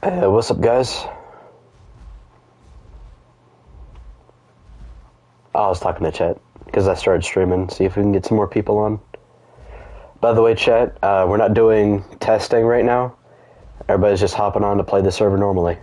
What's up, guys? I was talking to chat because I started streaming. See if we can get some more people on. By the way, chat, we're not doing testing right now. Everybody's just hopping on to play the server normally.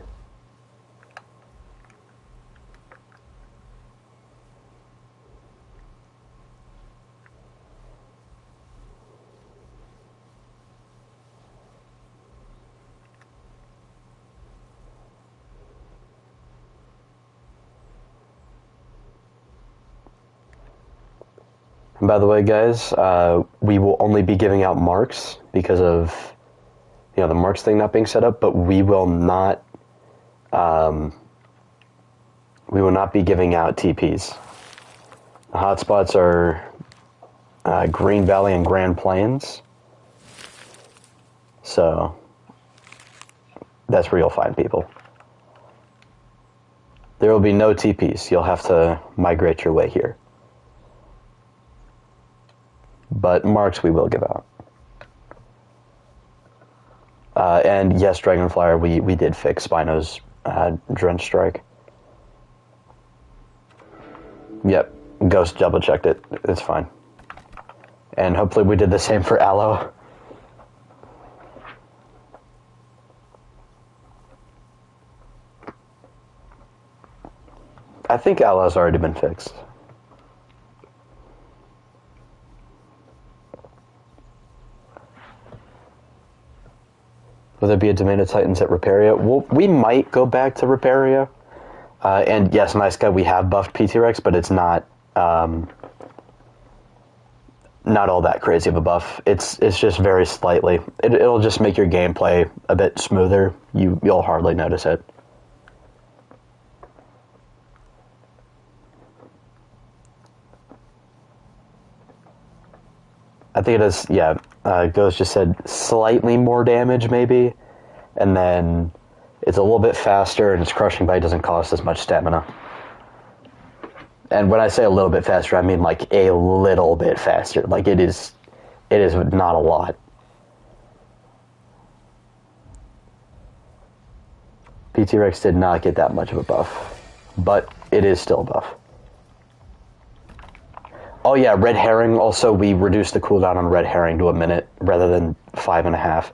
And by the way, guys, we will only be giving out marks because of, the marks thing not being set up, but we will not be giving out TPs. The hotspots are Green Valley and Grand Plains. So that's where you'll find people. There will be no TPs. You'll have to migrate your way here. But marks we will give out. And yes, Dragonflyer, we did fix Spino's Drench Strike. Yep, Ghost double checked it. It's fine. And hopefully we did the same for Aloe. I think Aloe's already been fixed. Will there be a Domain of Titans at Riparia? Well, we might go back to Riparia. And yes, Nice Guy, we have buffed PT Rex, but it's not all that crazy of a buff. It's just very slightly. It'll just make your gameplay a bit smoother. You'll hardly notice it. I think it is, yeah. Ghost just said slightly more damage, maybe. And then it's a little bit faster, and its crushing bite doesn't cost as much stamina. And when I say a little bit faster, I mean like a little bit faster. Like it is not a lot. PT Rex did not get that much of a buff, but it is still a buff. Oh yeah, Red Herring, also we reduced the cooldown on Red Herring to 1 minute rather than 5.5.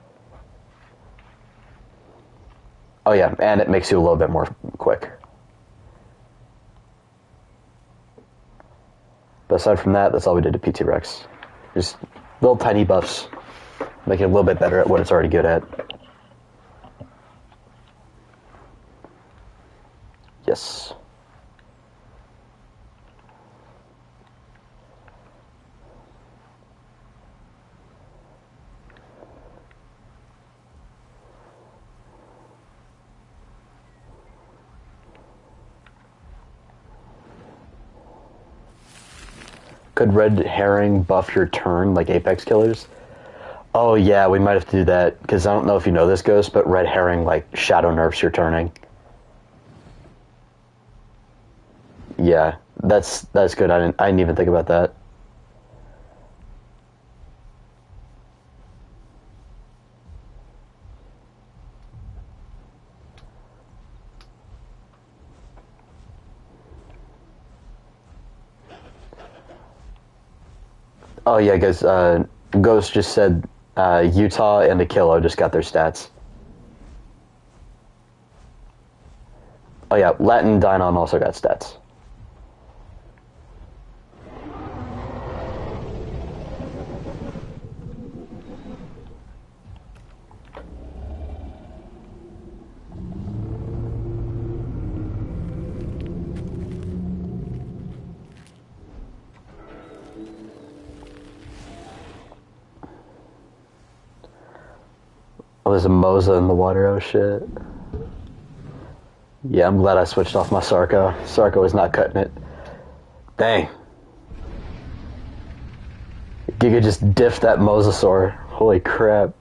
Oh yeah, and it makes you a little bit more quick. But aside from that, that's all we did to PT Rex. Just little tiny buffs, make it a little bit better at what it's already good at. Yes. Could Red Herring buff your turn like Apex Killers? Oh yeah, we might have to do that, because I don't know if you know this, Ghost, but Red Herring, like, shadow nerfs your turning. Yeah, that's good. I didn't even think about that. Oh yeah, guys, Ghost just said Utah and Akilo just got their stats. Oh yeah, Latin Dynon also got stats. Oh, there's a Moza in the water, oh shit. Yeah, I'm glad I switched off my Sarko. Sarko is not cutting it. Dang. Giga just diffed that Mosasaur. Holy crap.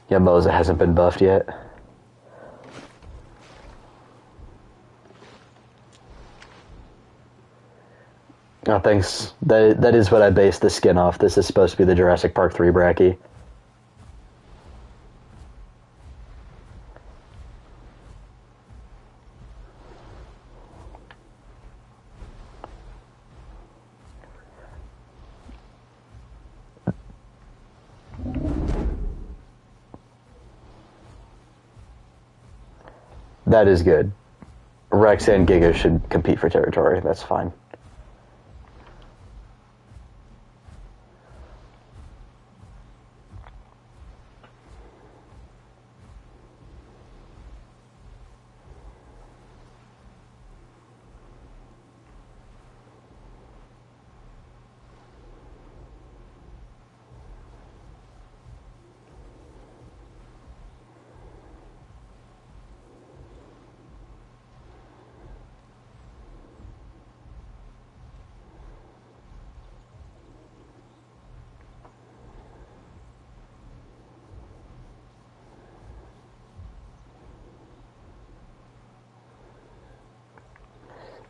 Yeah, Moza hasn't been buffed yet. Oh, thanks. That is what I based the skin off. This is supposed to be the Jurassic Park 3 Bracky. That is good. Rex and Giga should compete for territory. That's fine.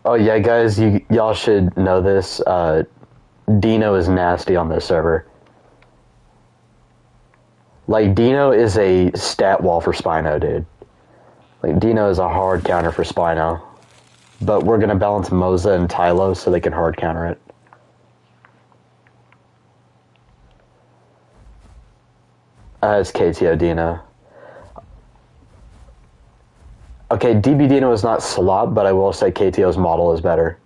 Oh yeah, guys, y'all should know this. Dino is nasty on this server. Like, Dino is a stat wall for Spino, dude. Like, Dino is a hard counter for Spino. But we're gonna balance Moza and Tylo so they can hard counter it. It's KTO Dino. Okay, DB Dino is not slop, but I will say KTO's model is better.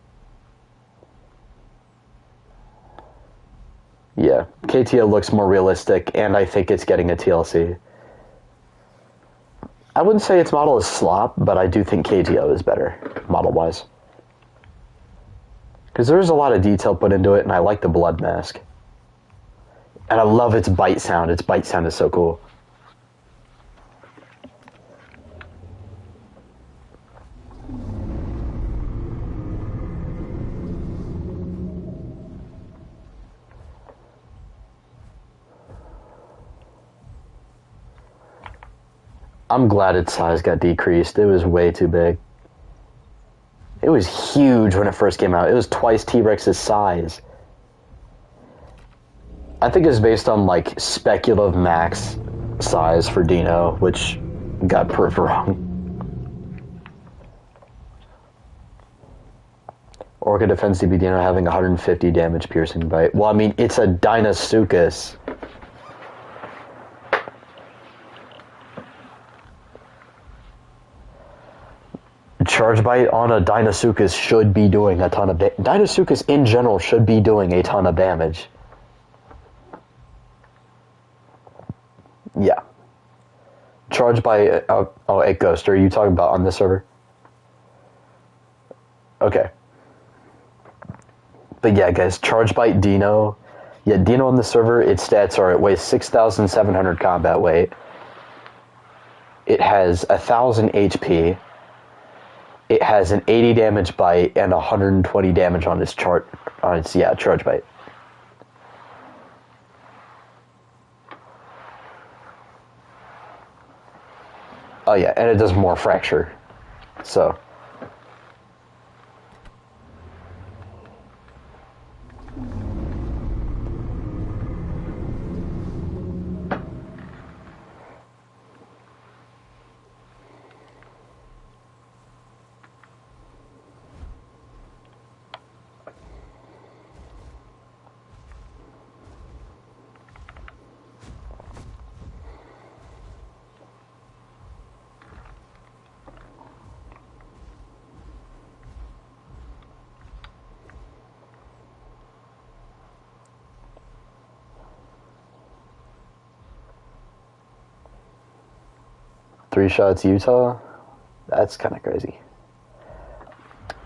Yeah, KTO looks more realistic, and I think it's getting a TLC. I wouldn't say its model is slop, but I do think KTO is better, model-wise. Because there is a lot of detail put into it, and I like the blood mask. And I love its bite sound. Its bite sound is so cool. I'm glad its size got decreased. It was way too big. It was huge when it first came out. It was twice T-Rex's size. I think it's based on, like, speculative max size for Dino, which got proved wrong. Orca defends DB Dino having 150 damage piercing bite. Well, I mean, it's a Deinosuchus. Charge bite on a Deinosuchus should be doing a ton of damage. Deinosuchus in general should be doing a ton of damage. Yeah. Charge bite. Oh, it Ghost. Are you talking about on this server? Okay. But yeah, guys, Charge bite Dino. Yeah, Dino on the server, its stats are it weighs 6,700 combat weight. It has 1,000 HP. It has an 80 damage bite and 120 damage on its charge bite. Oh yeah, and it does more fracture. So three shots Utah? That's kind of crazy.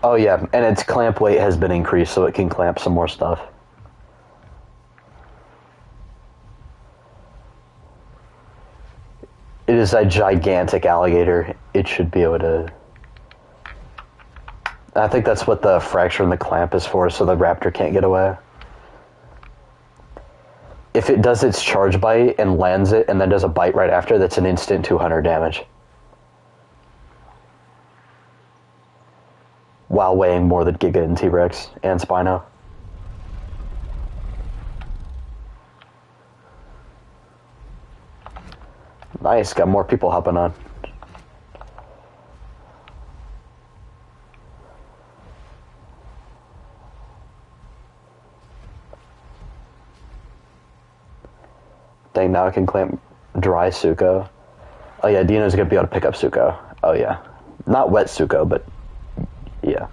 Oh yeah, and its clamp weight has been increased so it can clamp some more stuff. It is a gigantic alligator. It should be able to... I think that's what the fracture in the clamp is for, so the raptor can't get away. If it does its charge bite and lands it and then does a bite right after, that's an instant 200 damage. While weighing more than Giga and T-Rex and Spino. Nice, got more people hopping on. Dang, now I can claim dry Suko. Oh yeah, Dino's gonna be able to pick up Suko. Oh yeah. Not wet Suko, but yeah.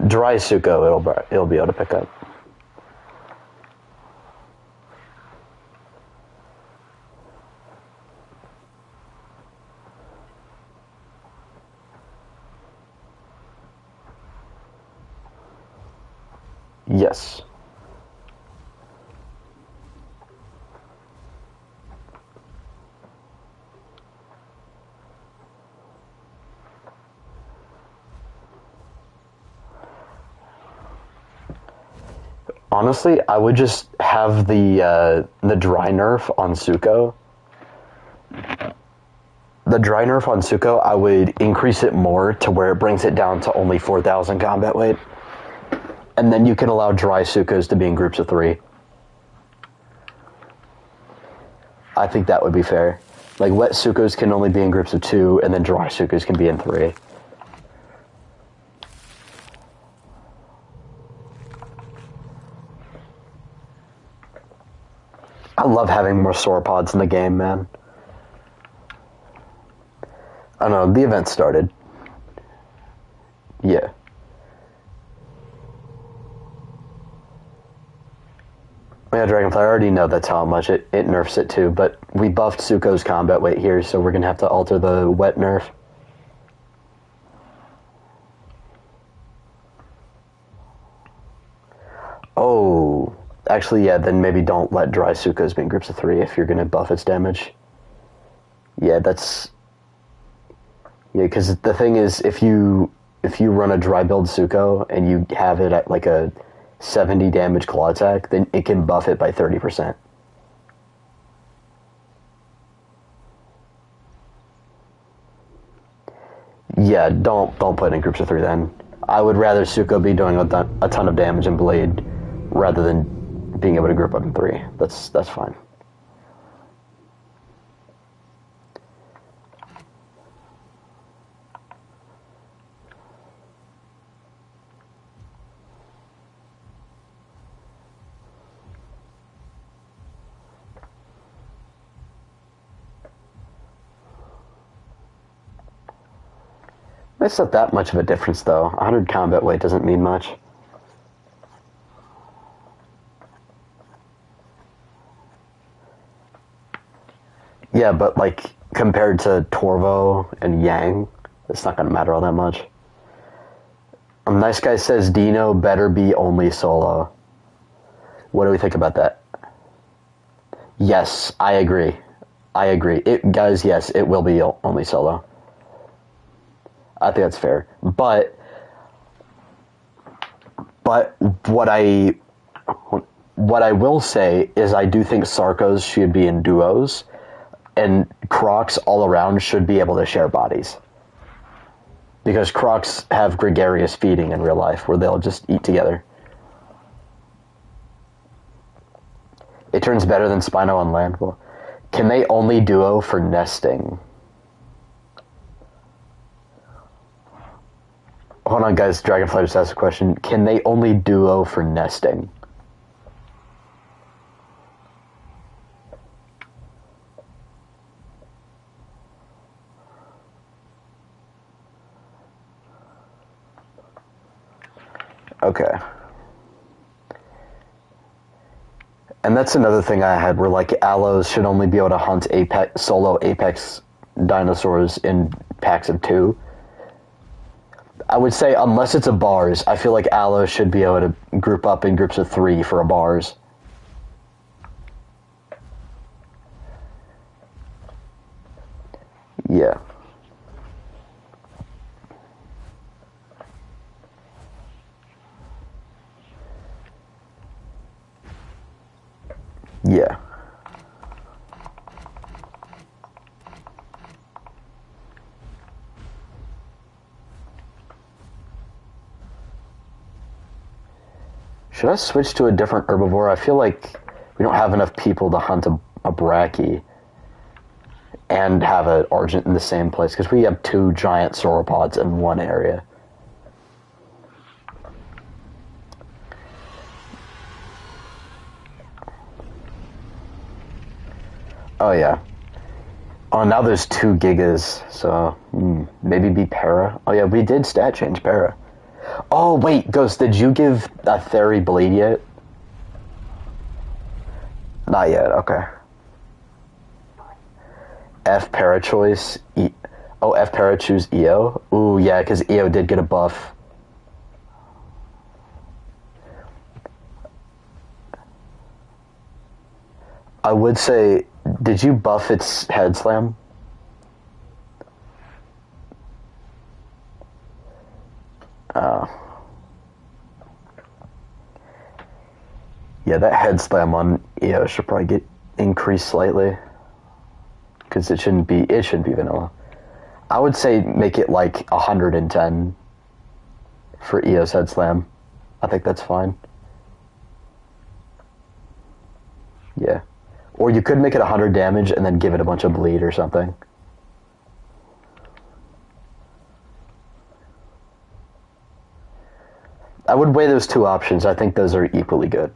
Dry Suko, it'll be able to pick up. Yes. Honestly, I would just have the dry nerf on Suko. The dry nerf on Suko, I would increase it more to where it brings it down to only 4,000 combat weight. And then you can allow dry Sukos to be in groups of 3. I think that would be fair. Like, wet Sukos can only be in groups of 2, and then dry Sukos can be in 3. I love having more sauropods in the game, man. I don't know, the event started. Yeah. Yeah, Dragonfly, I already know that's how much it nerfs it too, but we buffed Suko's combat weight here, so we're going to have to alter the wet nerf. Oh, actually, yeah, then maybe don't let dry Sukos be in groups of 3 if you're going to buff its damage. Yeah, that's... Yeah, because the thing is, if you run a dry build Suko and you have it at like a 70 damage claw attack, then it can buff it by 30%. Yeah, don't put it in groups of 3 then. I would rather Suko be doing a ton of damage in Blade rather than being able to group up in 3. That's fine. It's not that much of a difference, though. 100 combat weight doesn't mean much. Yeah, but, like, compared to Torvo and Yang, it's not going to matter all that much. Nice Guy says Dino better be only solo. What do we think about that? Yes, I agree. Guys, yes, it will be only solo. I think that's fair. But what I will say is I do think Sarkos should be in duos, and Crocs all around should be able to share bodies. Because Crocs have gregarious feeding in real life, where they'll just eat together. It turns better than Spino on land. Well, can they only duo for nesting? Hold on, guys. Dragonfly just asked a question. Can they only duo for nesting? Okay. And that's another thing I had, where, like, Allos should only be able to hunt solo Apex dinosaurs in packs of 2. I would say, unless it's a bars, I feel like Allos should be able to group up in groups of 3 for a bars. Yeah. Yeah. Should I switch to a different herbivore? I feel like We don't have enough people to hunt a Bracky and have an Argent in the same place, because we have 2 giant sauropods in one area. Oh yeah. Oh, now there's 2 Gigas, so maybe be Para. Oh yeah, we did stat change Para. Oh wait, Ghost, did you give a Theory Blade yet? Not yet, okay. F Para choice. F Para choose EO? Ooh, yeah, because EO did get a buff. I would say, did you buff its head slam? Yeah, that head slam on EO should probably get increased slightly, because it shouldn't be vanilla. I would say make it like 110 for EO's head slam. I think that's fine. Yeah. Or you could make it 100 damage and then give it a bunch of bleed or something. I would weigh those 2 options. I think those are equally good.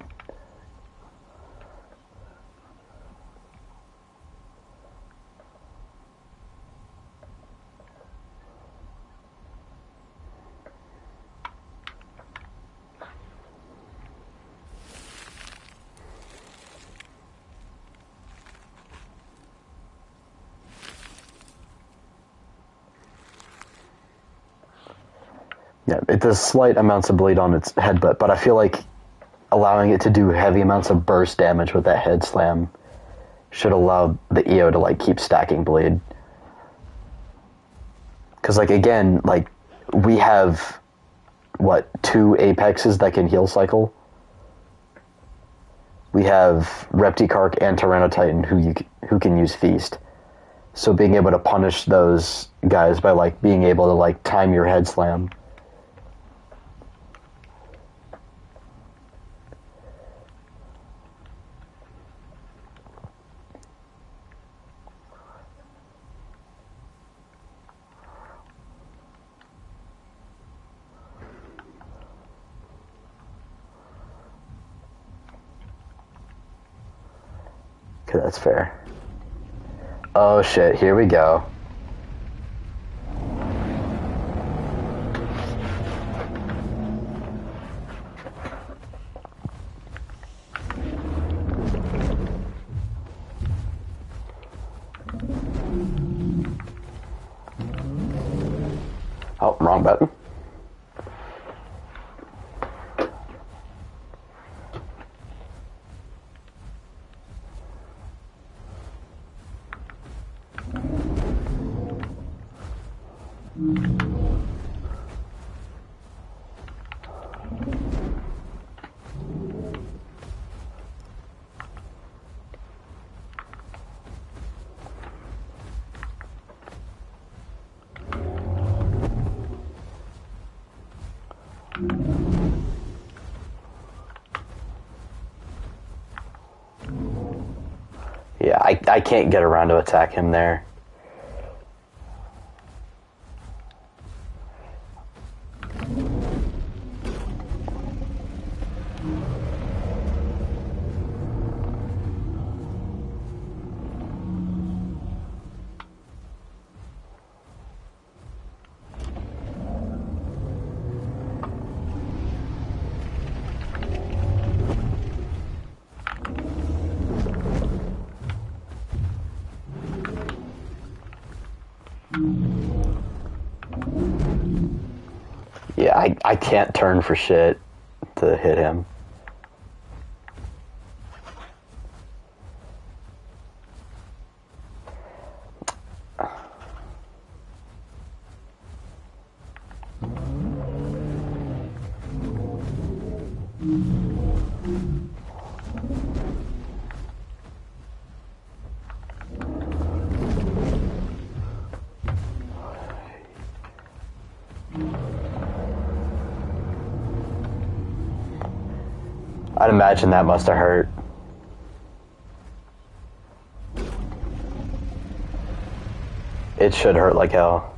Yeah, it does slight amounts of bleed on its headbutt, but I feel like allowing it to do heavy amounts of burst damage with that head slam should allow the EO to like keep stacking bleed. Because like again, like we have what, 2 Apexes that can heal cycle? We have Repticarch and Tyrannotitan who can use Feast. So being able to punish those guys by like being able to like time your head slam. Okay, that's fair. Oh shit, here we go. Oh, wrong button. Yeah, I can't get around to attack him there. Yeah, I can't turn for shit to hit him. I'd imagine that must have hurt. It should hurt like hell.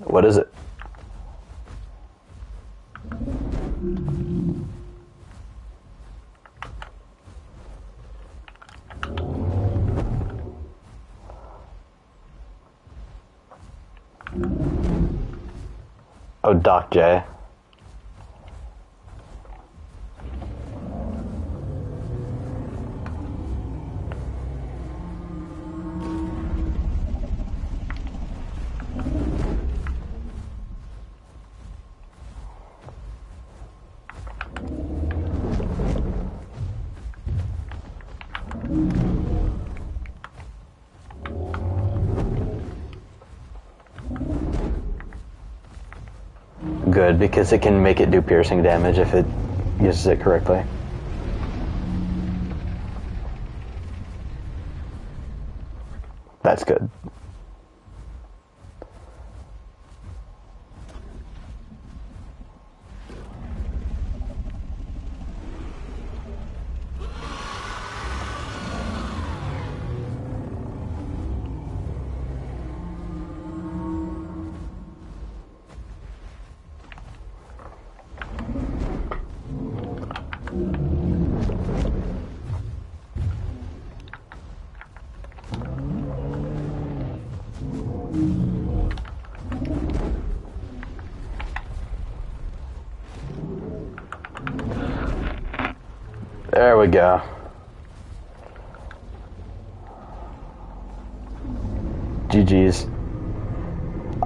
What is it? Oh, Doc J. Good, because it can make it do piercing damage if it uses it correctly. That's good. There we go. GG's.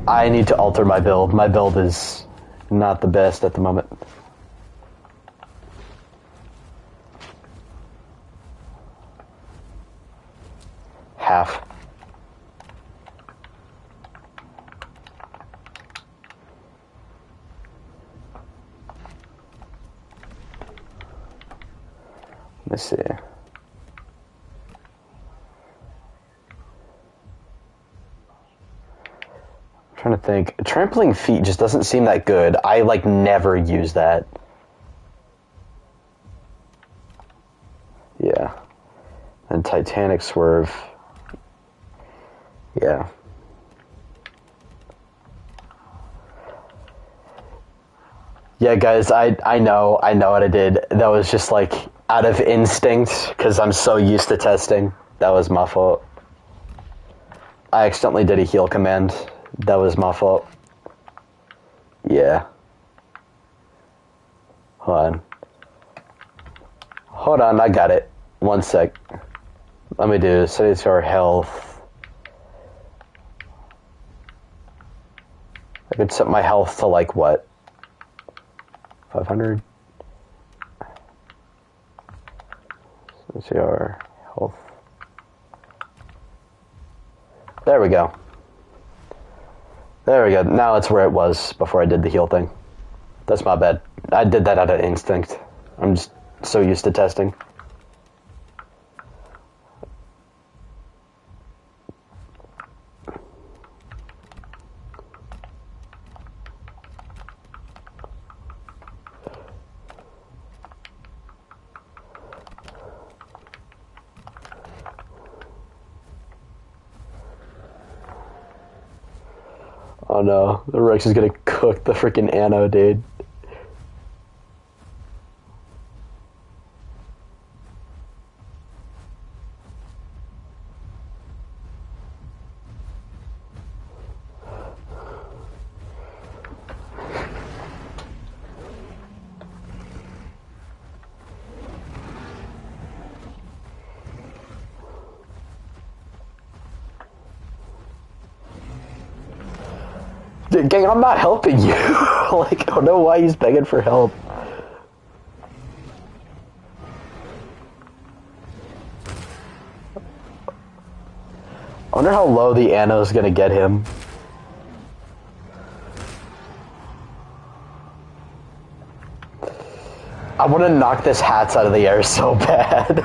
I need to alter my build. My build is not the best at the moment. Half. Let's see. I'm trying to think. Trampling feet just doesn't seem that good. I like never use that. Yeah. And Titanic Swerve. Yeah. Yeah, guys, I know what I did. That was just like out of instinct, because I'm so used to testing. That was my fault. I accidentally did a heal command. That was my fault. Yeah. Hold on, I got it. One sec. Let me do set it to our health. I could set my health to like what? 500? Let's see our health. There we go. There we go. Now it's where it was before I did the heal thing. That's my bad. I did that out of instinct. I'm just so used to testing. Oh no, the Rex is gonna cook the freaking Anno, dude. Dude, gang, I'm not helping you. Like, I don't know why he's begging for help. I wonder how low the Anno's gonna get him. I want to knock this hats out of the air so bad.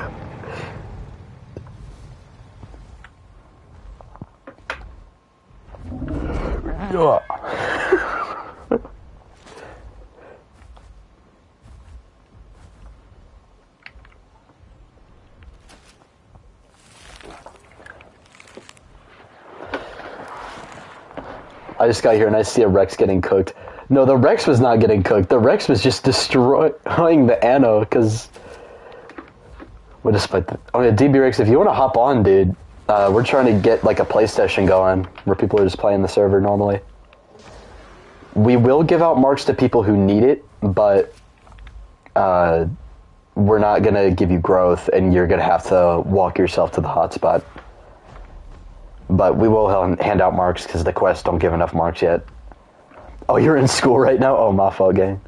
Ugh. I just got here and I see a Rex getting cooked. No, the Rex was not getting cooked. The Rex was just destroying the Anno, because... We'll just fight the... Oh yeah, DB Rex, if you want to hop on, dude, we're trying to get like a play session going, where people are just playing the server normally. We will give out marks to people who need it, but we're not going to give you growth, and you're going to have to walk yourself to the hotspot. But we will hand out marks, because the quests don't give enough marks yet. Oh, you're in school right now? Oh, my fault, gang.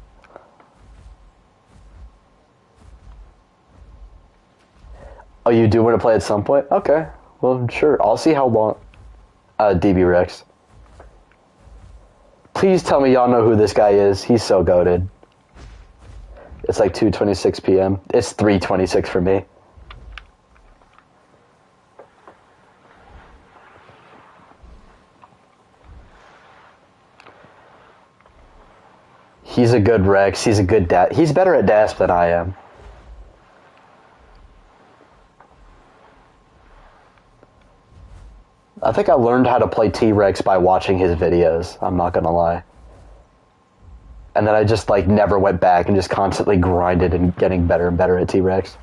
Oh, you do want to play at some point? Okay. Well, sure. I'll see how long... DB Rex. Please tell me y'all know who this guy is. He's so goated. It's like 2:26 p.m. It's 3:26 for me. He's a good Rex. He's a good he's better at DASP than I am. I think I learned how to play T-Rex by watching his videos. I'm not gonna lie. And then I just like never went back and just constantly grinded and getting better and better at T-Rex.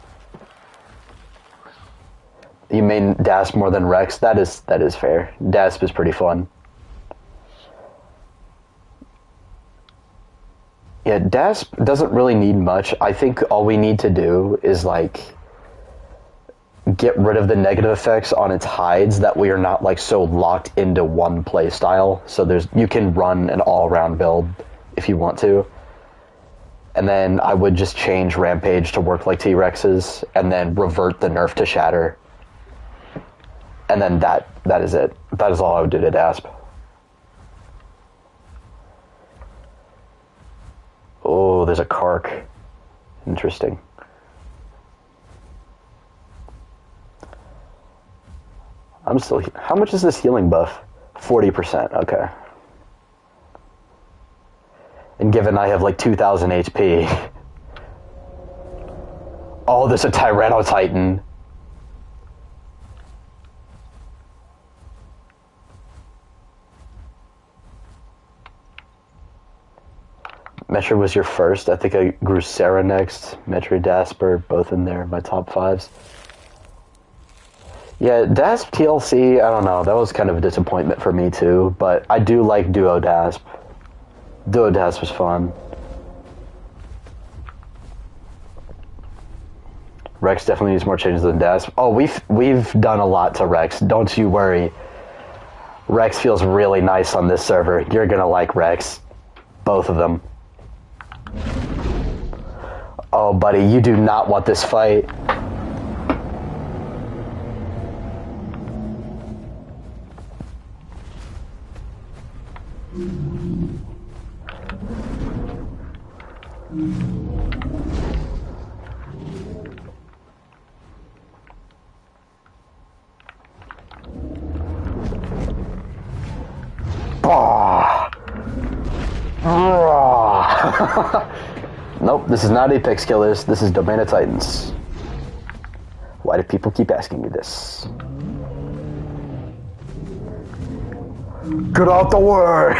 You main DASP more than Rex? That is fair. DASP is pretty fun. Yeah, DASP doesn't really need much. I think all we need to do is, like, get rid of the negative effects on its hides, that we are not, like, so locked into one play style. So you can run an all-around build if you want to. And then I would just change Rampage to work like T-Rex's, and then revert the nerf to Shatter. And then that is it. That is all I would do to DASP. Oh, there's a Kark. Interesting. I'm still... How much is this healing buff? 40%, okay. And given I have like 2,000 HP... Oh, there's a Tyranno Titan. Metro was your first. I think I grew Sarah next. Metro, Dasper, both in there, my top fives. Yeah, DASP TLC, I don't know. That was kind of a disappointment for me too, but I do like Duo DASP. Duo DASP was fun. Rex definitely needs more changes than DASP. Oh, we've done a lot to Rex. Don't you worry. Rex feels really nice on this server. You're gonna like Rex. Both of them. Oh, buddy, you do not want this fight. Nope, this is not Apex Killers. This is Domain of Titans. Why do people keep asking me this? Get out the way!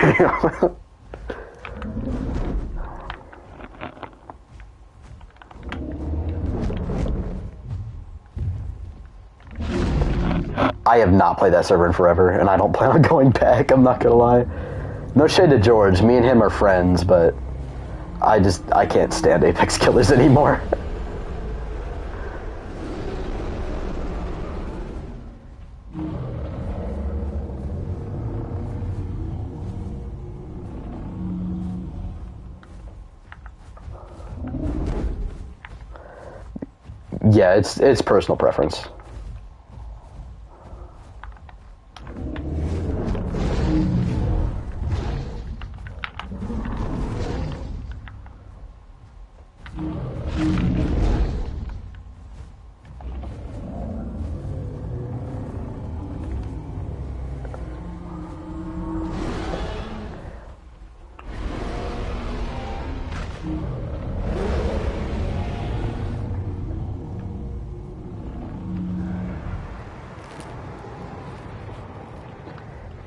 I have not played that server in forever, and I don't plan on going back, I'm not gonna lie. No shade to George, me and him are friends, but I can't stand Apex Killers anymore. Yeah, it's personal preference.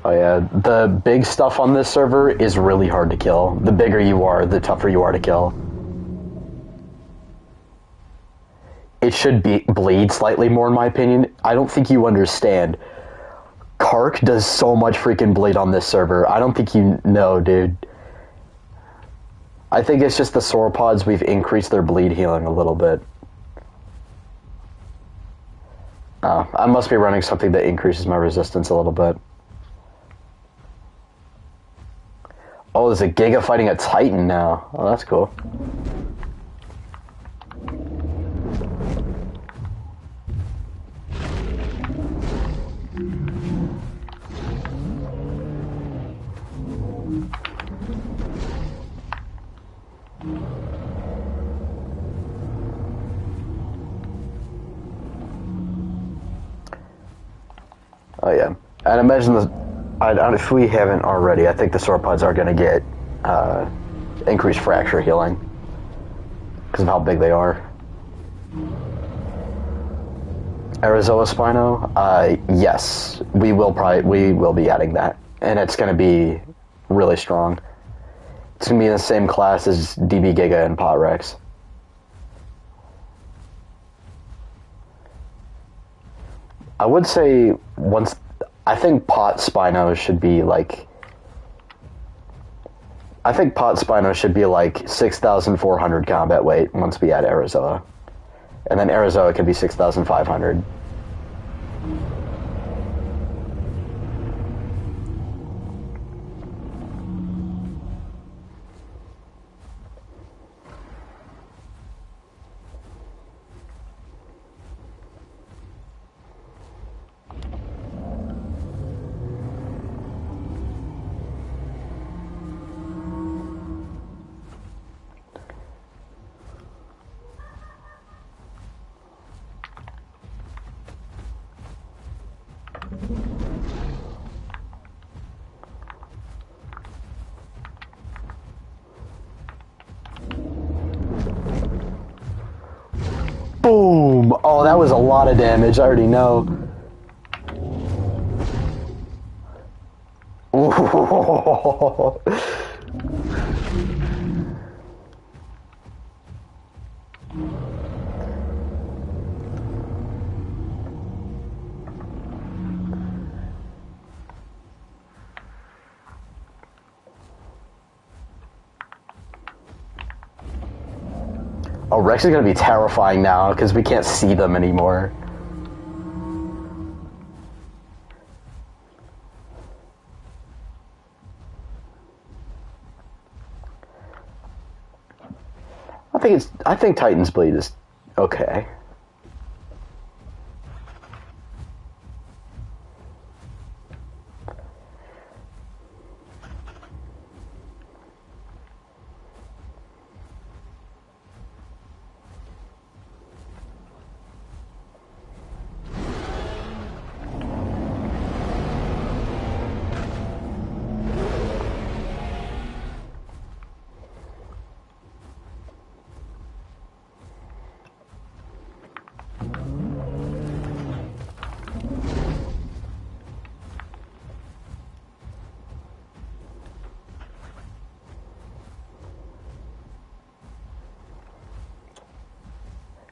Oh yeah, the big stuff on this server is really hard to kill. The bigger you are, the tougher you are to kill. It should bleed slightly more, in my opinion. I don't think you understand. Kark does so much freaking bleed on this server. I don't think you know, dude. I think it's just the sauropods, we've increased their bleed healing a little bit. Oh, I must be running something that increases my resistance a little bit. Oh, there's a Giga fighting a Titan now. Oh, that's cool. Oh yeah, and imagine if we haven't already, I think the sauropods are going to get increased fracture healing because of how big they are. Arizoa Spino, yes, we will be adding that, and it's going to be really strong. It's going to be in the same class as DB Giga and Pot Rex. I would say I think Pot Spino should be like 6,400 combat weight once we add Arizoa. And then Arizoa can be 6,500. Boom! Oh, that was a lot of damage, I already know. Oh, Rex is going to be terrifying now because we can't see them anymore. I think Titan's Bleed is okay.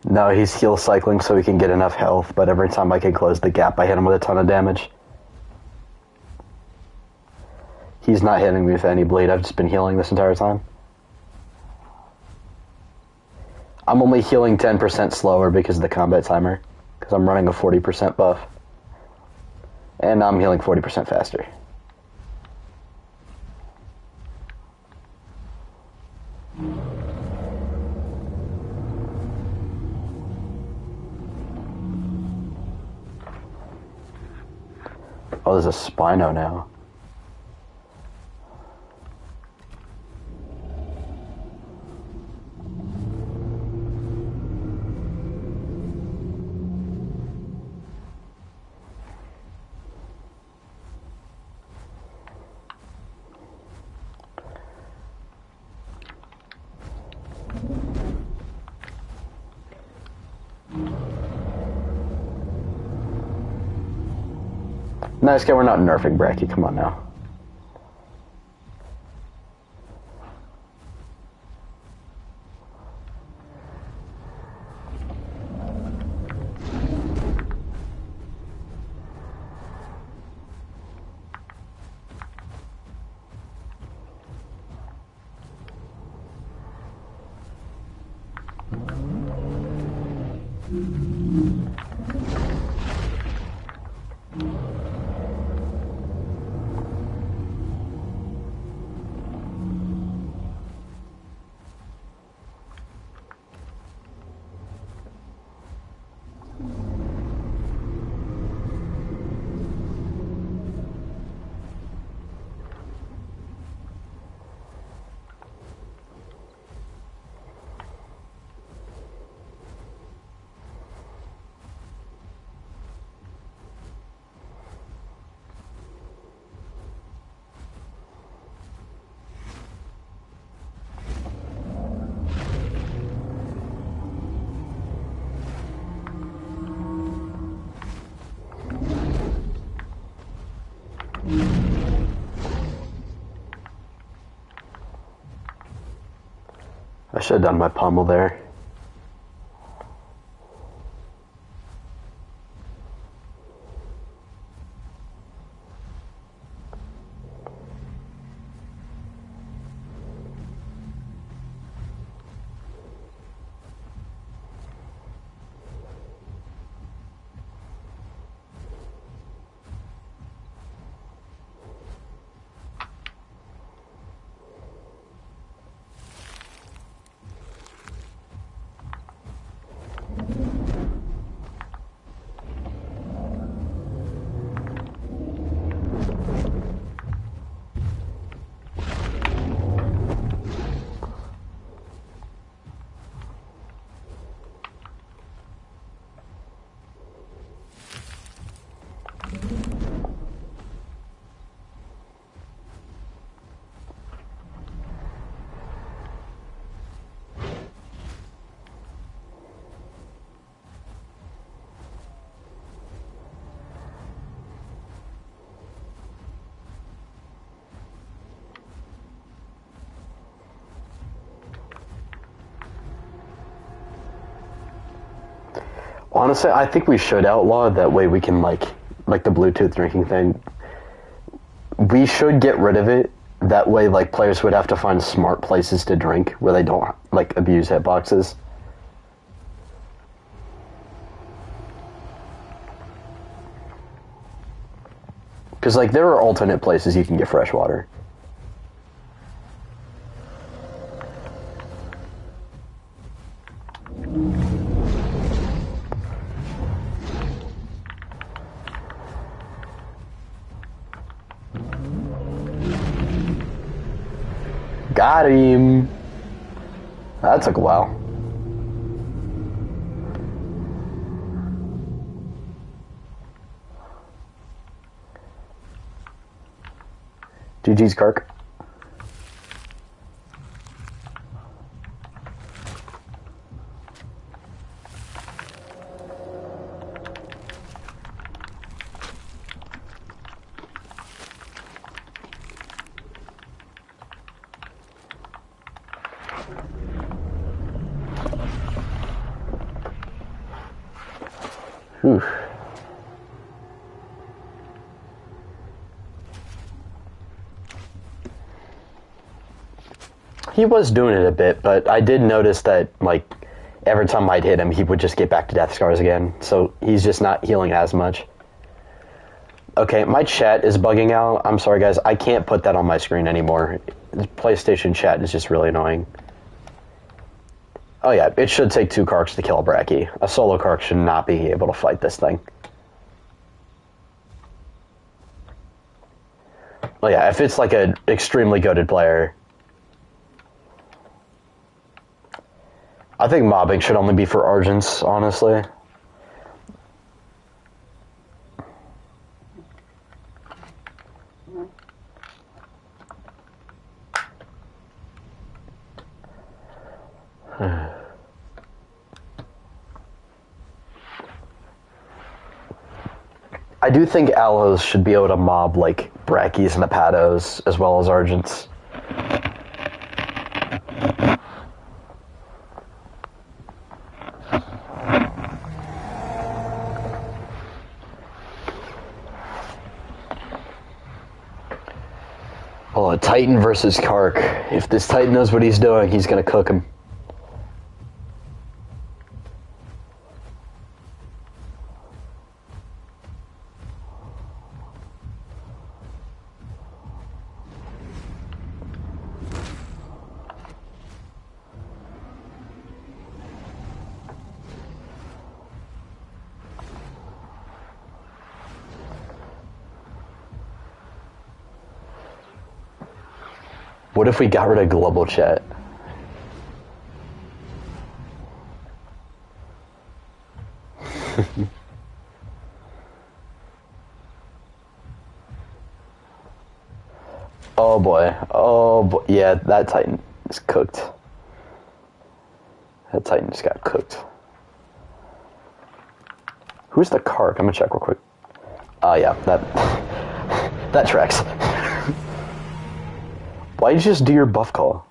No, he's heal cycling so he can get enough health, but every time I can close the gap, I hit him with a ton of damage. He's not hitting me with any bleed, I've just been healing this entire time. I'm only healing 10% slower because of the combat timer, because I'm running a 40% buff. And I'm healing 40% faster. Oh, there's a Spino now. Nice guy, we're not nerfing Bracky, come on now. I should have done my pummel there. Honestly, I think we should outlaw it. That way we can, like the Bluetooth drinking thing. We should get rid of it. That way, like, players would have to find smart places to drink where they don't, like, abuse hitboxes. Because, like, there are alternate places you can get fresh water. Got him. That took a while. GG's, Kirk. Whew. He was doing it a bit, but I did notice that, like, every time I'd hit him, he would just get back to death scars again, so he's just not healing as much. Okay, my chat is bugging out. I'm sorry, guys. I can't put that on my screen anymore. The PlayStation chat is just really annoying. Oh yeah, it should take 2 Karks to kill a Bracky. A solo Kark should not be able to fight this thing. Oh yeah, if it's like an extremely goated player. I think mobbing should only be for Argents, honestly. I do think Allos should be able to mob like Brackies and Apatos as well as Argents. Oh, a Titan versus Kark. If this Titan knows what he's doing, he's gonna cook him. What if we got rid of global chat? Oh boy. Oh boy. Yeah, that Titan is cooked. That Titan just got cooked. Who's the Kark? I'm gonna check real quick. Oh yeah, that tracks. Why'd you just do your buff call?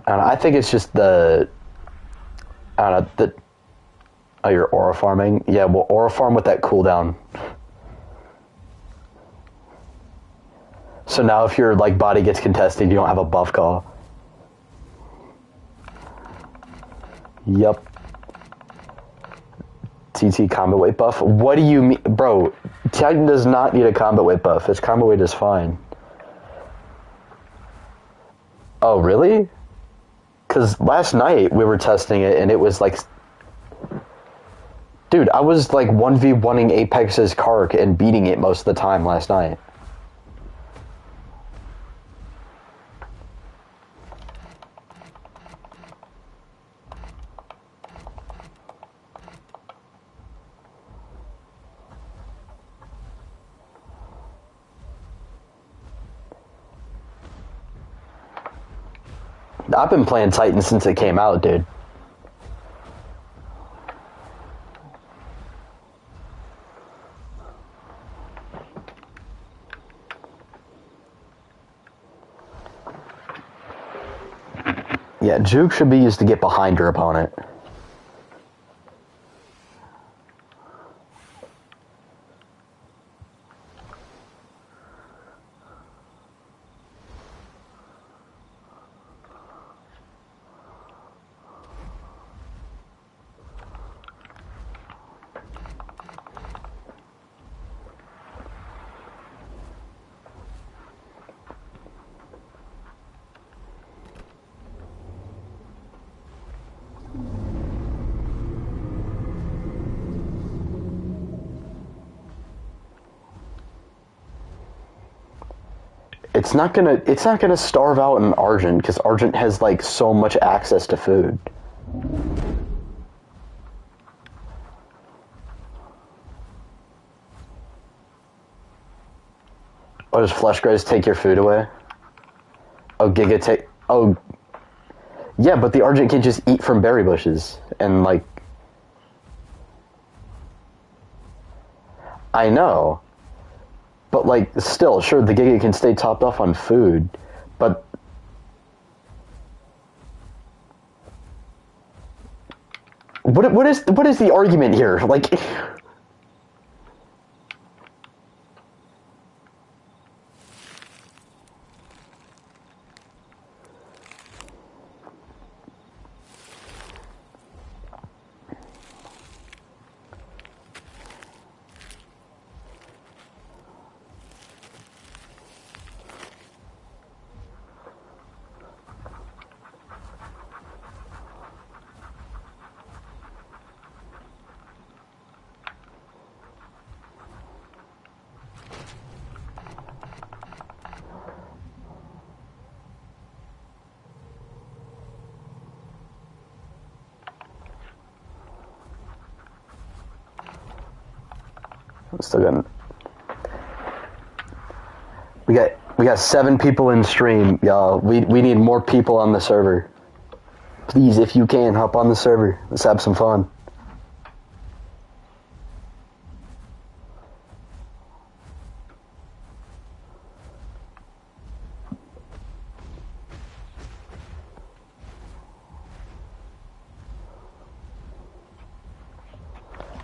I think it's just the... I don't know, oh, you're aura farming? Yeah, well, aura farm with that cooldown. So now if your like body gets contested, you don't have a buff call. Yup. TT combat weight buff? What do you mean? Bro, Titan does not need a combat weight buff. His combat weight is fine. Oh, really? Because last night we were testing it and it was like... Dude, I was like 1v1ing Apex's Kark and beating it most of the time last night. I've been playing Titan since it came out, dude. Yeah, Juke should be used to get behind your opponent. It's not gonna starve out an Argent because Argent has like so much access to food. Oh, does Flesh Graze take your food away? Oh, Giga take... Oh... Yeah, but the Argent can just eat from berry bushes, and like... I know. But like, still, sure, the Giga can stay topped off on food, but... What is the argument here? Like... I'm still gonna... We got We got 7 people in stream, y'all. We need more people on the server. Please, if you can, hop on the server. Let's have some fun.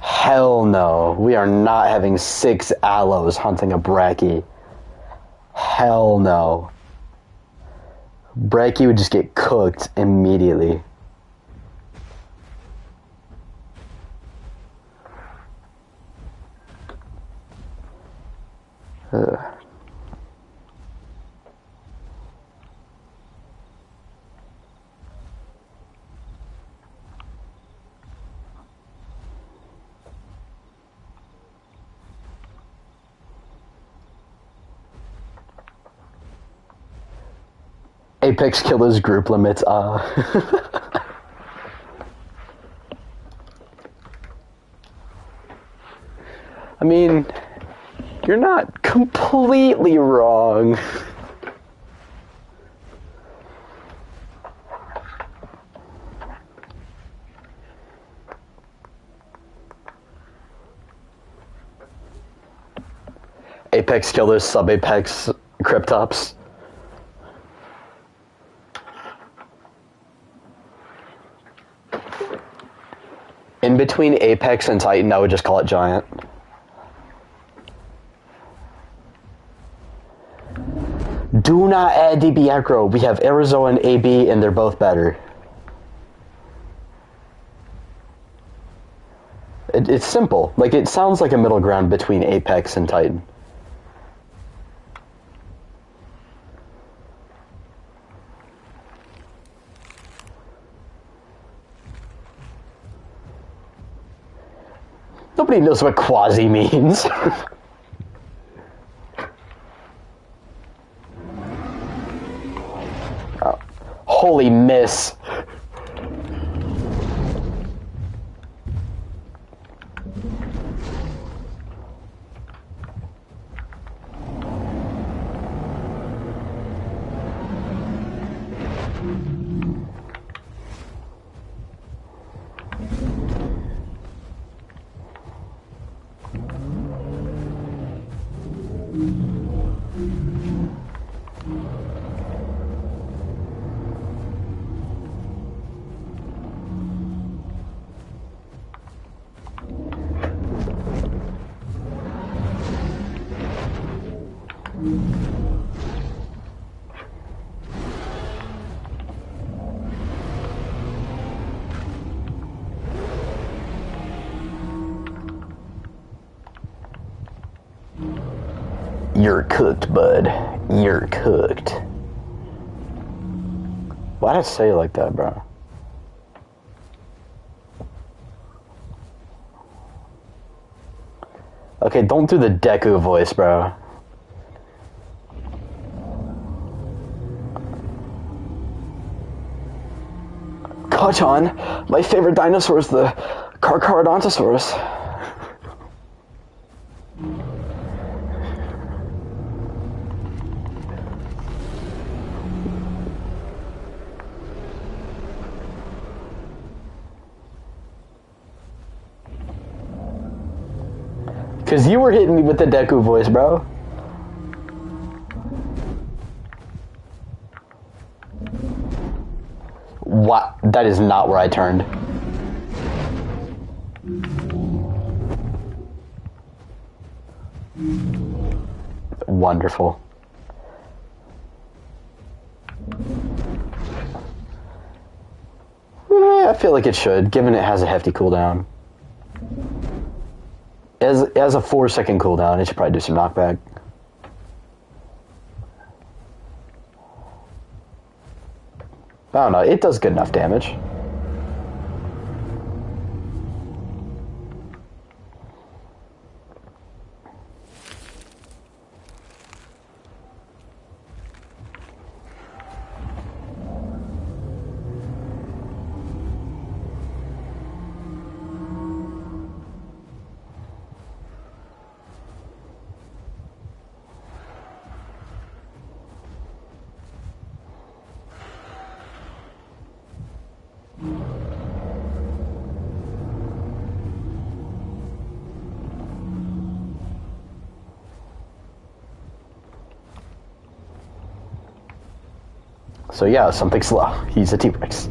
Hell no. We are not having 6 aloes hunting a Bracky. Hell no. Bracky would just get cooked immediately. Ugh. Apex Killers group limits, I mean, you're not completely wrong. Apex Killers, sub-Apex Cryptops. In between Apex and Titan, I would just call it Giant. Do not add DB aggro. We have Arizona and AB, and they're both better. It's simple. Like, it sounds like a middle ground between Apex and Titan. Nobody knows what quasi means. Oh, holy miss. You're cooked, bud. You're cooked. Why'd I say it like that, bro? Okay, don't do the Deku voice, bro. Kachan, my favorite dinosaur is the Carcharodontosaurus. Because you were hitting me with the Deku voice, bro. What? That is not where I turned. Wonderful. I feel like it should, given it has a hefty cooldown. It has a 4-second cooldown. It should probably do some knockback. I don't know. It does good enough damage. So yeah, something slow. He's a T-Rex.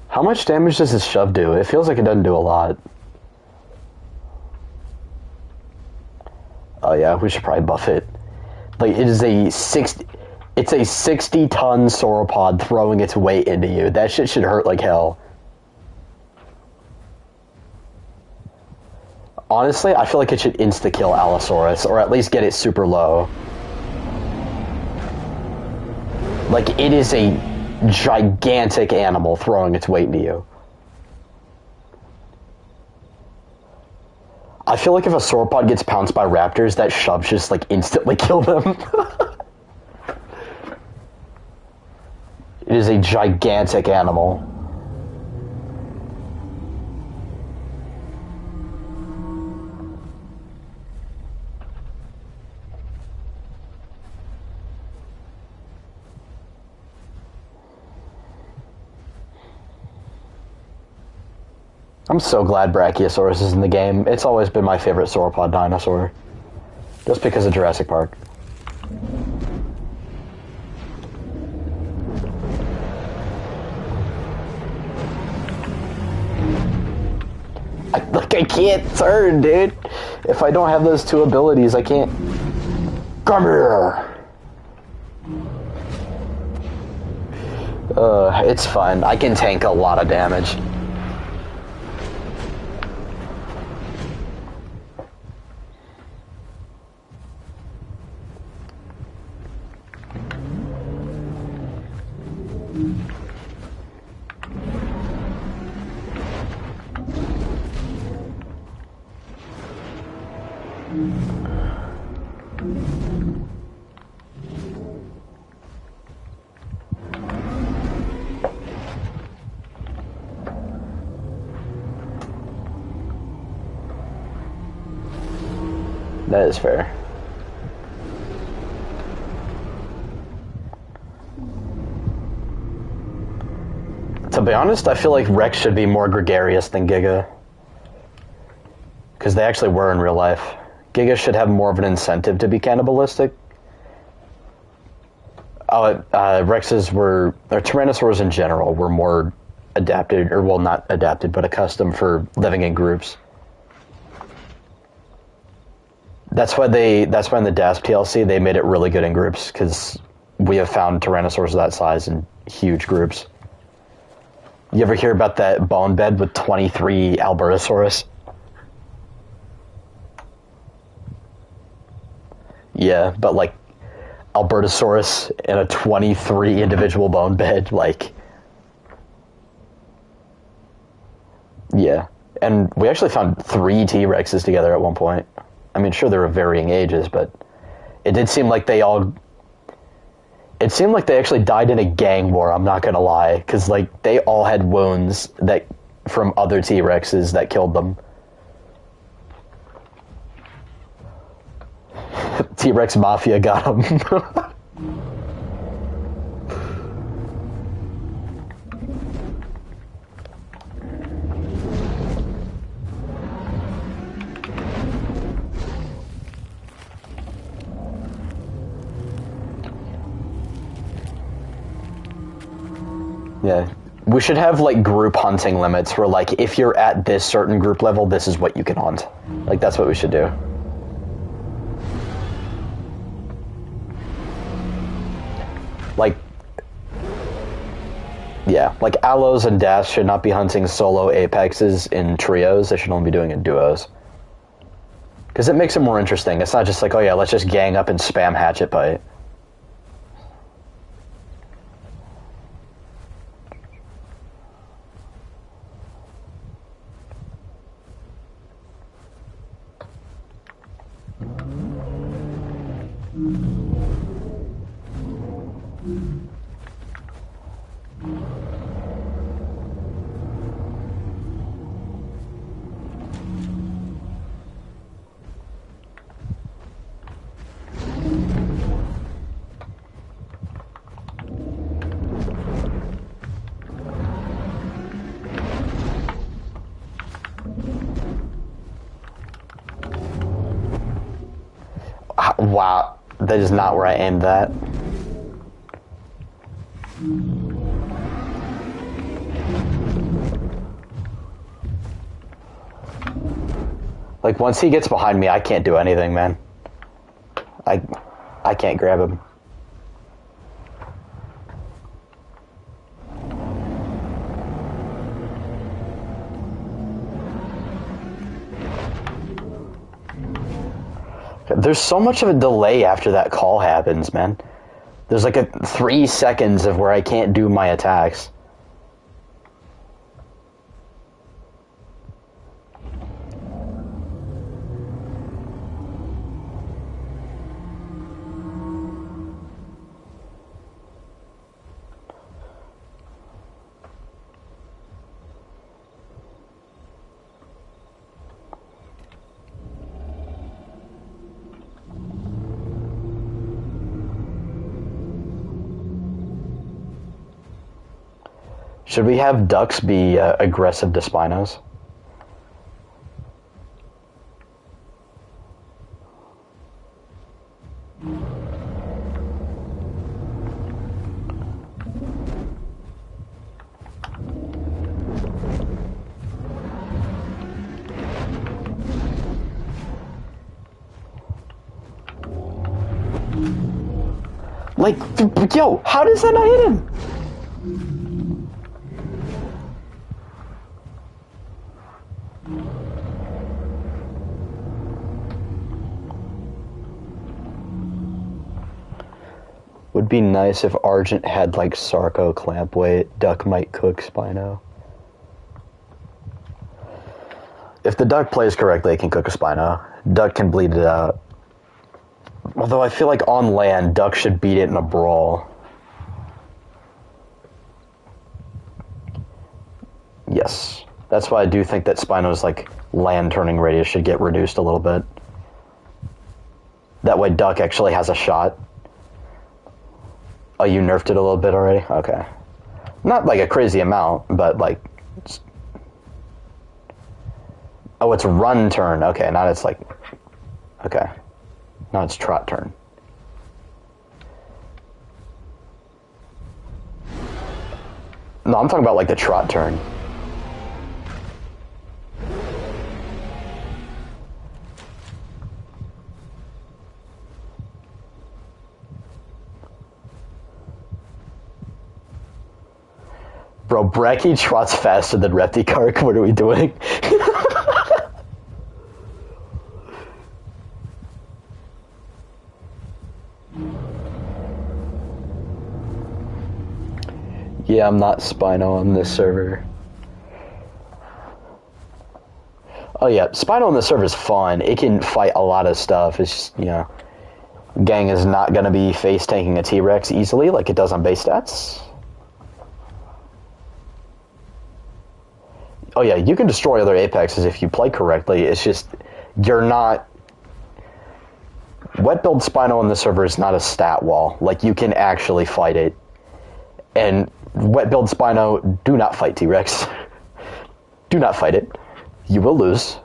How much damage does his shove do? It feels like it doesn't do a lot. Oh yeah, we should probably buff it. Like, it's a 60-ton sauropod throwing its weight into you. That shit should hurt like hell. Honestly, I feel like it should insta-kill Allosaurus, or at least get it super low. Like, it is a gigantic animal throwing its weight into you. I feel like if a sauropod gets pounced by raptors, that shove just, like, instantly kill them. It is a gigantic animal. I'm so glad Brachiosaurus is in the game. It's always been my favorite sauropod dinosaur. Just because of Jurassic Park. I can't turn, dude. If I don't have those two abilities, I can't... Come here! It's fine. I can tank a lot of damage. That is fair. To be honest, I feel like Rex should be more gregarious than Giga. Because they actually were in real life. Giga should have more of an incentive to be cannibalistic. Rexes were, or Tyrannosaurs in general, were more adapted, or well, not adapted, but accustomed for living in groups. That's why in the DASP TLC they made it really good in groups, because we have found Tyrannosaurs of that size in huge groups. You ever hear about that bone bed with 23 Albertosaurus? Yeah, but like Albertosaurus in a 23 individual bone bed, like... Yeah. And we actually found 3 T-Rexes together at one point. I mean, sure, they were varying ages, but it did seem like they all... It seemed like they actually died in a gang war, I'm not gonna lie, because, like, they all had wounds that from other T-Rexes that killed them. T-Rex Mafia got them. Yeah. We should have, like, group hunting limits where, like, if you're at this certain group level, this is what you can hunt. Like, that's what we should do. Like, Yeah, like Allos and Dash should not be hunting solo Apexes in trios. They should only be doing it in duos. Because it makes it more interesting. It's not just like, oh yeah, let's just gang up and spam Hatchet Bite. Wow, that is not where I aimed that. Like, once he gets behind me, I can't do anything, man. I can't grab him. There's so much of a delay after that call happens, man. There's like 3 seconds of where I can't do my attacks. Should we have Ducks be aggressive to Spinos? Like, yo, how does that not hit him? Would be nice if Argent had like Sarco clamp weight. Duck might cook Spino. If the Duck plays correctly, it can cook a Spino. Duck can bleed it out. Although I feel like on land, Duck should beat it in a brawl. Yes. That's why I do think that Spino's like land turning radius should get reduced a little bit. That way Duck actually has a shot. Oh, you nerfed it a little bit already? Okay. Not like a crazy amount, but like... Oh, it's run turn. Okay, not it's like... Okay. Not it's trot turn. No, I'm talking about like the trot turn. Bro, Bracky trots faster than Repticark. What are we doing? Yeah, I'm not Spino on this server. Oh yeah, Spino on this server is fun. It can fight a lot of stuff. It's just, you know, Gang is not going to be face tanking a T-Rex easily like it does on base stats. Oh yeah, you can destroy other Apexes if you play correctly. It's just, you're not... Wet build Spino on the server is not a stat wall. Like, you can actually fight it. And wet build Spino, do not fight T-Rex. Do not fight it. You will lose.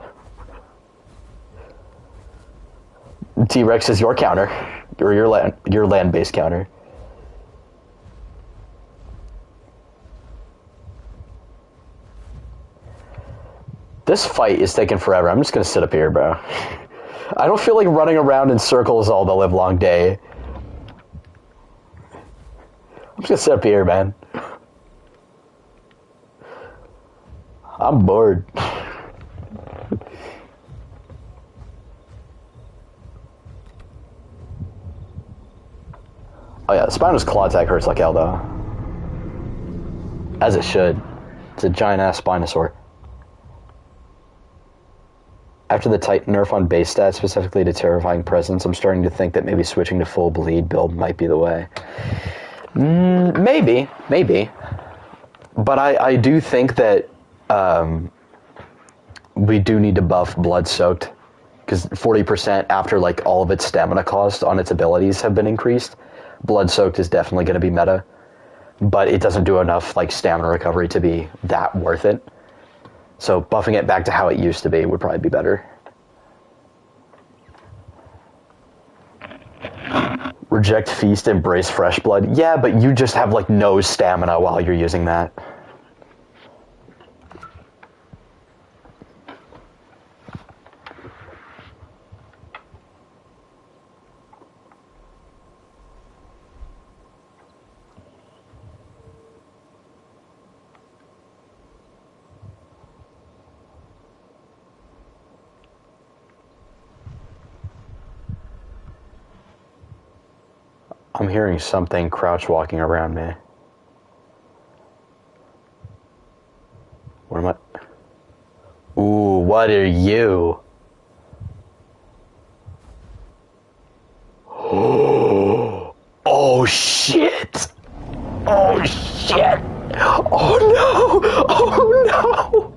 T-Rex is your counter. Or your land-based counter. This fight is taking forever. I'm just gonna sit up here, bro. I don't feel like running around in circles all the live long day. I'm just gonna sit up here, man. I'm bored. Oh yeah, Spino's claw attack hurts like hell though. As it should. It's a giant ass Spinosaur. After the tight nerf on base stats, specifically to Terrifying Presence, I'm starting to think that maybe switching to full bleed build might be the way. Maybe. But I do think that we do need to buff Blood Soaked, because 40% after like all of its stamina cost on its abilities have been increased. Blood Soaked is definitely going to be meta, but it doesn't do enough like stamina recovery to be that worth it. So buffing it back to how it used to be would probably be better. Reject Feast, embrace Fresh Blood. Yeah, but you just have like no stamina while you're using that. I'm hearing something crouch walking around me. What am I? Ooh, what are you? Oh shit! Oh shit! Oh no! Oh no!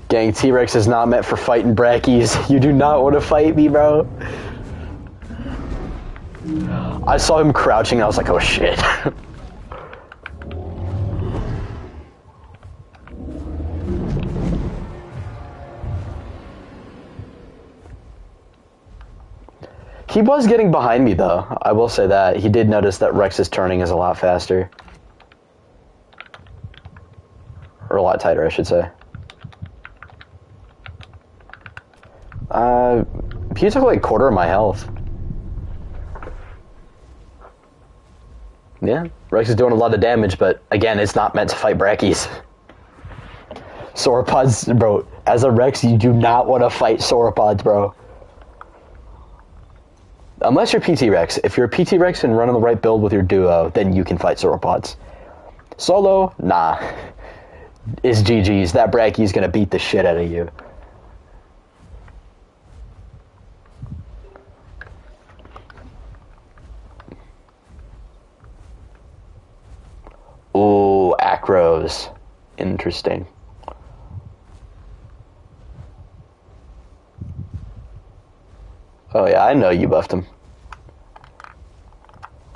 Gang, T-Rex is not meant for fighting brackies. You do not want to fight me, bro. I saw him crouching and I was like, oh shit. He was getting behind me though, I will say that. He did notice that Rex's turning is a lot faster. Or a lot tighter, I should say. He took like a quarter of my health. Yeah, Rex is doing a lot of damage, but again, it's not meant to fight brackies. Sauropods, bro, as a Rex, you do not want to fight sauropods, bro. Unless you're PT Rex. If you're a PT Rex and running the right build with your duo, then you can fight sauropods. Solo, nah. It's GG's. That brackie's gonna beat the shit out of you. Ooh, Acros. Interesting. Oh yeah, I know you buffed him.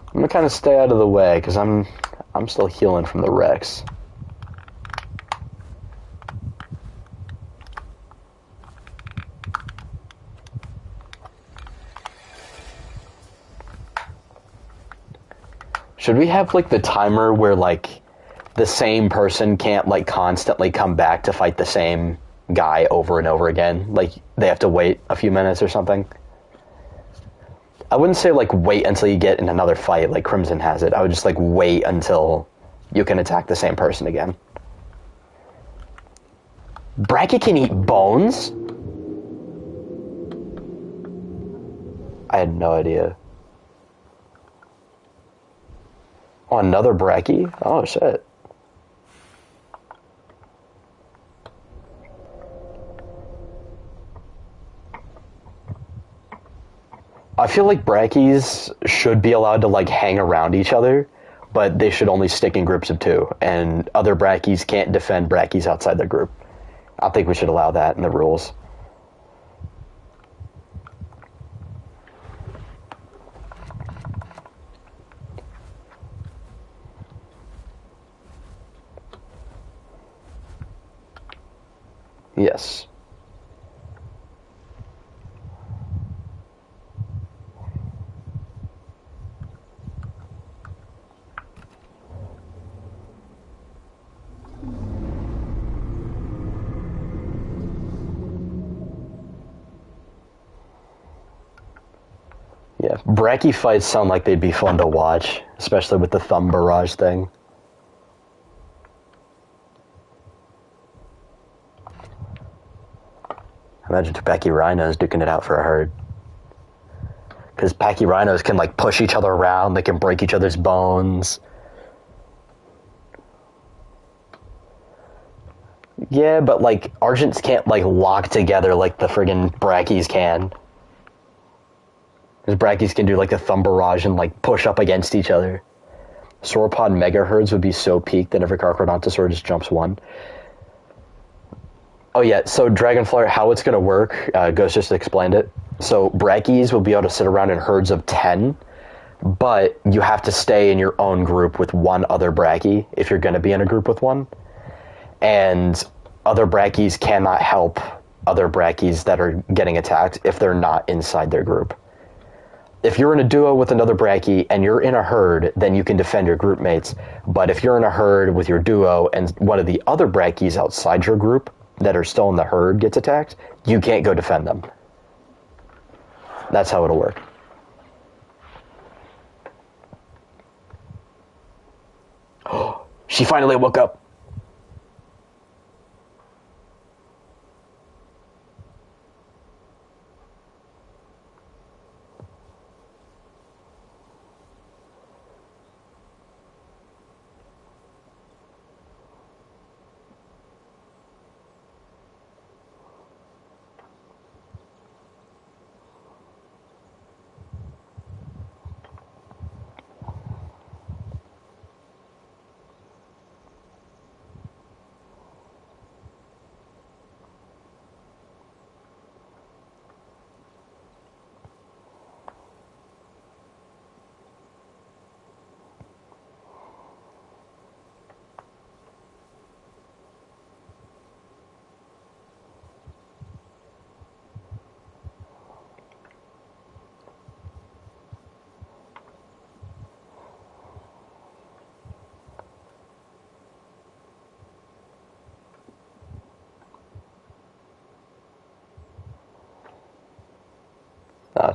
I'm gonna kind of stay out of the way, because I'm still healing from the Rex. Should we have, like, the timer where, like, the same person can't, like, constantly come back to fight the same guy over and over again? Like, they have to wait a few minutes or something? I wouldn't say, like, wait until you get in another fight, like Crimson has it. I would just, like, wait until you can attack the same person again. Bracky can eat bones? I had no idea. Oh, another Bracky? Oh, shit. I feel like Brackies should be allowed to, like, hang around each other, but they should only stick in groups of 2, and other Brackies can't defend Brackies outside their group. I think we should allow that in the rules. Yes. Yeah, Bracky fights sound like they'd be fun to watch, especially with the thumb barrage thing. Imagine two Pachyrhinos duking it out for a herd. Because Pachyrhinos can, like, push each other around, they can break each other's bones. Yeah, but, like, Argents can't, like, lock together like the friggin' Brackies can. Because Brackies can do, like, the thumb barrage and, like, push up against each other. Sauropod Mega Herds would be so peaked that every Carcharodontosaur just jumps one. Oh yeah, so Dragonflare, how it's going to work, Ghost just explained it. So Brackies will be able to sit around in herds of 10, but you have to stay in your own group with one other Brachy if you're going to be in a group with one. And other Brackies cannot help other Brackies that are getting attacked if they're not inside their group. If you're in a duo with another Brachy and you're in a herd, then you can defend your group mates. But if you're in a herd with your duo and one of the other Brackies outside your group that are still in the herd gets attacked, you can't go defend them. That's how it'll work. She finally woke up.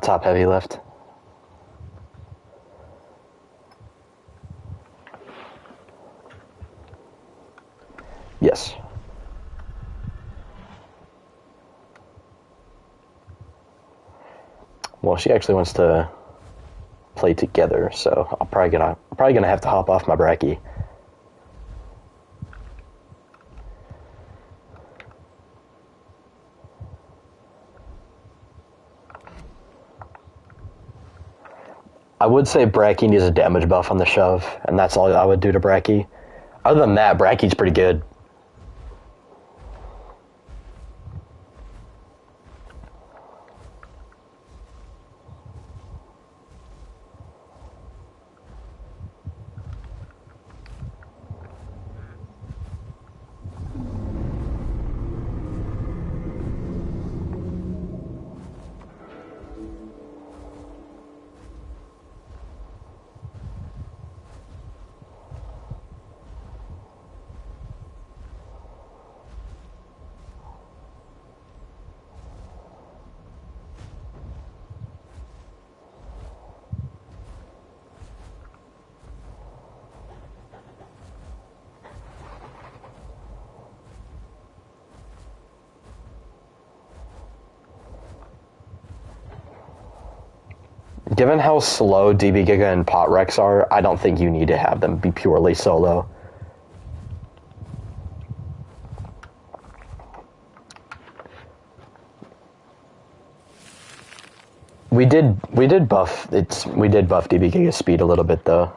Top heavy lift. Yes. Well, she actually wants to play together, so I'm probably gonna have to hop off my Brachy. I would say Brachy needs a damage buff on the shove, and that's all I would do to Brachy. Other than that, Brachy's pretty good. Given how slow DB Giga and Pot Rex are, I don't think you need to have them be purely solo. We did buff DB Giga's speed a little bit though.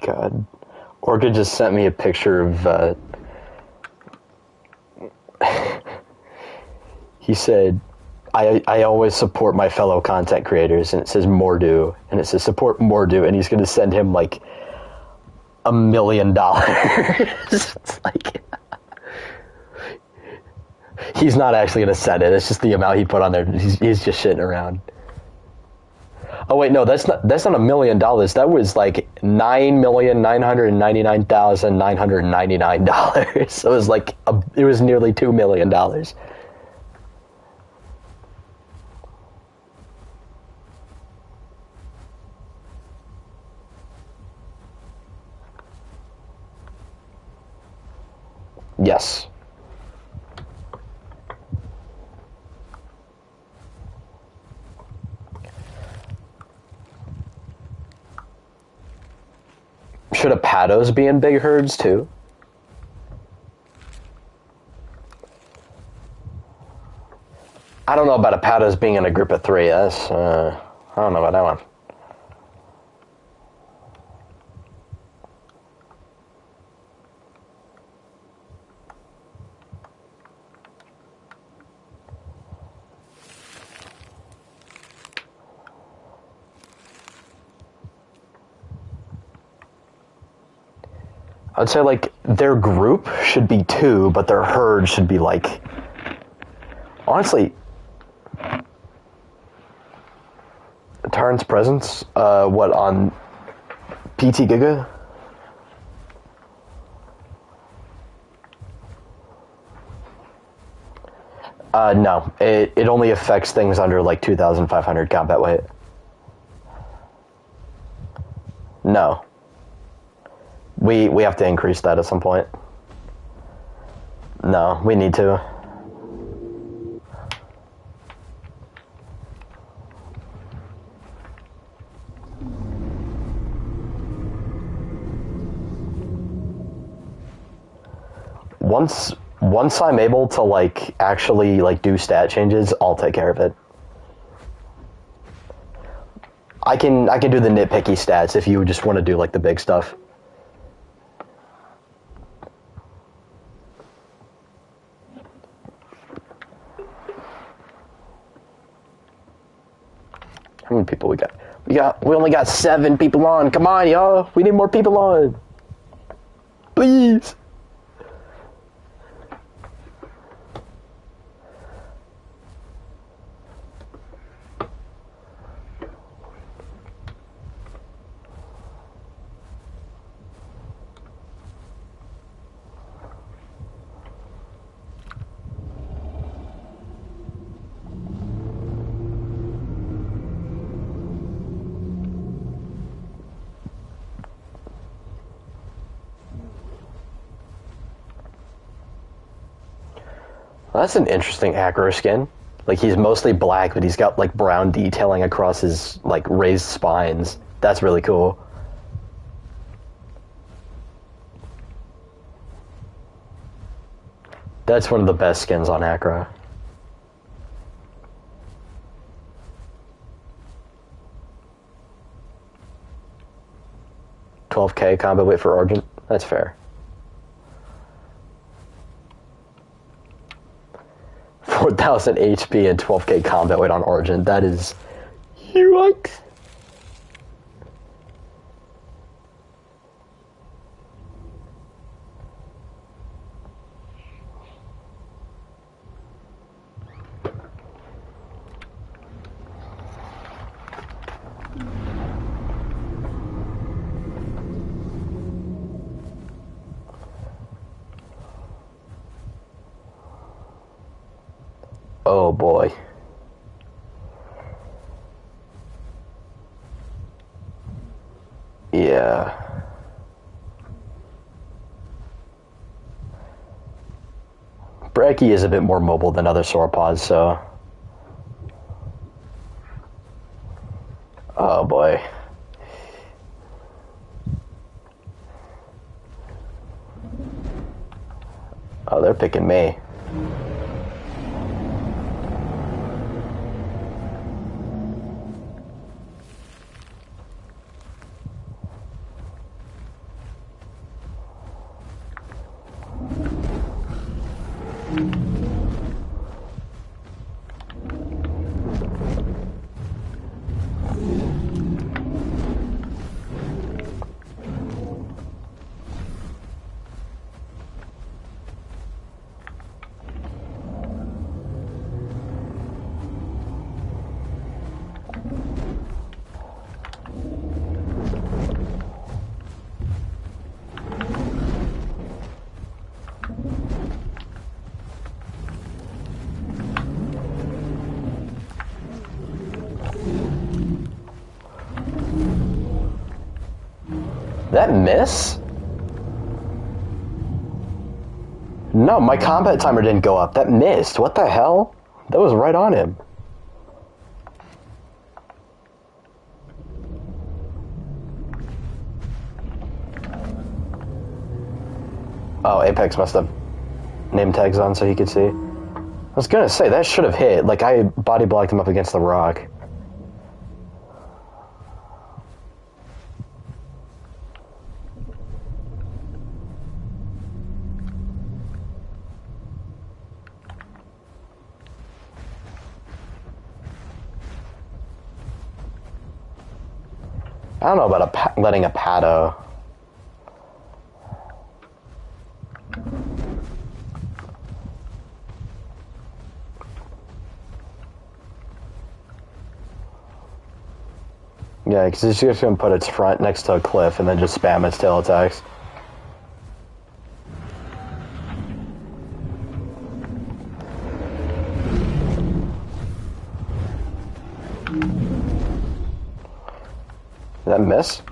God. Orca just sent me a picture of, he said, I always support my fellow content creators, and it says Mordu, and it says support Mordu, and he's going to send him like $1 million. It's like, he's not actually going to send it. It's just the amount he put on there. He's just shitting around. Oh wait, no, that's not $1 million. That was like $9,999,999. So it was like it was nearly $2 million. Yes. Should Apatos be in big herds too? I don't know about Apatos being in a group of 3. I don't know about that one. I'd say, like, their group should be 2, but their herd should be, like... Honestly... Taryn's presence? What, on... PT Giga? No. It only affects things under, like, 2,500 combat weight. No. We have to increase that at some point. No, we need to. Once I'm able to, like, actually, like, do stat changes, I'll take care of it. I can do the nitpicky stats if you just want to do, like, the big stuff. How many people we got? We only got 7 people on. Come on, y'all. We need more people on. Please. That's an interesting Acro skin. Like, he's mostly black, but he's got, like, brown detailing across his, like, raised spines. That's really cool. That's one of the best skins on Acro. $12K combat weight for Argent. That's fair. 4,000 HP and 12K combat weight on Argent. That is... Yikes. Oh boy. Yeah. Brekkie is a bit more mobile than other sauropods, so... Oh boy. Oh, they're picking me. That miss? No, my combat timer didn't go up. That missed. What the hell? That was right on him. Oh, Apex must have name tags on so he could see. I was gonna say, that should have hit. Like, I body blocked him up against the rock. I don't know about letting a Pato. Yeah, because it's just going to put its front next to a cliff and then just spam its tail attacks. Did that miss?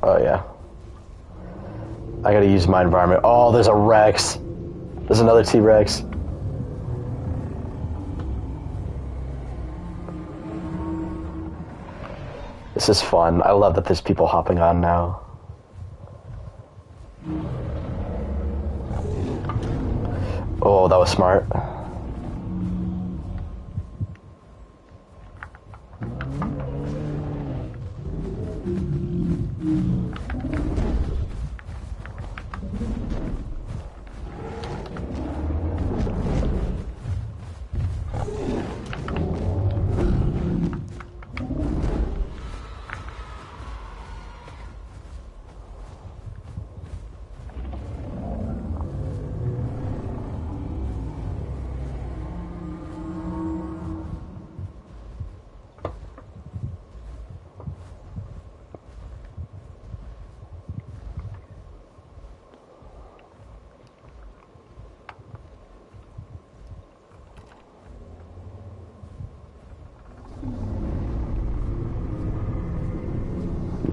Oh, yeah. I gotta use my environment. Oh, there's a Rex. There's another T-Rex. This is fun. I love that there's people hopping on now. Oh, that was smart.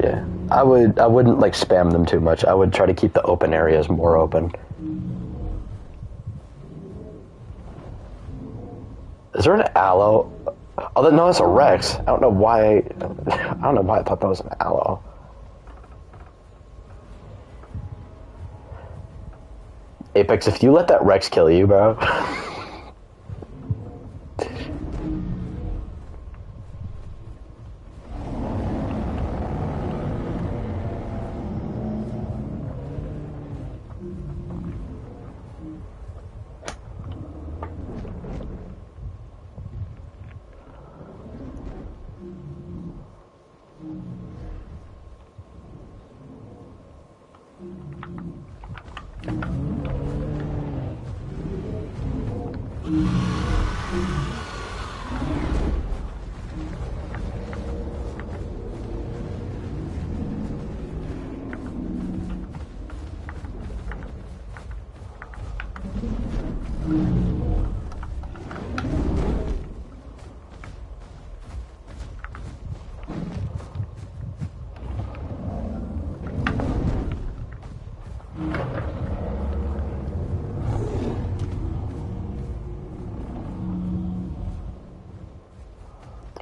Yeah, I wouldn't like spam them too much. I would try to keep the open areas more open. Is there an aloe? Oh, no, it's a Rex. I don't know why. I don't know why I thought that was an aloe. Apex, if you let that Rex kill you, bro.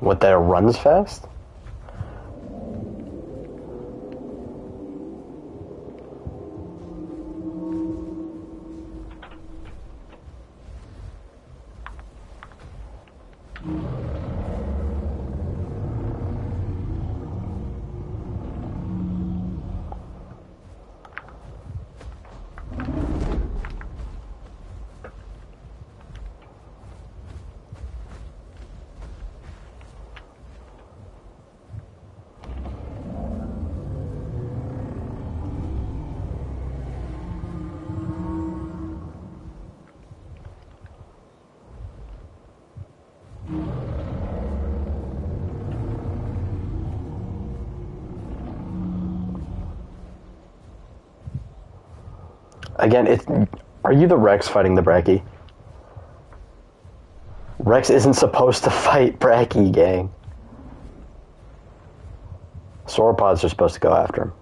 What, that runs fast? Again, are you the Rex fighting the Brachy? Rex isn't supposed to fight Brachy, gang. Sauropods are supposed to go after him.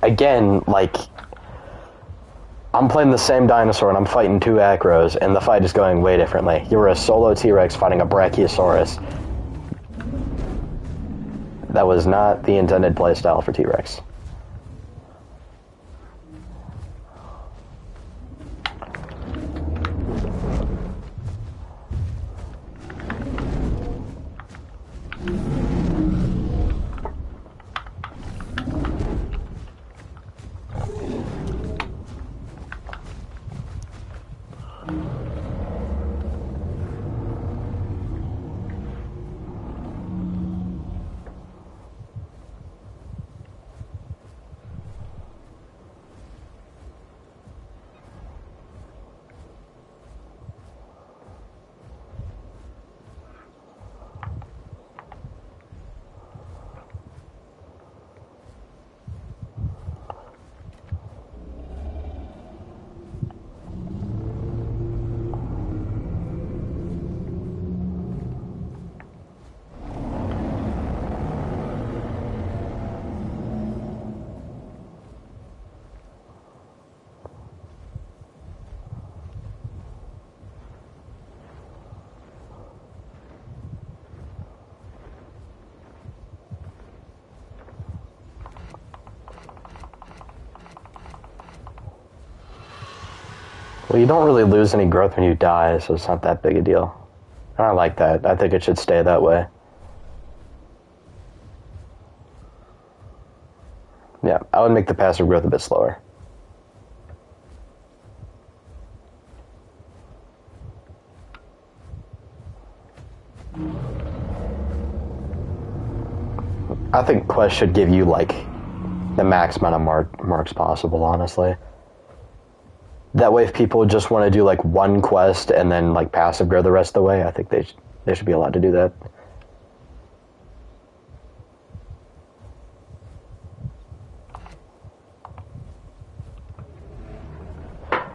Again, like, I'm playing the same dinosaur and I'm fighting two Acros, and the fight is going way differently. You're a solo T-Rex fighting a Brachiosaurus. That was not the intended playstyle for T-Rex. Well, you don't really lose any growth when you die, so it's not that big a deal. I like that. I think it should stay that way. Yeah, I would make the passive growth a bit slower. I think Quest should give you, like, the max amount of marks possible, honestly. That way, if people just want to do, like, one quest and then, like, passive grow the rest of the way, I think they should be allowed to do that.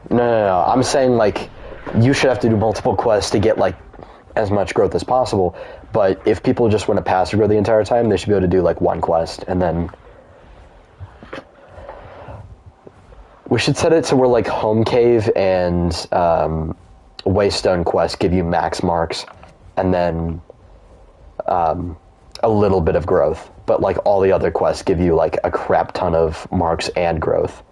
No. I'm saying, like, you should have to do multiple quests to get, like, as much growth as possible. But if people just want to passive grow the entire time, they should be able to do, like, one quest and then... We should set it to where, like, Home Cave and Waystone Quest give you max marks, and then a little bit of growth. But, like, all the other quests give you, like, a crap ton of marks and growth.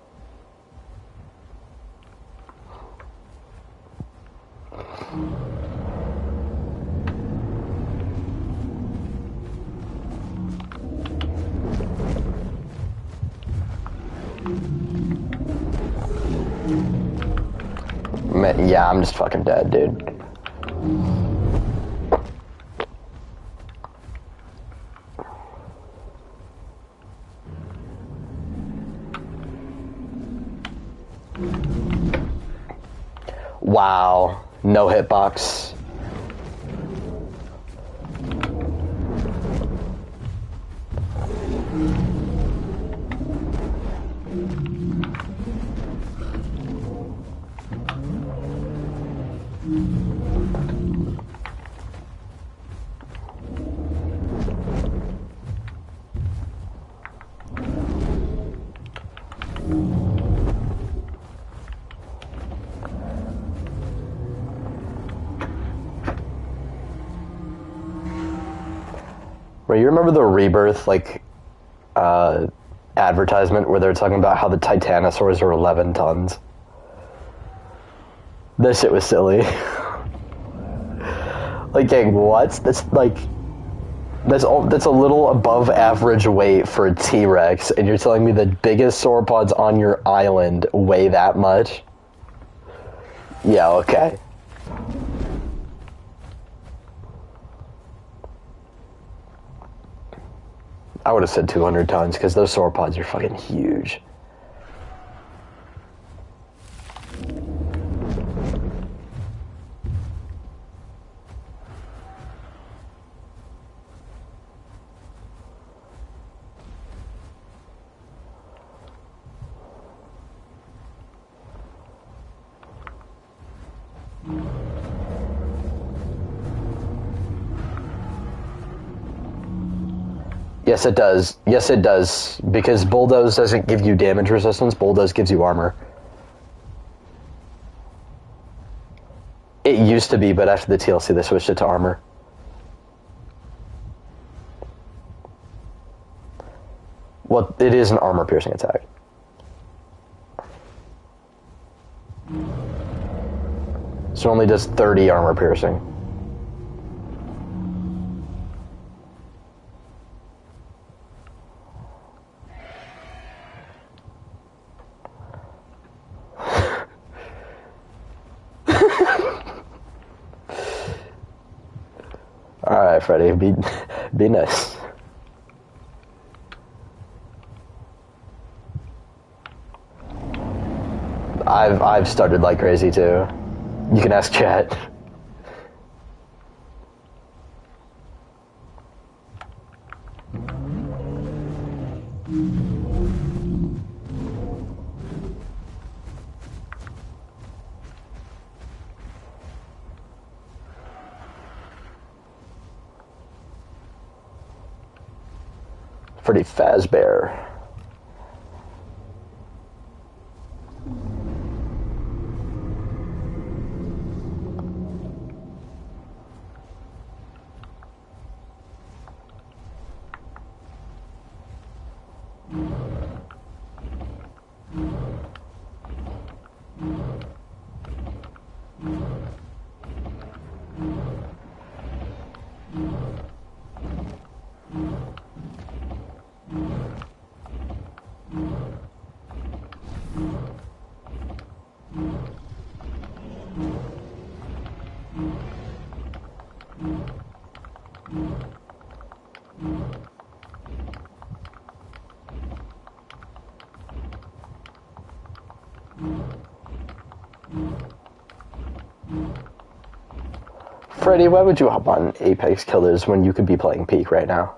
Yeah, I'm just fucking dead, dude. Wow, no hitbox. Right, you remember the Rebirth, like, advertisement where they're talking about how the Titanosaurs are 11 tons? That shit was silly. Like, dang, what? That's a little above average weight for a T-Rex, and you're telling me the biggest sauropods on your island weigh that much? Yeah, okay. I would have said 200 tons, because those sauropods are fucking huge. Yes, it does. Yes, it does. Because Bulldoze doesn't give you damage resistance, Bulldoze gives you armor. It used to be, but after the TLC they switched it to armor. Well, it is an armor-piercing attack. So it only does 30 armor-piercing. Alright, Freddy, be nice. I've started like crazy too. You can ask chat. Freddy Fazbear. Freddy, why would you hop on Apex Killers when you could be playing Peak right now?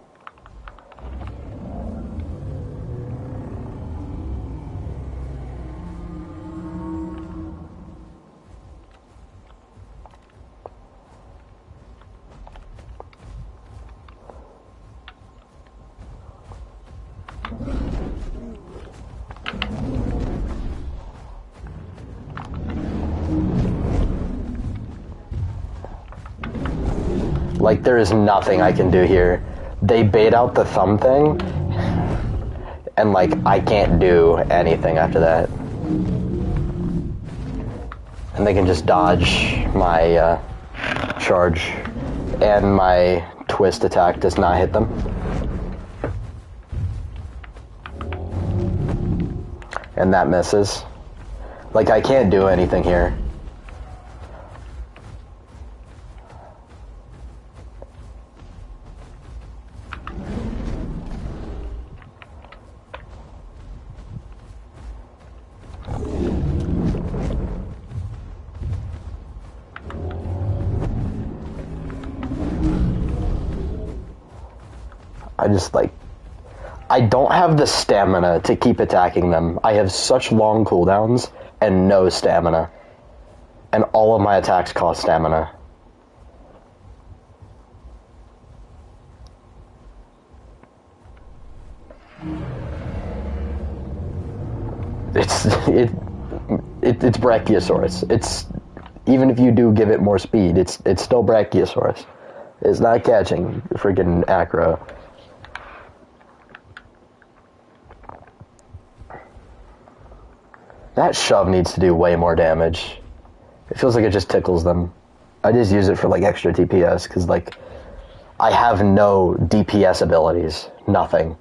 Like, there is nothing I can do here. They bait out the thumb thing, and, like, I can't do anything after that. And they can just dodge my, charge, and my twist attack does not hit them. And that misses. Like, I can't do anything here. I don't have the stamina to keep attacking them. I have such long cooldowns and no stamina. And all of my attacks cost stamina. It's Brachiosaurus. It's, even if you do give it more speed, it's still Brachiosaurus. It's not catching freaking Acro. That shove needs to do way more damage. It feels like it just tickles them. I just use it for, like, extra DPS, because, like, I have no DPS abilities. Nothing.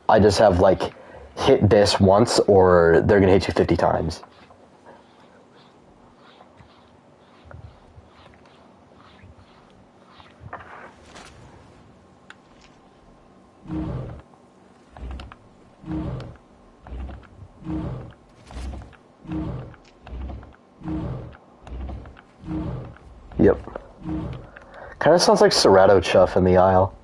I just have, like, hit this once, or they're gonna hit you 50 times. Yep. Kind of sounds like Serato Chuff in the Isle.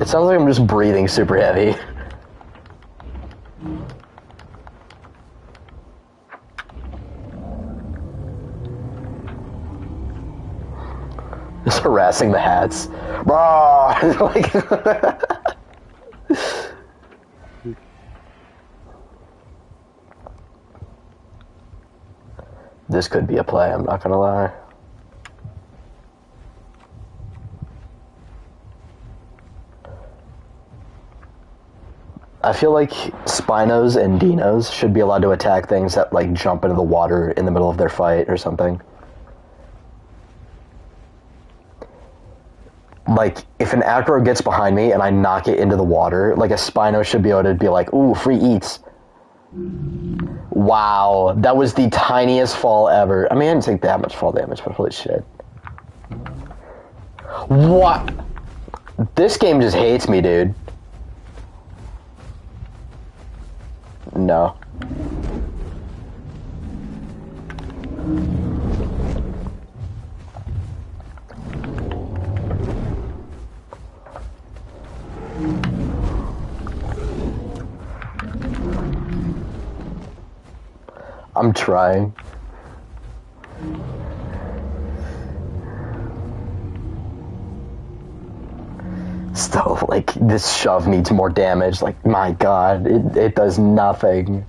It sounds like I'm just breathing super heavy. Just harassing the hats. Like this could be a play, I'm not gonna lie. I feel like Spinos and Dinos should be allowed to attack things that, like, jump into the water in the middle of their fight or something. Like, if an aggro gets behind me and I knock it into the water, like, a Spino should be able to be like, ooh, free eats. Wow, that was the tiniest fall ever. I mean, I didn't take that much fall damage, but holy shit. What? This game just hates me, dude. No. I'm trying. Still, like, this shove needs more damage. Like, my god, it does nothing.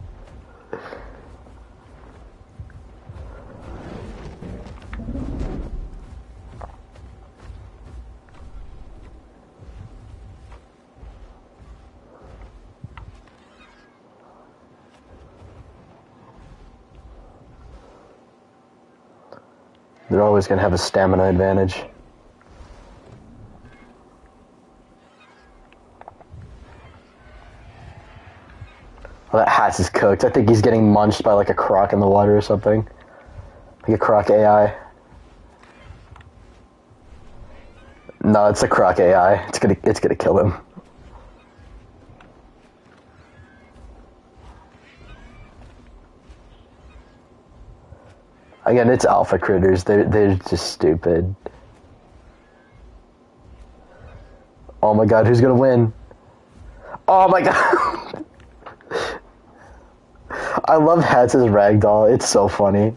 They're always going to have a stamina advantage. Well, that Hats is cooked. I think he's getting munched by, like, a croc in the water or something. Like a croc AI. No, it's a croc AI. It's gonna kill him. Again, it's alpha critters. They're just stupid. Oh my god, who's gonna win? Oh my god! I love Hats as ragdoll. It's so funny.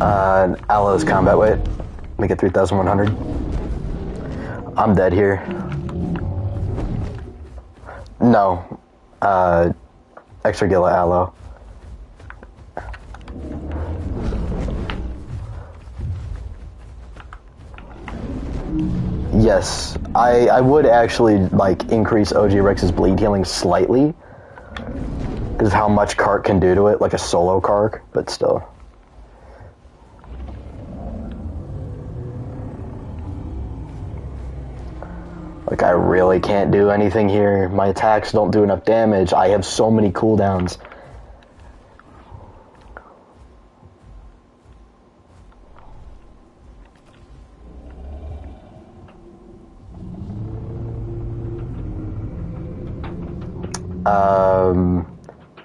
Aloe's combat weight. Make it 3,100. I'm dead here. No. Extra Gila Aloe. Yes, I would actually like increase OG Rex's bleed healing slightly because of how much Kark can do to it, like a solo Kark, but still. Like, I really can't do anything here. My attacks don't do enough damage. I have so many cooldowns.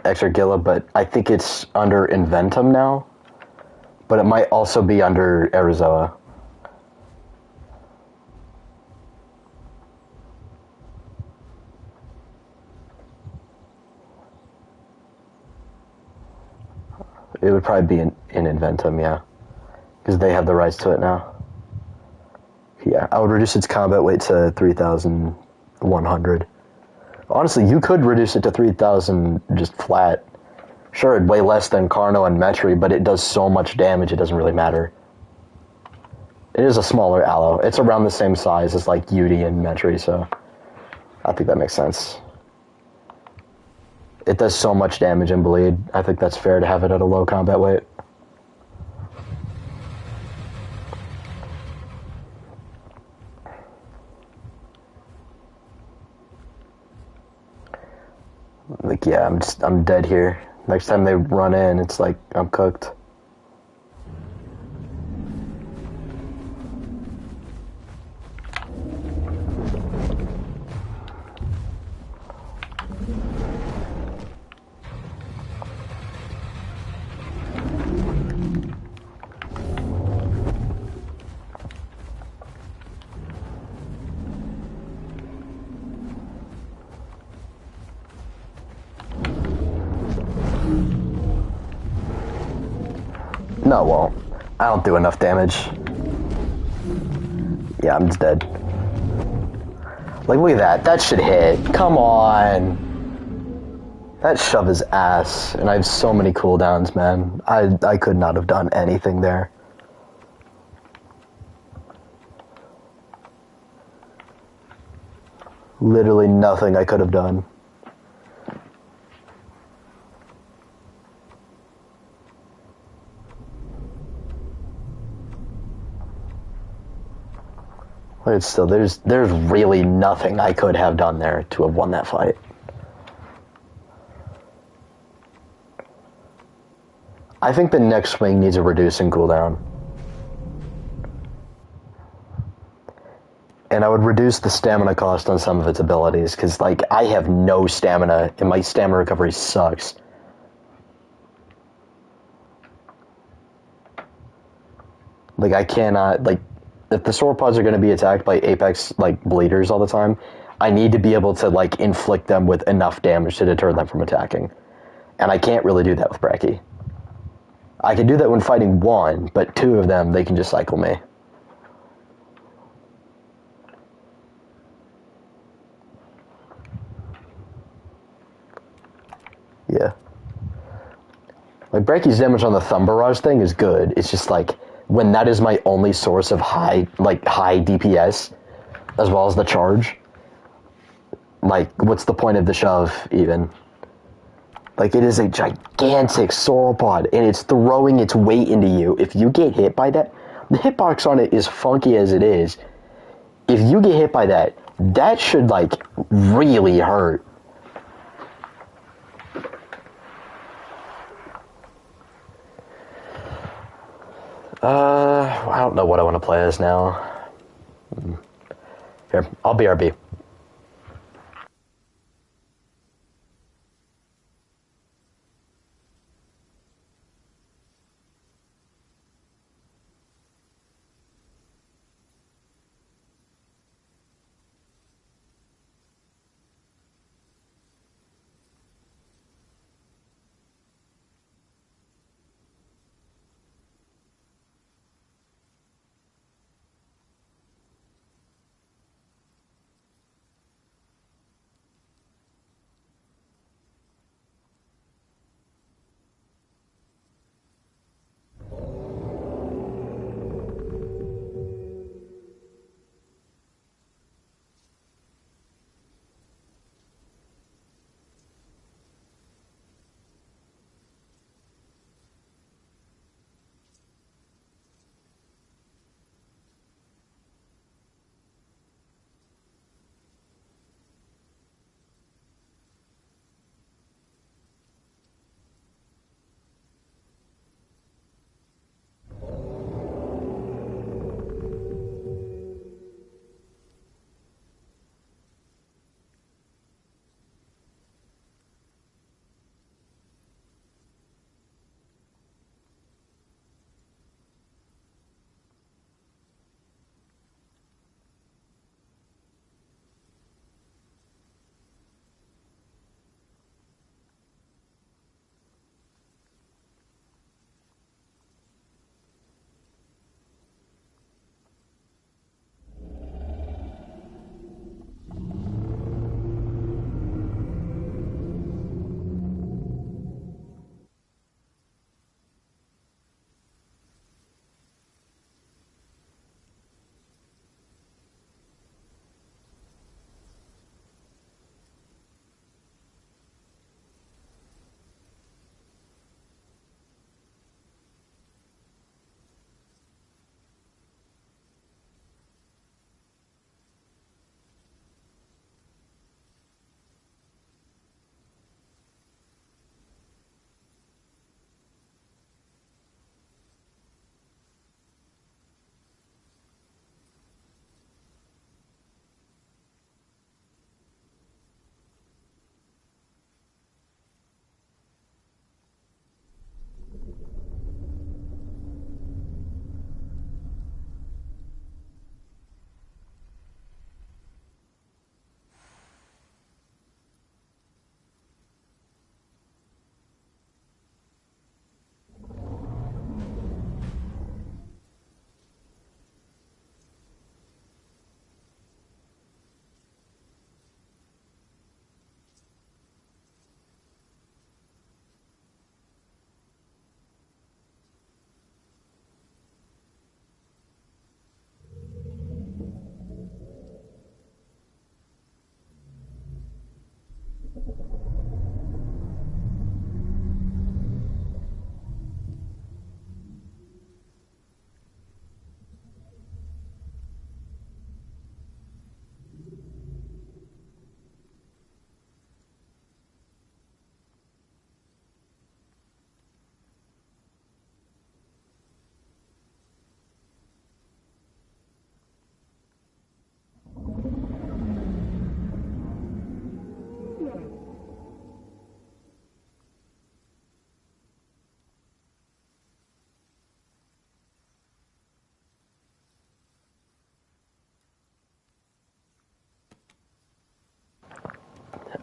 Extra Gila, but I think it's under Inventum now. But it might also be under Arizoa. It would probably be in Inventum, yeah. Because they have the rights to it now. Yeah, I would reduce its combat weight to 3,100. Honestly, you could reduce it to 3,000 just flat. Sure, it'd weigh less than Carno and Metri, but it does so much damage it doesn't really matter. It is a smaller Aloe. It's around the same size as like Yudi and Metri, so I think that makes sense. It does so much damage and bleed. I think that's fair to have it at a low combat weight. Like, yeah, I'm dead here. Next time they run in, it's like, I'm cooked. No, it won't. I don't do enough damage. Yeah, I'm just dead. Like, look at that. That should hit. Come on. That shove his ass. And I have so many cooldowns, man. I could not have done anything there. Literally nothing I could have done. But it's still, there's really nothing I could have done there to have won that fight. I think the next swing needs a reducing cooldown. And I would reduce the stamina cost on some of its abilities, because, like, I have no stamina, and my stamina recovery sucks. Like, I cannot, like, if the sauropods are going to be attacked by apex, like, bleeders all the time, I need to be able to, like, inflict them with enough damage to deter them from attacking. And I can't really do that with Brecci. I can do that when fighting one, but two of them, they can just cycle me. Yeah. Like, Brecci's damage on the Thumb Barrage thing is good. It's just, like, when that is my only source of high DPS, as well as the charge, like, what's the point of the shove, even? Like, it is a gigantic sauropod, and it's throwing its weight into you. If you get hit by that, the hitbox on it is funky as it is. If you get hit by that, that should, like, really hurt. I don't know what I want to play as now. Here, I'll BRB.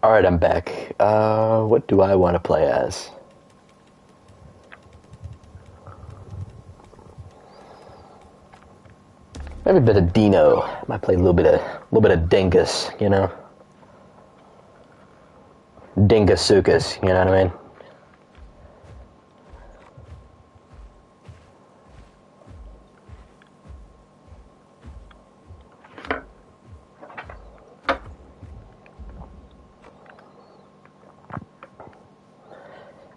Alright, I'm back. What do I want to play as? Maybe a bit of Dino. Might play a little bit of Dingus, you know? Dingasukas, you know what I mean?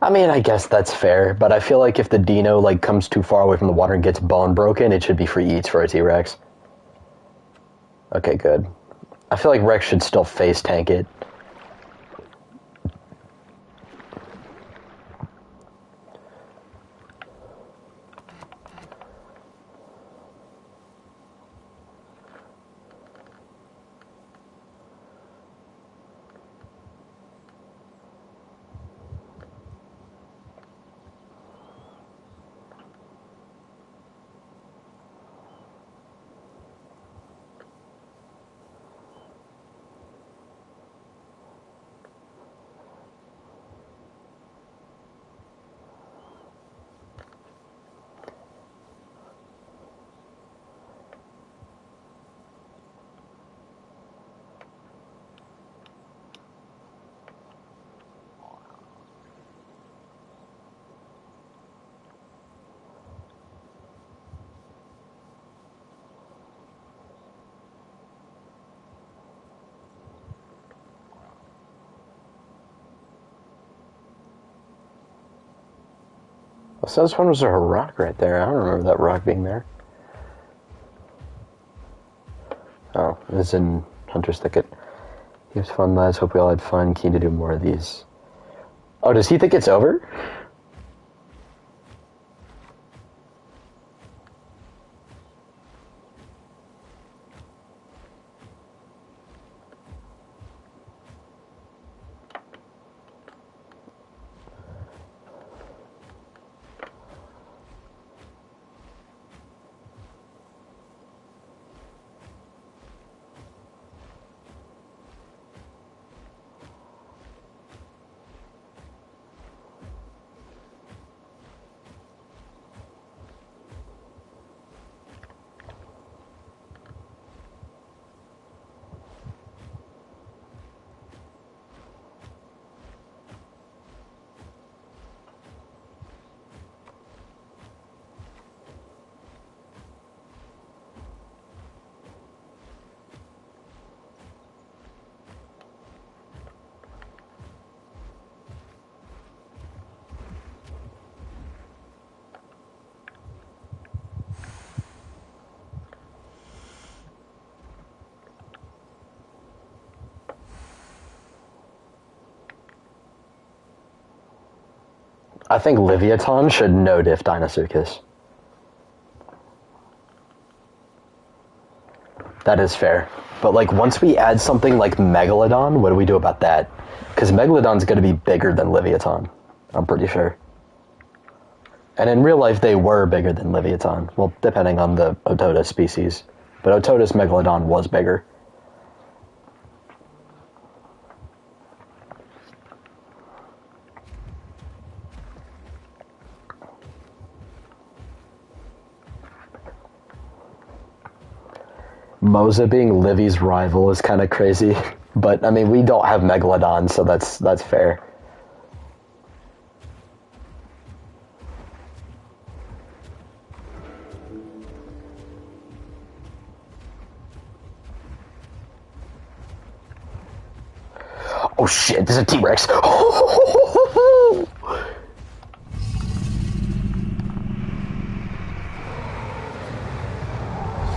I mean, I guess that's fair, but I feel like if the Dino, like, comes too far away from the water and gets bone broken, it should be free eats for a T-Rex. Okay, good. I feel like Rex should still face tank it. So this one was a rock right there. I don't remember that rock being there. Oh, it was in Hunter's Thicket. He was fun, lads. Hope we all had fun. Keen to do more of these. Oh, does he think it's over? I think Liviaton should no-diff Dinosuchus. That is fair. But, like, once we add something like Megalodon, what do we do about that? Because Megalodon's going to be bigger than Liviaton. I'm pretty sure. And in real life, they were bigger than Liviaton. Well, depending on the Otodus species. But Otodus Megalodon was bigger. Moza being Livy's rival is kind of crazy. But, I mean, we don't have Megalodon, so that's fair. Oh shit, there's a T-Rex.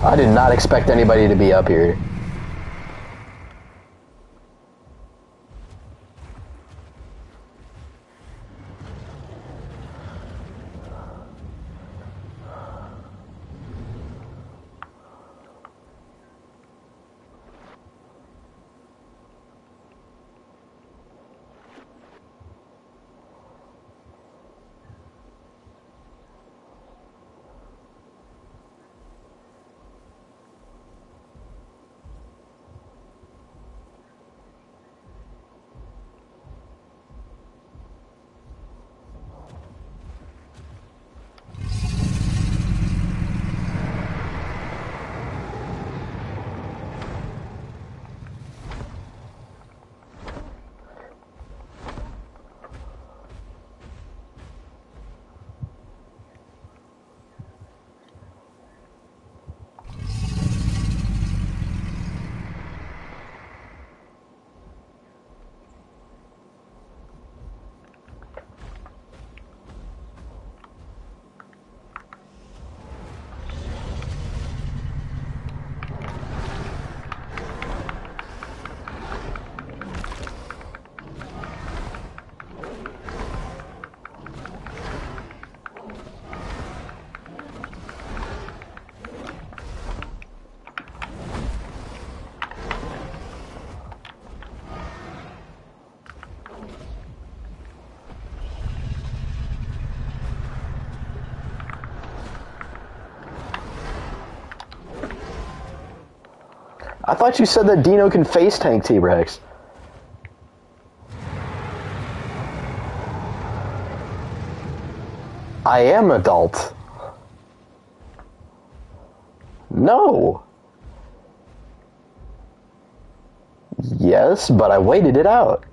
I did not expect anybody to be up here. I thought you said that Dino can face tank T-Rex. I am adult. No. Yes, but I waited it out.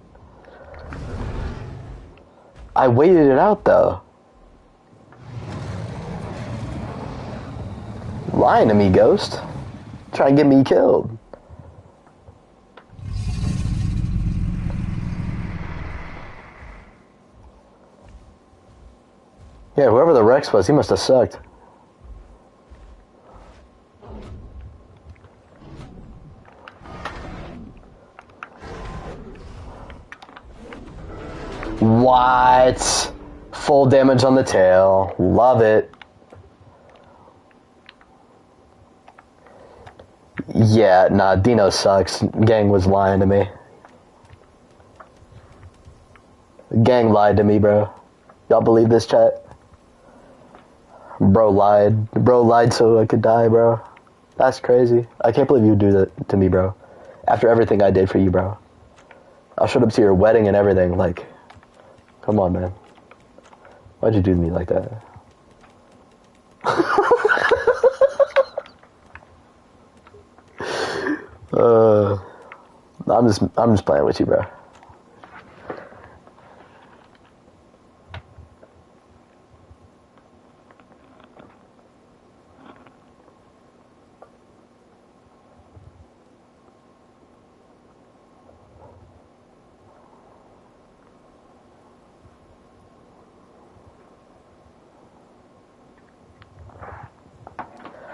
I waited it out, though. Lying to me, Ghost. Trying to get me killed. Yeah, whoever the Rex was, he must have sucked. What? Full damage on the tail. Love it. Yeah, nah, Dino sucks. Gang was lying to me. Gang lied to me, bro. Y'all believe this, chat? Bro lied. Bro lied so I could die, bro. That's crazy. I can't believe you would do that to me, bro. After everything I did for you, bro. I showed up to your wedding and everything, like... Come on, man. Why'd you do to me like that? I'm just playing with you, bro.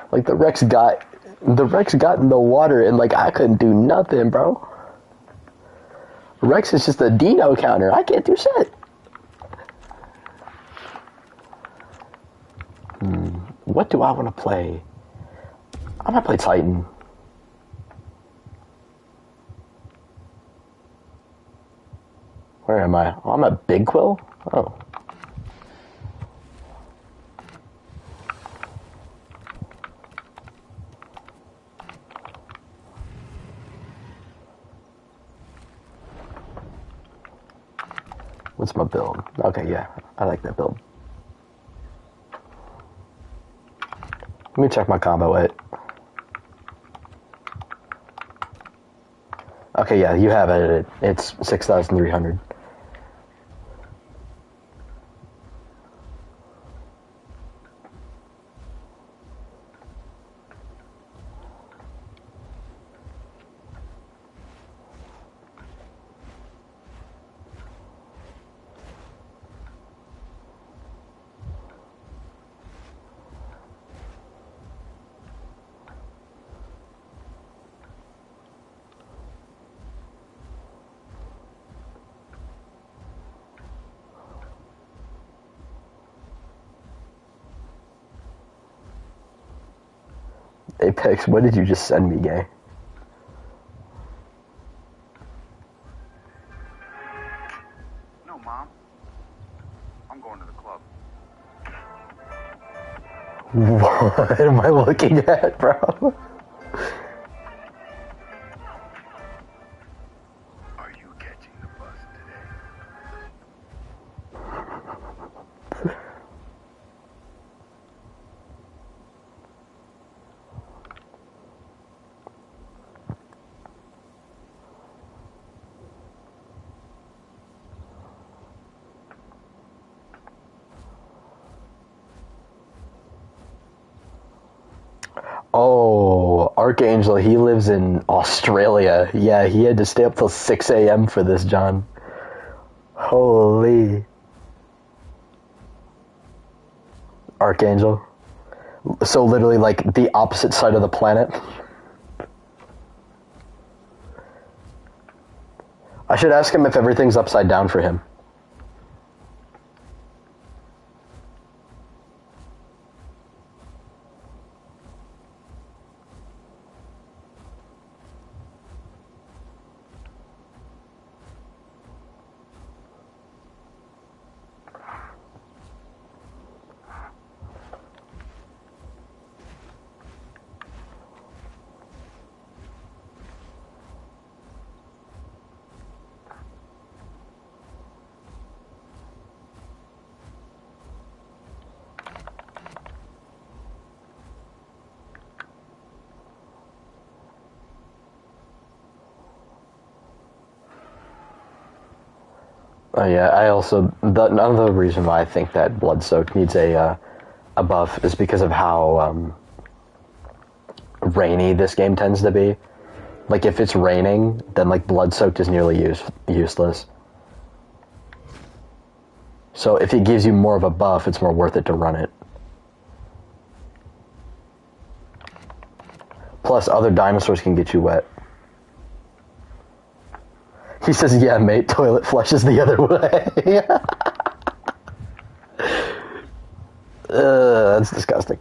Like the Rex got in the water and like I couldn't do nothing, bro. Rex is just a Dino counter. I can't do shit. What do I want to play? I'm gonna play Titan. Where am I? Oh, I'm at Big Quill? Oh. What's my build? Okay, yeah. I like that build. Let me check my combo weight. Okay, yeah, you have it. It's 6,300. Apex, what did you just send me, gay? No, Mom. I'm going to the club. What am I looking at, bro? Are you catching the bus today? Oh, Archangel, he lives in Australia. Yeah, he had to stay up till 6 a.m. for this, John. Holy. Archangel. So literally like the opposite side of the planet. I should ask him if everything's upside down for him. Oh yeah, I also another reason why I think that Blood Soaked needs a buff is because of how rainy this game tends to be. Like if it's raining, then like Blood Soaked is nearly useless. So if it gives you more of a buff, it's more worth it to run it. Plus, other dinosaurs can get you wet. He says, yeah, mate, toilet flushes the other way. That's disgusting.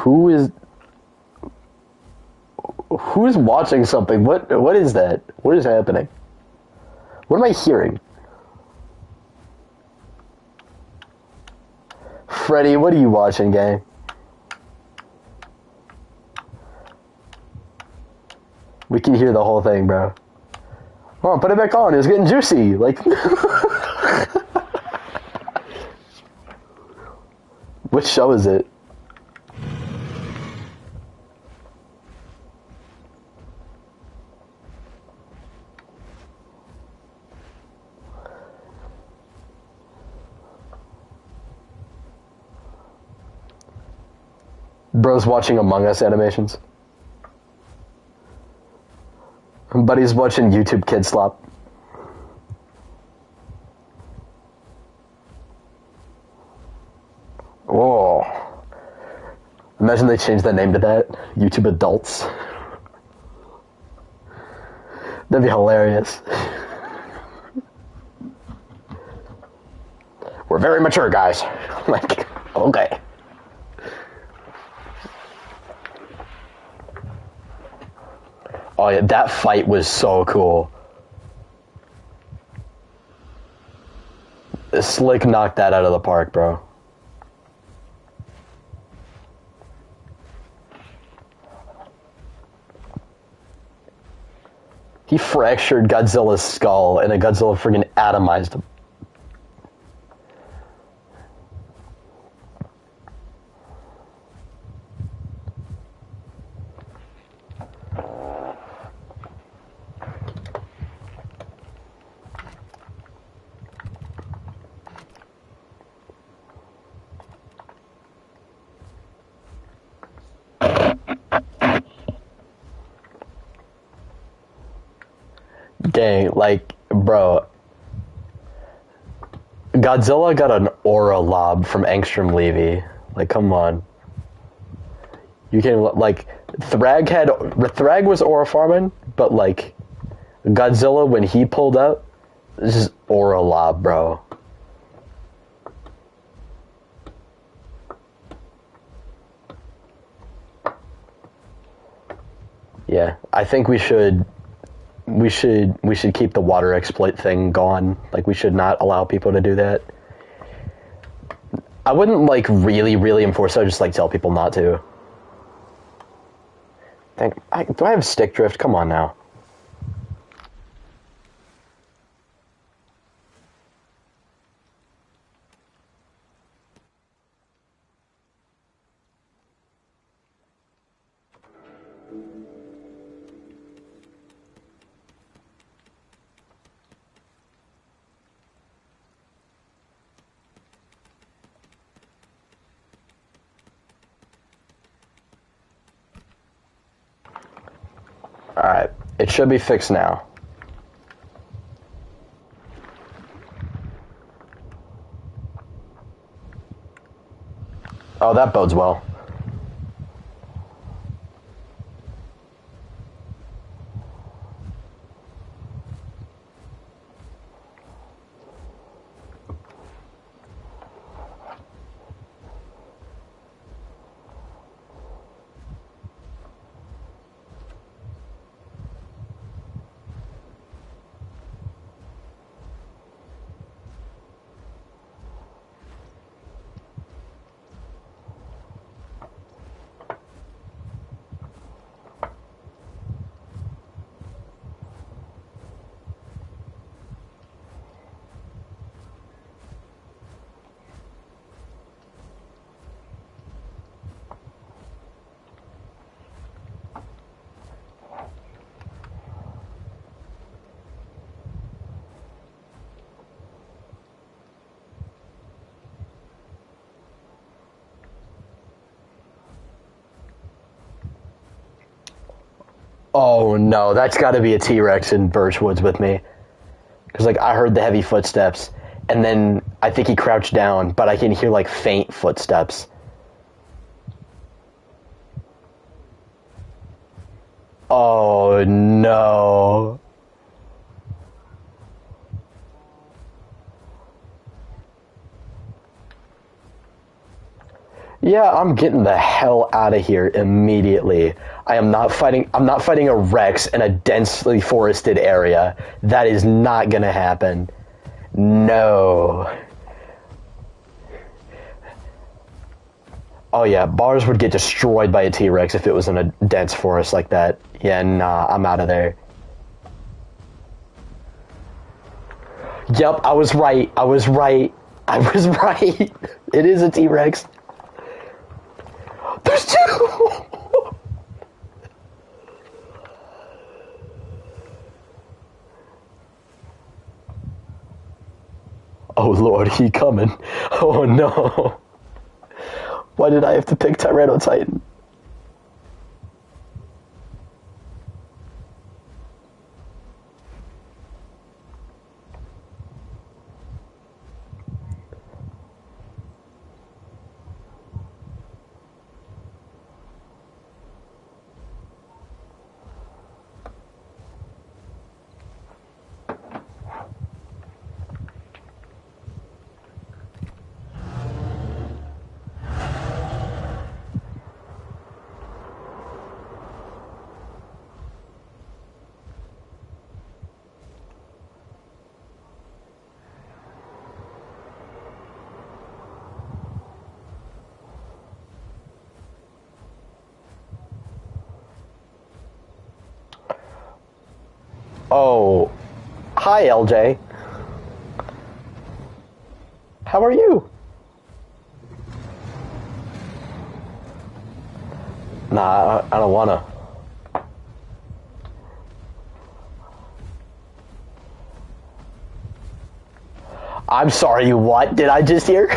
Who's watching something? What is that? What is happening? What am I hearing? Freddy, what are you watching, gang? We can hear the whole thing, bro. Come on, put it back on. It's getting juicy. Like, which show is it? Bro's watching Among Us animations. Buddy's watching YouTube Kid Slop. Oh. Imagine they changed that name to that. YouTube Adults. That'd be hilarious. We're very mature, guys. Like, okay. Oh yeah, that fight was so cool. Slick knocked that out of the park, bro. He fractured Godzilla's skull, and then Godzilla friggin' atomized him. Dang, like, bro. Godzilla got an aura lob from Angstrom Levy. Like, come on. You can, like, Thrag was aura farming, but, like, Godzilla, when he pulled up, this is aura lob, bro. Yeah, I think we should keep the water exploit thing gone. Like, we should not allow people to do that. I wouldn't, like, really enforce it. I'd just, like, tell people not to. Do I have stick drift? Come on now. Alright, it should be fixed now. Oh, that bodes well. Oh no, that's got to be a T-Rex in Birchwoods with me. Because, like, I heard the heavy footsteps, and then I think he crouched down, but I can hear, like, faint footsteps. Oh no. Yeah, I'm getting the hell out of here immediately. I'm not fighting a Rex in a densely forested area. That is not gonna happen. No. Oh yeah, bars would get destroyed by a T-Rex if it was in a dense forest like that. Yeah, nah, I'm out of there. Yep, I was right. I was right. I was right. It is a T-Rex. There's two! Oh lord, he coming. Oh no. Why did I have to pick Tyranno Titan? Oh, hi LJ. How are you? Nah, I don't wanna. I'm sorry, what did I just hear?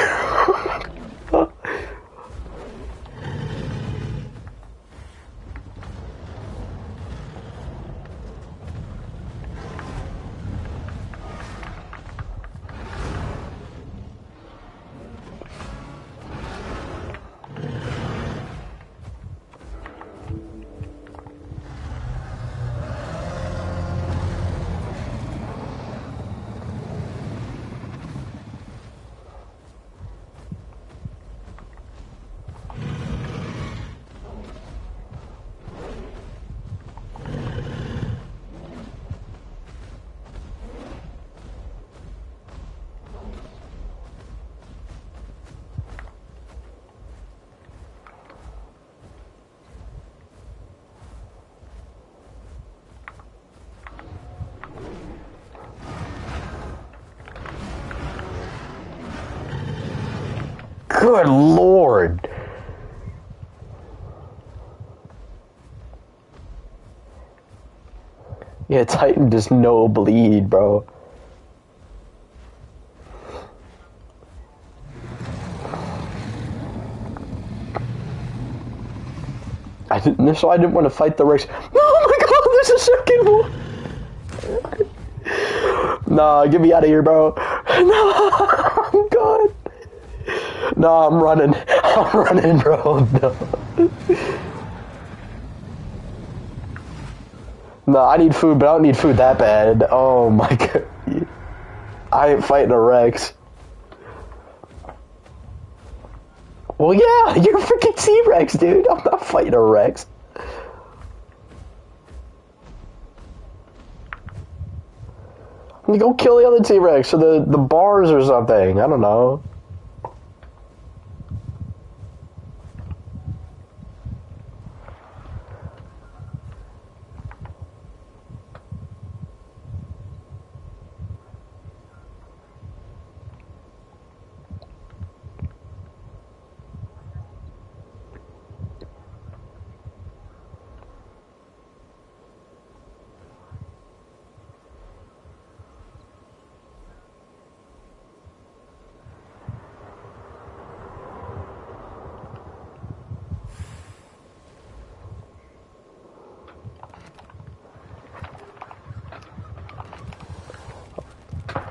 Good lord. Yeah, Titan does no bleed, bro. That's why I didn't want to fight the Rex. Oh my god, there's a second one! Nah, get me out of here, bro. No, God. No, No, I'm running. I'm running, bro. No. No, I need food, but I don't need food that bad. Oh my god. I ain't fighting a Rex. Well, yeah, you're a freaking T-Rex, dude. I'm not fighting a Rex. You go kill the other T-Rex or the bars or something. I don't know.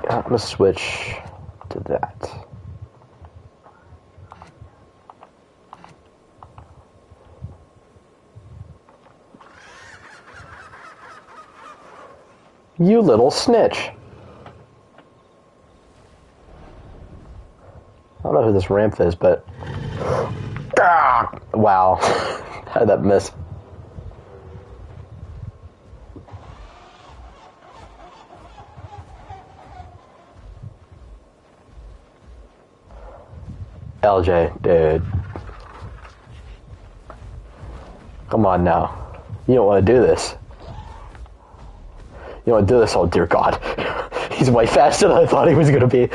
I'm gonna switch to that. You little snitch. I don't know who this Ramp is, but... Wow. How did that miss? LJ, dude. Come on now. You don't want to do this. You don't want to do this? Oh, dear God. He's way faster than I thought he was going to be.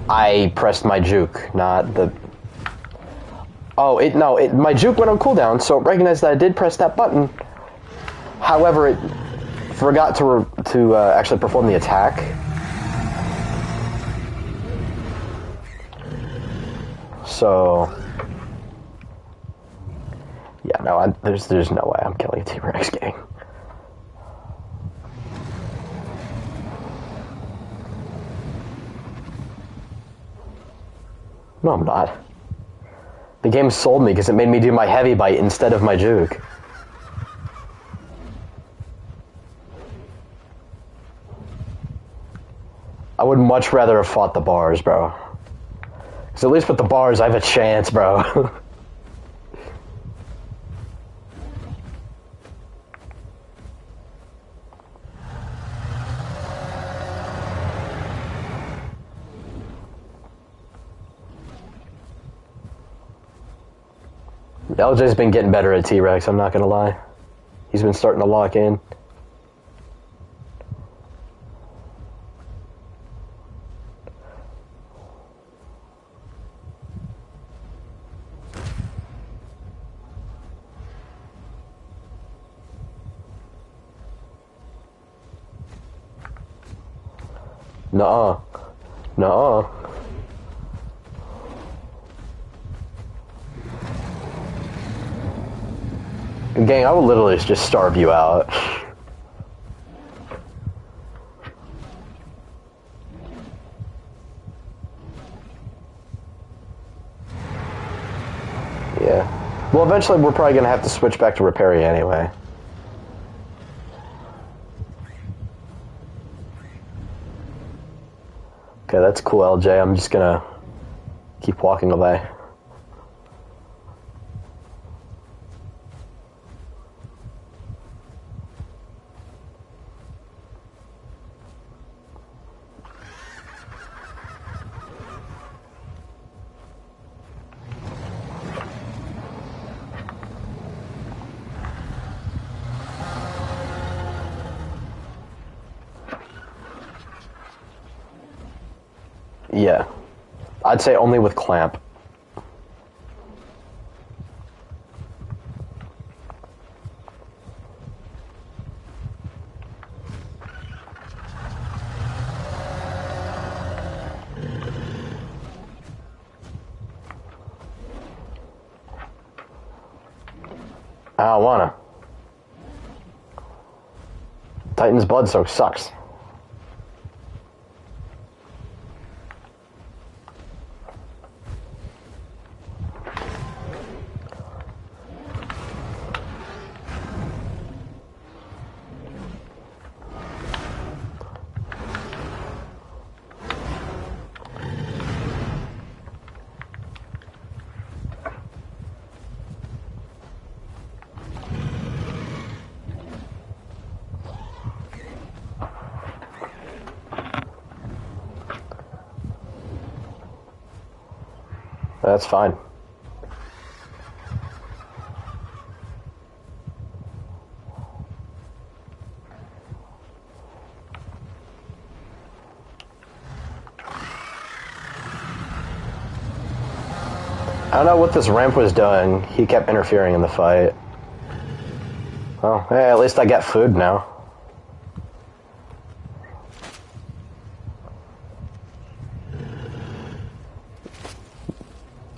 I pressed my juke, not the... Oh, my juke went on cooldown, so it recognized that I did press that button. However, it forgot to actually perform the attack. So... Yeah, no, there's no way I'm killing a T-Rex gang. No, I'm not. The game sold me because it made me do my heavy bite instead of my juke. I would much rather have fought the bars, bro. Because at least with the bars, I have a chance, bro. LJ's been getting better at T-Rex, I'm not gonna lie. He's been starting to lock in. Nuh-uh. Nuh-uh. Gang, I will literally just starve you out. Yeah. Well, eventually we're probably going to have to switch back to Repairy anyway. Okay, that's cool, LJ. I'm just going to keep walking away. Yeah. I'd say only with Clamp. I don't wanna. Titan's blood soak sucks. That's fine. I don't know what this ramp was doing. He kept interfering in the fight. Well, hey, at least I got food now.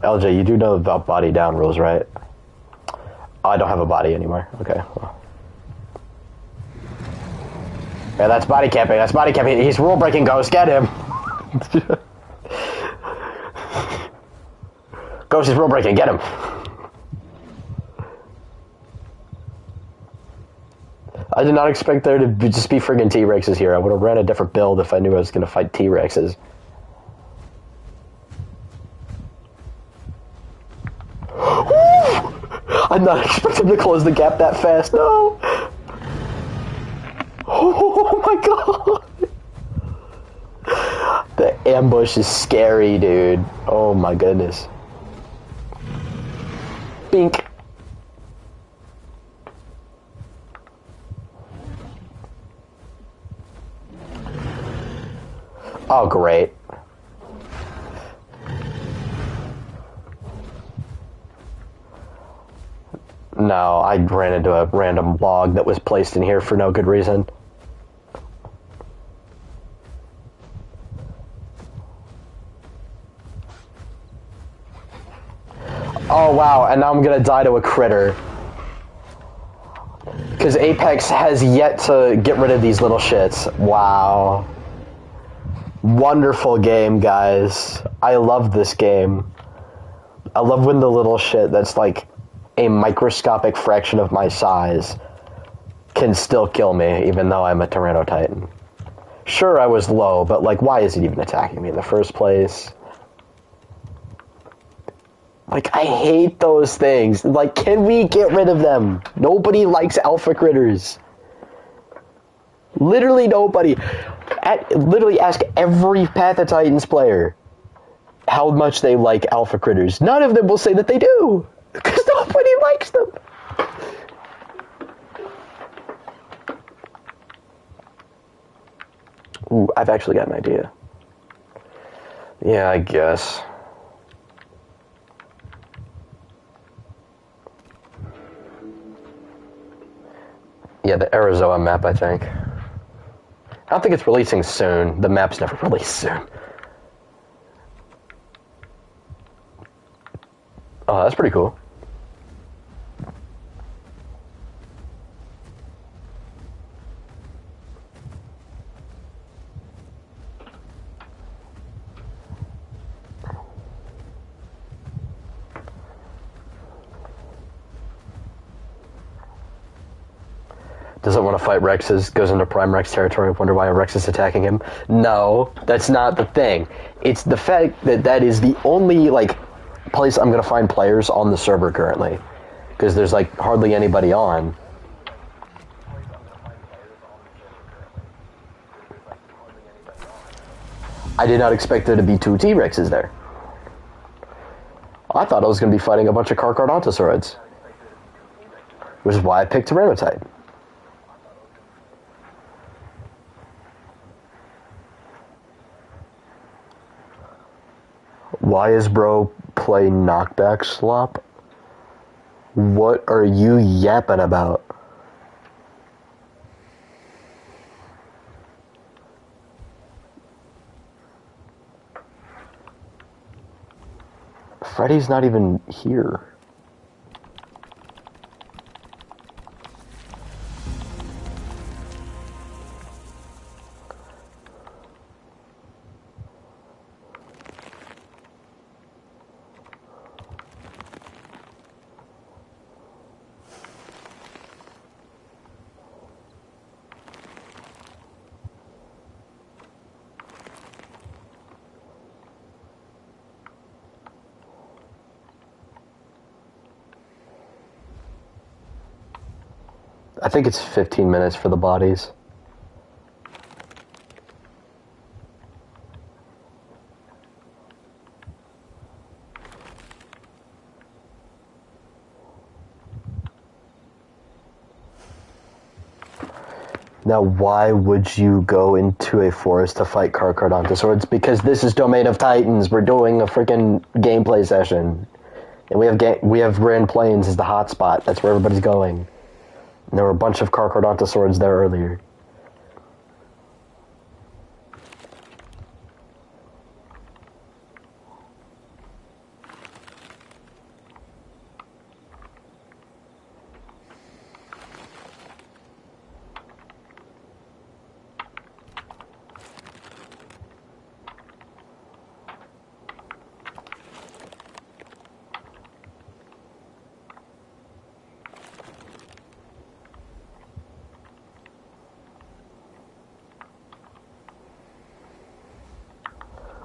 LJ, you do know about body down rules, right? Oh, I don't have a body anymore. Okay. Well. Yeah, that's body camping. That's body camping. He's rule breaking, Ghost. Get him. Ghost is rule breaking. Get him. I did not expect there to just be friggin' T-Rexes here. I would have ran a different build if I knew I was going to fight T-Rexes. I'm not expecting to close the gap that fast, no! Oh my god! The ambush is scary, dude. Oh my goodness. Bink. Oh, great. No, I ran into a random log that was placed in here for no good reason. Oh wow, and now I'm gonna die to a critter. Because Apex has yet to get rid of these little shits. Wow. Wonderful game, guys. I love this game. I love when the little shit that's like a microscopic fraction of my size can still kill me, even though I'm a Tyranno Titan. Sure, I was low, but like, why is it even attacking me in the first place? Like, I hate those things. Like, can we get rid of them? Nobody likes alpha critters. Literally nobody. Literally ask every Path of Titans player how much they like alpha critters. None of them will say that they do. Because nobody likes them. Ooh, I've actually got an idea. Yeah, I guess. Yeah, the Arizona map, I think. I don't think it's releasing soon. The map's never released soon. Oh, that's pretty cool. Doesn't want to fight Rexes, goes into Prime Rex territory, wonder why a Rex is attacking him. No, that's not the thing. It's the fact that that is the only, like, place I'm going to find players on the server currently. Because there's, like, hardly anybody on. I did not expect there to be 2 T-Rexes there. I thought I was going to be fighting a bunch of Carcard Ontosauroids. Which is why I picked Tyrannotite. Why is bro play knockback slop? What are you yapping about? Freddy's not even here. I think it's 15 minutes for the bodies. Now, why would you go into a forest to fight Carcharodontosaurs? Because this is Domain of Titans. We're doing a freaking gameplay session. And we have Grand Plains as the hotspot. That's where everybody's going. And there were a bunch of Carcharodontosaurs there earlier.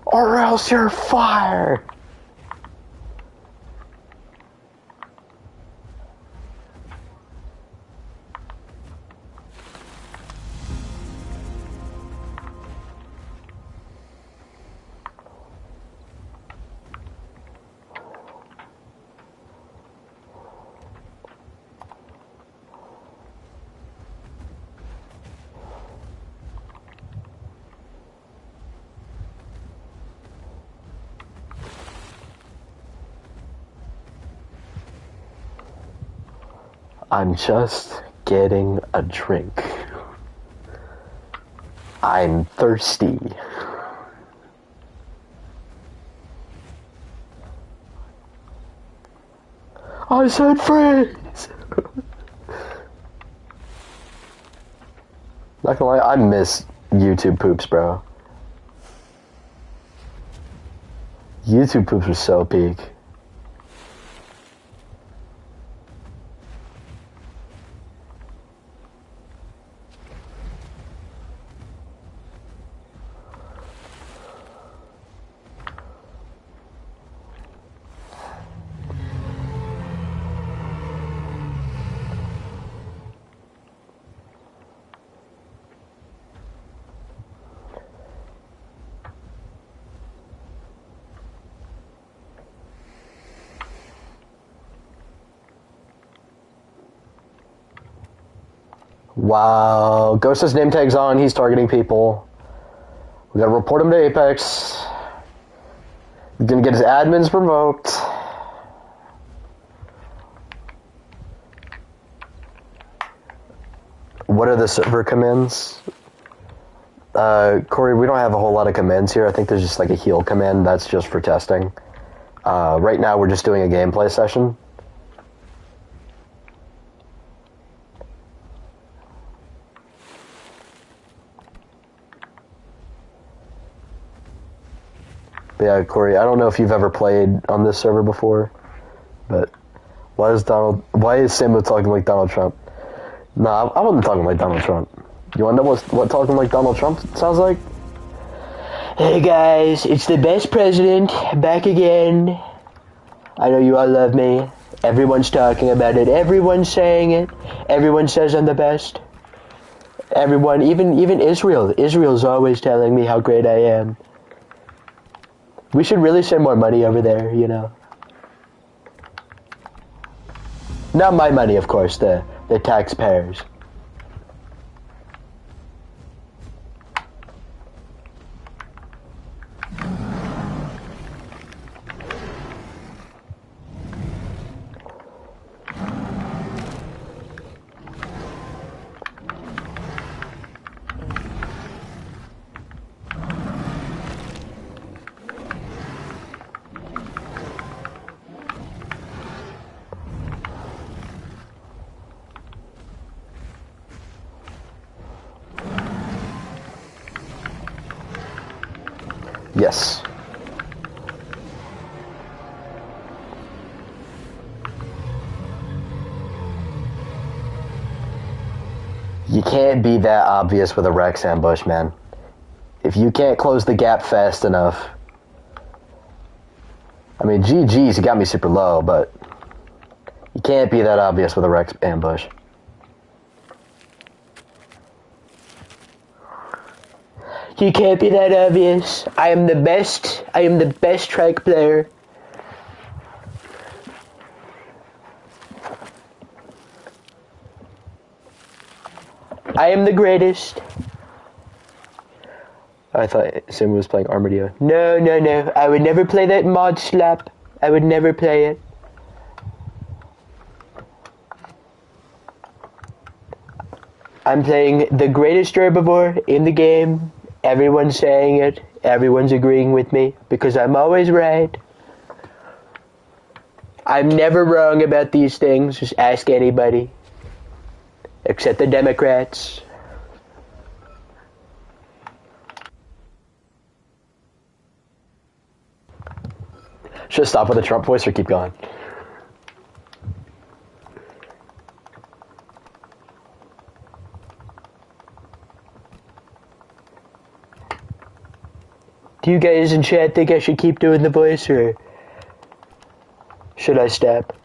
Or else you're fired! I'm just getting a drink. I'm thirsty. I said freeze! Not gonna lie, I miss YouTube poops, bro. YouTube poops are so peak. Wow, Ghost's name tag's on, he's targeting people. We gotta report him to Apex. He's gonna get his admins revoked. What are the server commands? Corey, we don't have a whole lot of commands here. I think there's just like a heal command that's just for testing. Right now we're just doing a gameplay session. But yeah, Corey, I don't know if you've ever played on this server before, but why is Sambo talking like Donald Trump? Nah, I wasn't talking like Donald Trump. You wanna know what talking like Donald Trump sounds like? Hey guys, it's the best president, back again. I know you all love me. Everyone's talking about it. Everyone's saying it. Everyone says I'm the best. Everyone, even Israel. Israel's always telling me how great I am. We should really send more money over there, you know. Not my money, of course, the taxpayers. Yes. You can't be that obvious with a Rex ambush, man. If you can't close the gap fast enough... I mean, GG's, you got me super low, but... You can't be that obvious with a Rex ambush. You can't be that obvious. I am the best. I am the best trike player. I am the greatest. I thought Simba was playing Armadillo. No, no, no. I would never play that mod slap. I would never play it. I'm playing the greatest herbivore in the game. Everyone's saying it. Everyone's agreeing with me because I'm always right. I'm never wrong about these things. Just ask anybody. Except the Democrats. Should I stop with the Trump voice or keep going? Do you guys in chat think I should keep doing the voice or should I stop?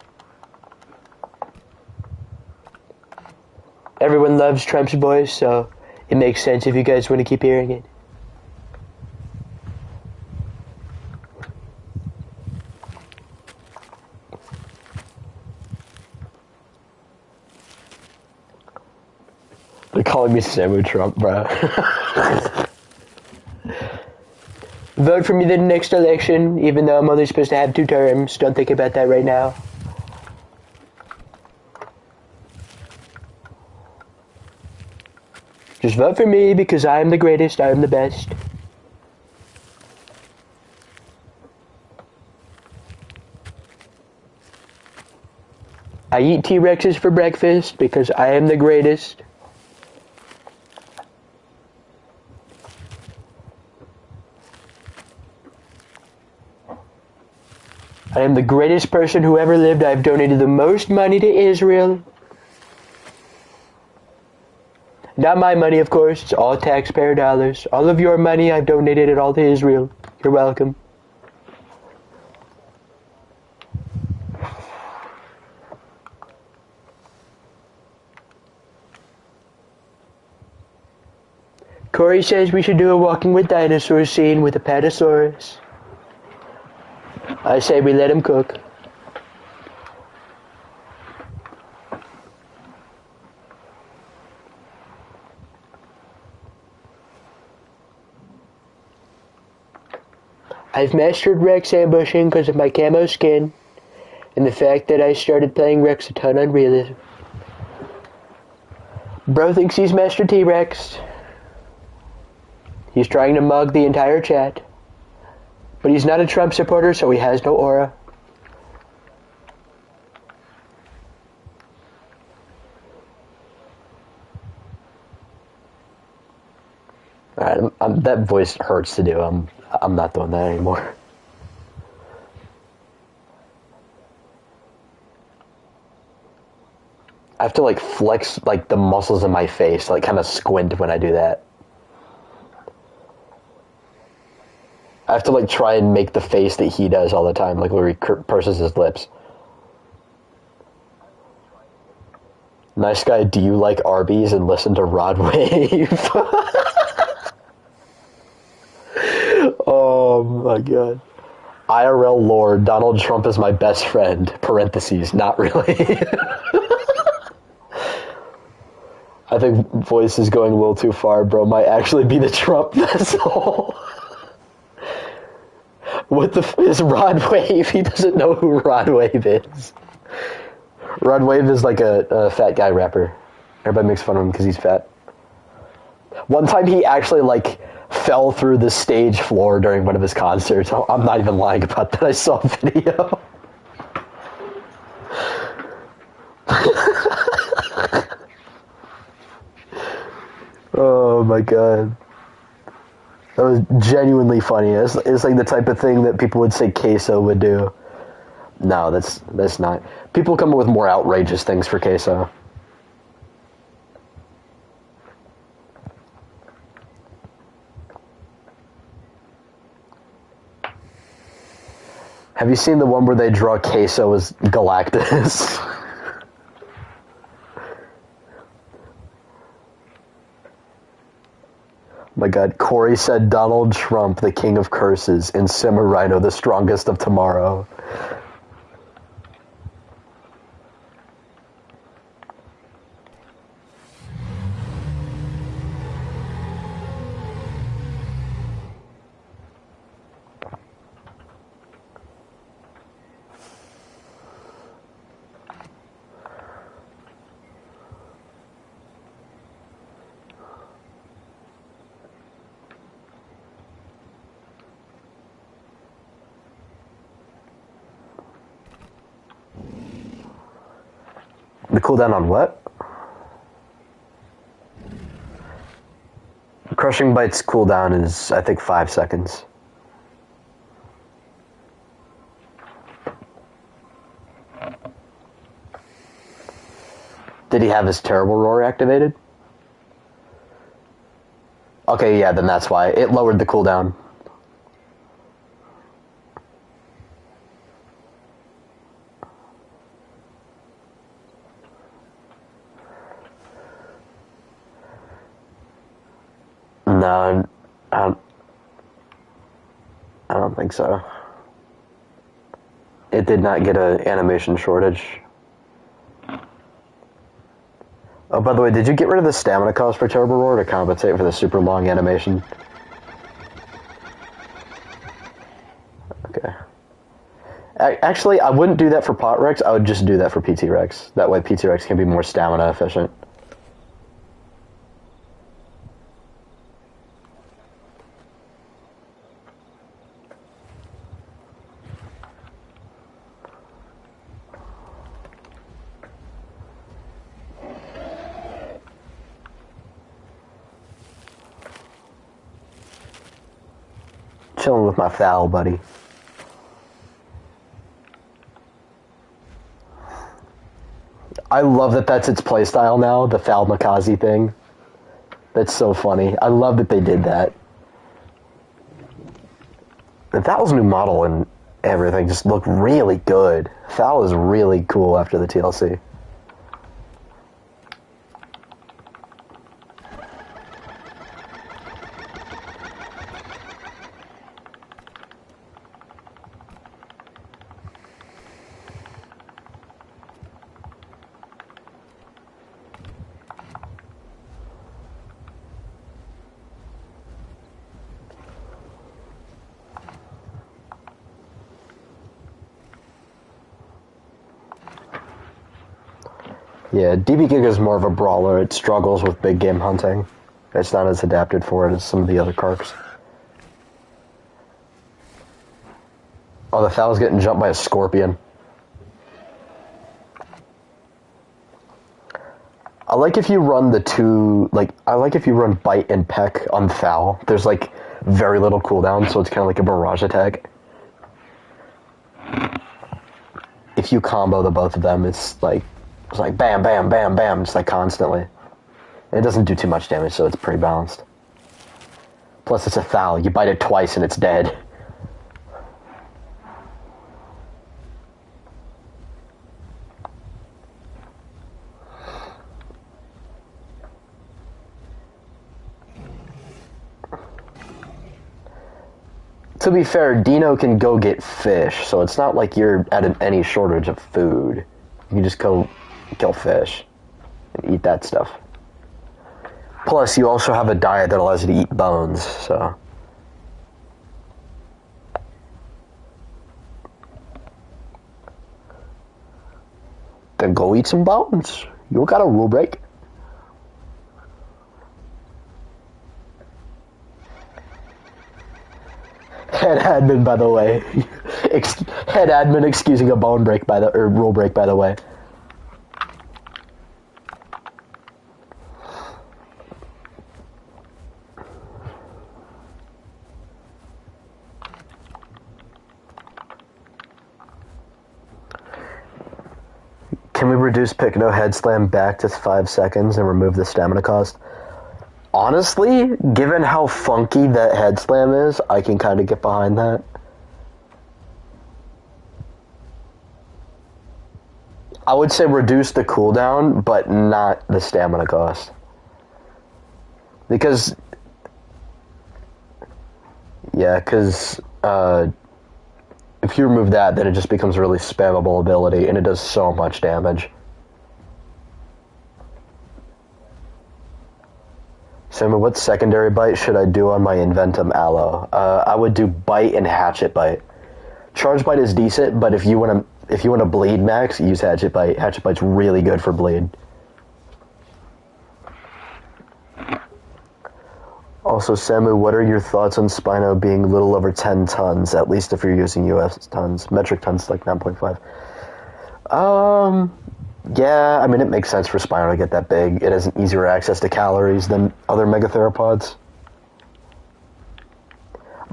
Everyone loves Trump's voice, so it makes sense if you guys want to keep hearing it. They're calling me Samu Trump, bro. Vote for me the next election, even though I'm only supposed to have 2 terms. Don't think about that right now. Just vote for me because I am the greatest, I am the best. I eat T-Rexes for breakfast because I am the greatest. I am the greatest person who ever lived. I've donated the most money to Israel. Not my money, of course. It's all taxpayer dollars. All of your money, I've donated it all to Israel. You're welcome. Corey says we should do a Walking with Dinosaurs scene with a Patasaurus. I say we let him cook. I've mastered Rex ambushing because of my camo skin and the fact that I started playing Rex a ton on realism. Bro thinks he's Master T-Rex. He's trying to mug the entire chat. But he's not a Trump supporter, so he has no aura. Alright, that voice hurts to do. I'm not doing that anymore. I have to like flex like the muscles in my face, like kind of squint when I do that. I have to like try and make the face that he does all the time, like where he purses his lips. Nice guy, do you like Arby's and listen to Rod Wave? Oh my god. IRL lore, Donald Trump is my best friend, parentheses, not really. I think voice is going a little too far, bro. Might actually be the Trump vessel. What the f is Rod Wave? He doesn't know who Rod Wave is. Rod Wave is like a fat guy rapper. Everybody makes fun of him because he's fat. One time he actually like fell through the stage floor during one of his concerts. I'm not even lying about that. I saw a video. Oh my god. That was genuinely funny. It's like the type of thing that people would say Queso would do. No, that's not. People come up with more outrageous things for Queso. Have you seen the one where they draw Queso as Galactus? My God, Corey said Donald Trump, the king of curses, and Simmer Rhino, the strongest of tomorrow. The cooldown on what? Crushing Bite's cooldown is, I think, 5 seconds. Did he have his Terrible Roar activated? Okay, yeah, then that's why. It lowered the cooldown. No, I don't think so. It did not get an animation shortage. Oh, by the way, did you get rid of the stamina cost for Terrible Roar to compensate for the super long animation? Okay. Actually, I wouldn't do that for Pot Rex, I would just do that for PT Rex. That way PT Rex can be more stamina efficient. Chilling with my foul buddy. I love that that's its playstyle now, the Foul Makazi thing. That's so funny. I love that they did that. The Foul's new model and everything just looked really good. Foul is really cool after the TLC. Yeah, DB Giga is more of a brawler. It struggles with big game hunting. It's not as adapted for it as some of the other Karks. Oh, the Foul's getting jumped by a Scorpion. I like if you run the two, I like if you run Bite and Peck on Foul. There's, very little cooldown, so it's kind of like a barrage attack. If you combo the both of them, it's like bam, bam, bam, bam, just constantly. And it doesn't do too much damage, so it's pretty balanced. Plus, it's a Foul. You bite it twice and it's dead. To be fair, Dino can go get fish, so it's not like you're at any shortage of food. You can just go kill fish and eat that stuff. Plus, you also have a diet that allows you to eat bones, so... Then go eat some bones. You got a rule break. Head admin, by the way. Head admin excusing a bone break or rule break, by the way. Can we reduce pick no head slam back to 5 seconds and remove the stamina cost? Honestly, given how funky that head slam is, I can kind of get behind that. I would say reduce the cooldown, but not the stamina cost. Because Yeah, because if you remove that, then it just becomes a really spammable ability, and it does so much damage. Samu, what secondary bite should I do on my Inventum Aloe? I would do Bite and Hatchet Bite. Charge Bite is decent, but if you want to bleed max, use Hatchet Bite. Hatchet Bite's really good for bleed. Also, Samu, what are your thoughts on Spino being a little over 10 tons, at least if you're using US tons? Metric tons like 9.5. Yeah, I mean, it makes sense for Spino to get that big. It has an easier access to calories than other megatheropods.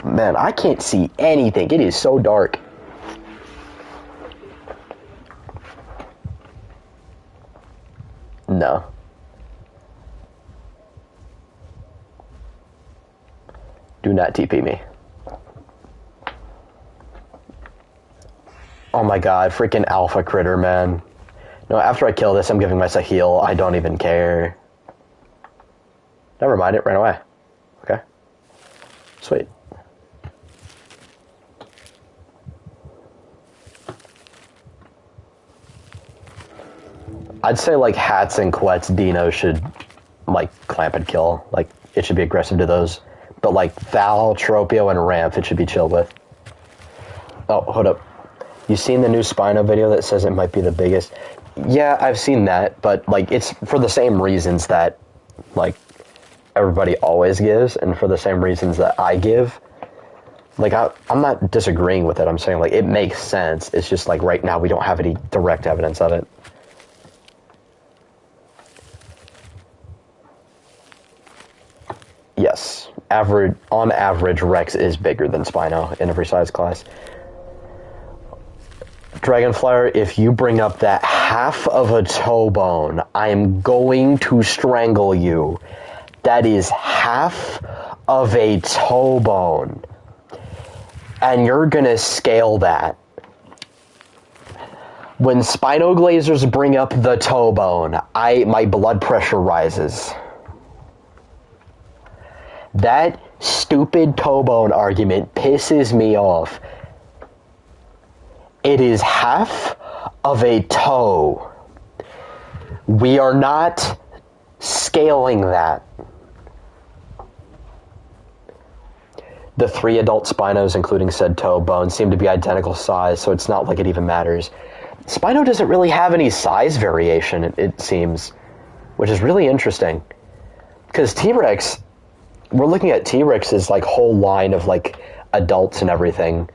Man, I can't see anything. It is so dark. No. Do not TP me. Oh my god, freaking alpha critter, man. No, after I kill this, I'm giving myself a heal. I don't even care. Never mind, it ran away. Okay. Sweet. I'd say, like, Hats and Quet's Dino should, like, clamp and kill. Like, it should be aggressive to those. But, like, Val, Tropio, and Ramp, it should be chilled with. Oh, hold up. You seen the new Spino video that says it might be the biggest? Yeah, I've seen that, but, like, it's for the same reasons that, like, everybody always gives, and for the same reasons that I give. Like, I'm not disagreeing with it. I'm saying, like, it makes sense. It's just, like, right now we don't have any direct evidence of it. Yes. On average, Rex is bigger than Spino in every size class. Dragonflyer, if you bring up that half of a toe bone, I am going to strangle you. That is half of a toe bone. And you're gonna scale that. When Spino Glazers bring up the toe bone, my blood pressure rises. That stupid toe bone argument pisses me off. It is half of a toe. We are not scaling that. The 3 adult Spinos, including said toe bone, seem to be identical size, so it's not like it even matters. Spino doesn't really have any size variation, it seems, which is really interesting. Because T-Rex, we're looking at T-Rex's, like, whole line of, like, adults and everything.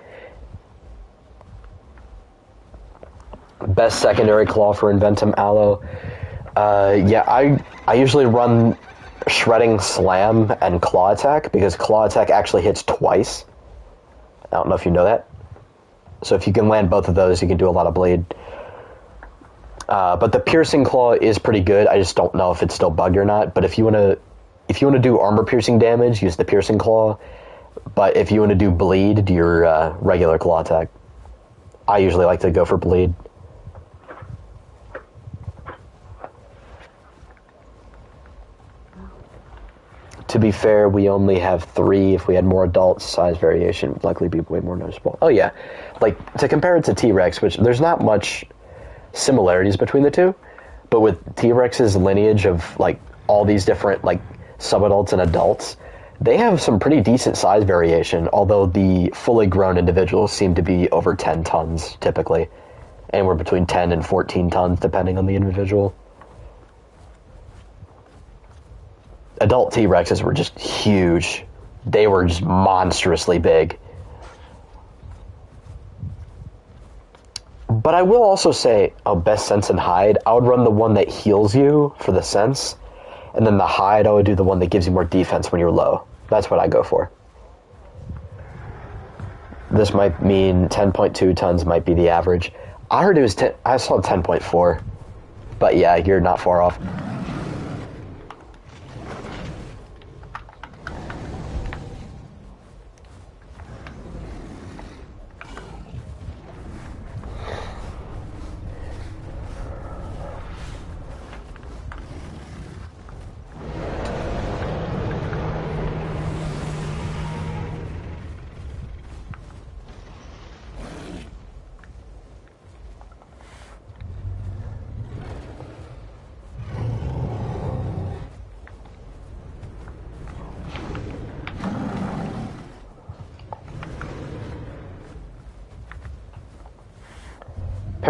Best secondary claw for Inventum Aloe. Yeah, I usually run Shredding Slam and Claw Attack, because Claw Attack actually hits twice. I don't know if you know that. So if you can land both of those, you can do a lot of bleed. But the Piercing Claw is pretty good. I just don't know if it's still bugged or not. But if you want to do armor piercing damage, use the Piercing Claw. But if you want to do bleed, do your regular Claw Attack. I usually like to go for bleed. To be fair, we only have 3. If we had more adults, size variation would likely be way more noticeable. Oh yeah, like, to compare it to T-Rex, which there's not much similarities between the two, but with T-Rex's lineage of, like, all these different, like, subadults and adults, they have some pretty decent size variation, although the fully grown individuals seem to be over 10 tons, typically. Anywhere between 10 and 14 tons, depending on the individual. Adult T-Rexes were just huge. They were just monstrously big. But I will also say, best sense and hide, I would run the one that heals you for the sense, and then the hide, I would do the one that gives you more defense when you're low. That's what I go for. This might mean 10.2 tons might be the average. I heard it was I saw 10.4. But yeah, you're not far off.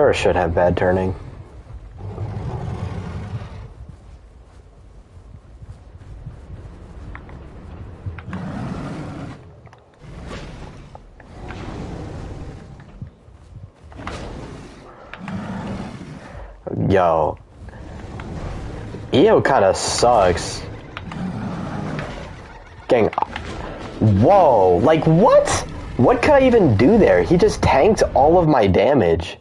Terra should have bad turning. Yo. EO kind of sucks. Gang. Whoa. Like, what? What could I even do there? He just tanked all of my damage.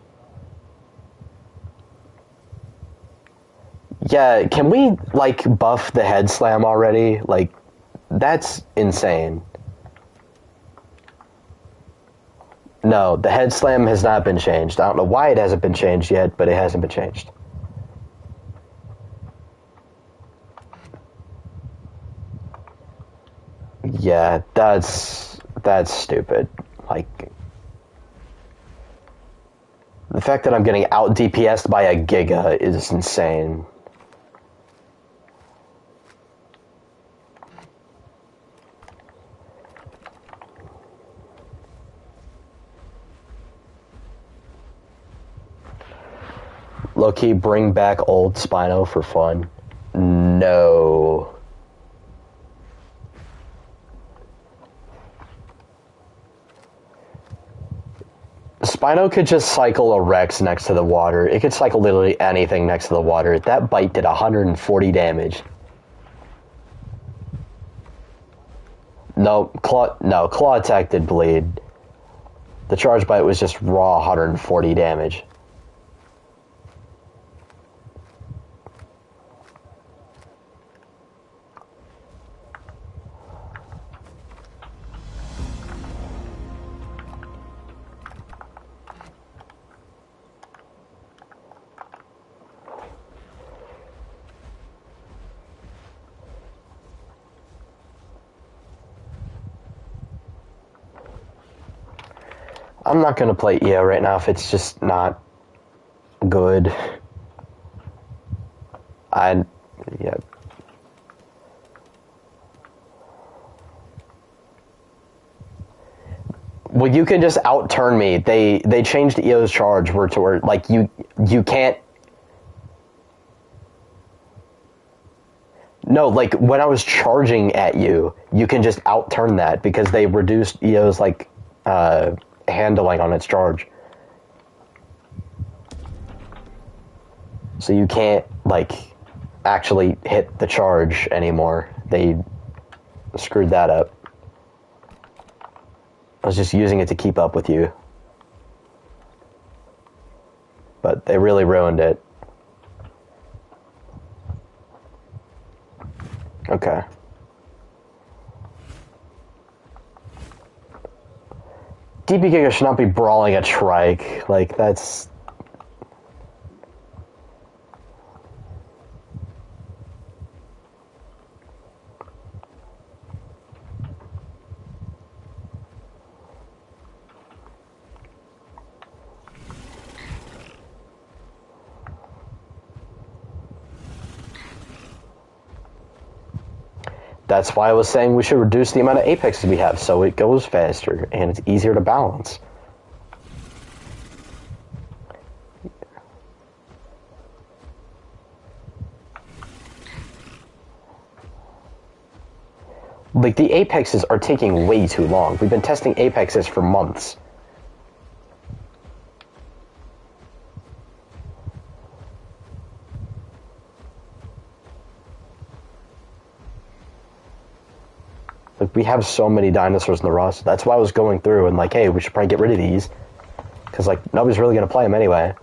Yeah, can we, like, buff the head slam already? Like, that's insane. No, the head slam has not been changed. I don't know why it hasn't been changed yet, but it hasn't been changed. Yeah, that's stupid. Like, the fact that I'm getting out DPS'd by a Giga is insane. Low-key, bring back old Spino for fun. No. Spino could just cycle a Rex next to the water. It could cycle literally anything next to the water. That bite did 140 damage. No, claw attack did bleed. The charge bite was just raw 140 damage. I'm not gonna play EO right now if it's just not good. Yeah. Well, you can just outturn me. They changed EO's charge where like you can't. No, like when I was charging at you, you can just outturn that because they reduced EO's like handling on its charge. So you can't like actually hit the charge anymore. They screwed that up. I was just using it to keep up with you. But they really ruined it. Okay. DP Giga should not be brawling a trike. Like, that's... That's why I was saying we should reduce the amount of apexes we have so it goes faster and it's easier to balance. Like, the apexes are taking way too long. We've been testing apexes for months. Like, we have so many dinosaurs in the roster. That's why I was going through and like, hey, we should probably get rid of these. Because, like, nobody's really going to play them anyway.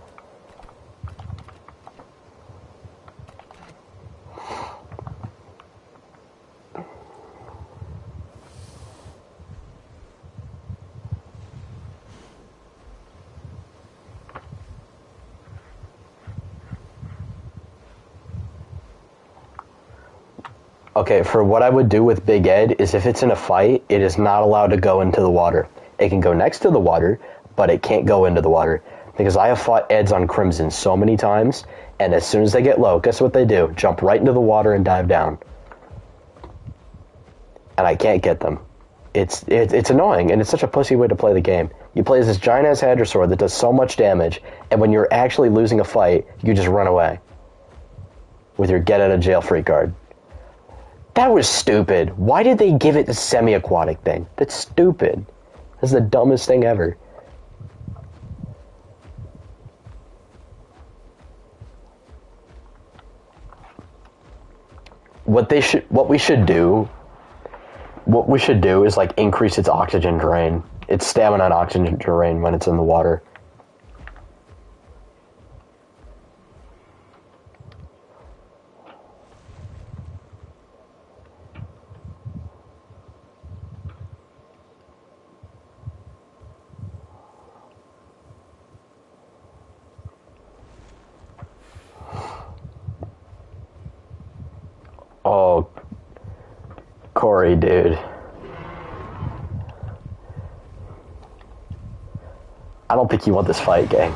Okay, for what I would do with Big Ed is if it's in a fight, it is not allowed to go into the water. It can go next to the water, but it can't go into the water. Because I have fought Eds on Crimson so many times, and as soon as they get low, guess what they do? Jump right into the water and dive down. And I can't get them. it's annoying, and it's such a pussy way to play the game. You play as this giant-ass Hadrosaur that does so much damage, and when you're actually losing a fight, you just run away with your get-out-of-jail-free card. That was stupid. Why did they give it the semi-aquatic thing? That's stupid. That's the dumbest thing ever. What we should do is like increase its oxygen drain, its stamina and oxygen drain when it's in the water. Oh, Corey, dude. I don't think you want this fight, gang.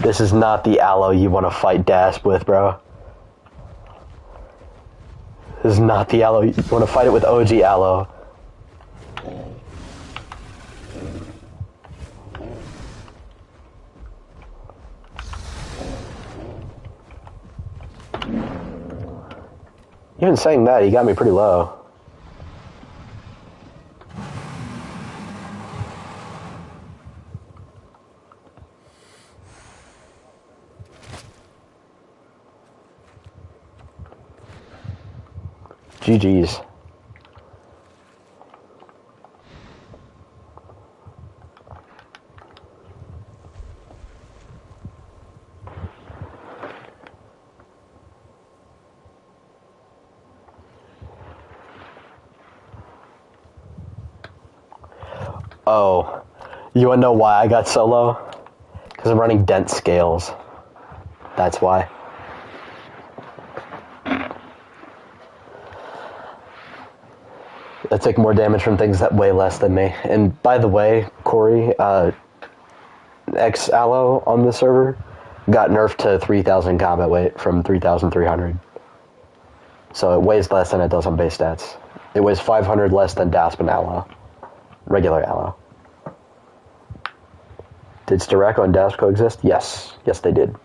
This is not the aloe you want to fight Dasp with, bro. This is not the aloe. You want to fight it with OG aloe. Even saying that, he got me pretty low. GG's. Oh, you wanna know why I got so low? Because I'm running dense scales. That's why. I take more damage from things that weigh less than me. And by the way, Corey, X-Aloe on the server got nerfed to 3,000 combat weight from 3,300. So it weighs less than it does on base stats. It weighs 500 less than Dasp and Aloe. Regular Aloe. Did Sterako and Dasp coexist? Yes. Yes, they did.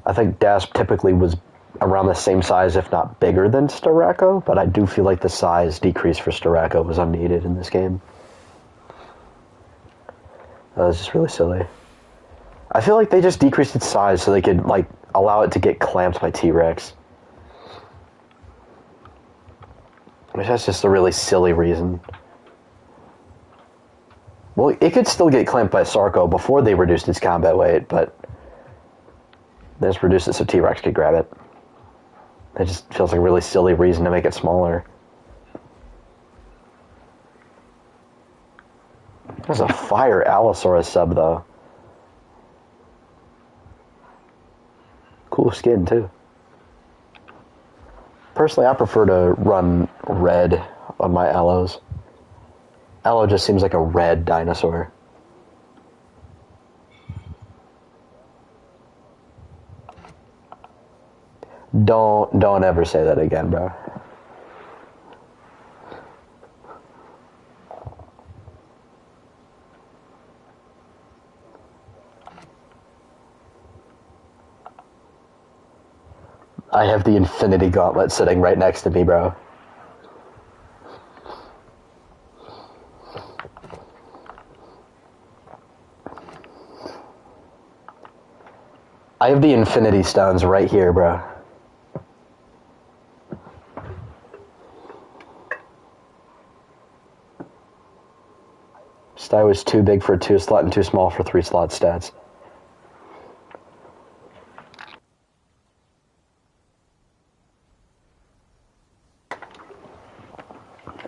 I think Dasp typically was around the same size, if not bigger than Sterako, but I do feel like the size decrease for Sterako was unneeded in this game. That was just really silly. I feel like they just decreased its size so they could, like, allow it to get clamped by T-Rex. Which that's just a really silly reason. Well, it could still get clamped by Sarco before they reduced its combat weight, but they just reduced it so T-Rex could grab it. It just feels like a really silly reason to make it smaller. There's a fire Allosaurus sub, though. Cool skin, too. Personally, I prefer to run red on my Allos. Aloe just seems like a red dinosaur. Don't ever say that again, bro. I have the Infinity Gauntlet sitting right next to me, bro. I have the Infinity Stones right here, bro. Sty was too big for a 2-slot and too small for 3-slot stats.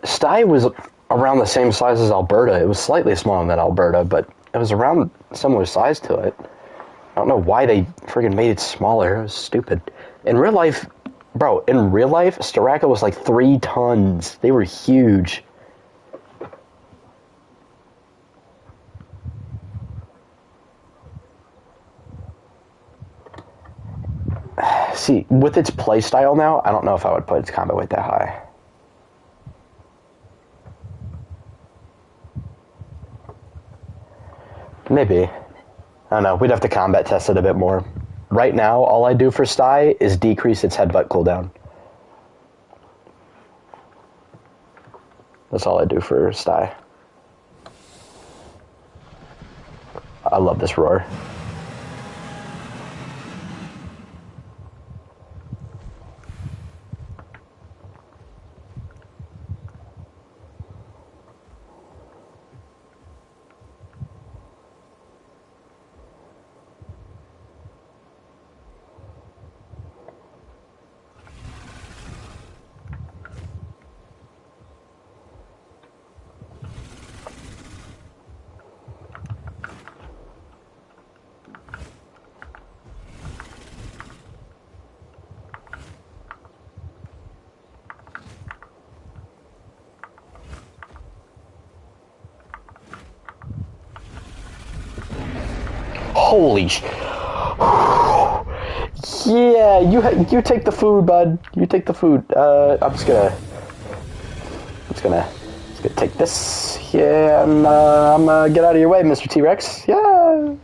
Sty was around the same size as Alberta. It was slightly smaller than Alberta, but it was around similar size to it. I don't know why they friggin' made it smaller. It was stupid. In real life, Staraka was like 3 tons. They were huge. See, with its playstyle now, I don't know if I would put its combat weight that high. Maybe. I don't know. We'd have to combat test it a bit more. Right now, all I do for Sty is decrease its headbutt cooldown. That's all I do for Sty. I love this roar. Holy sh... Yeah, you take the food, bud. You take the food. I'm just gonna take this. Yeah, and I'm gonna get out of your way, Mr. T-Rex. Yeah.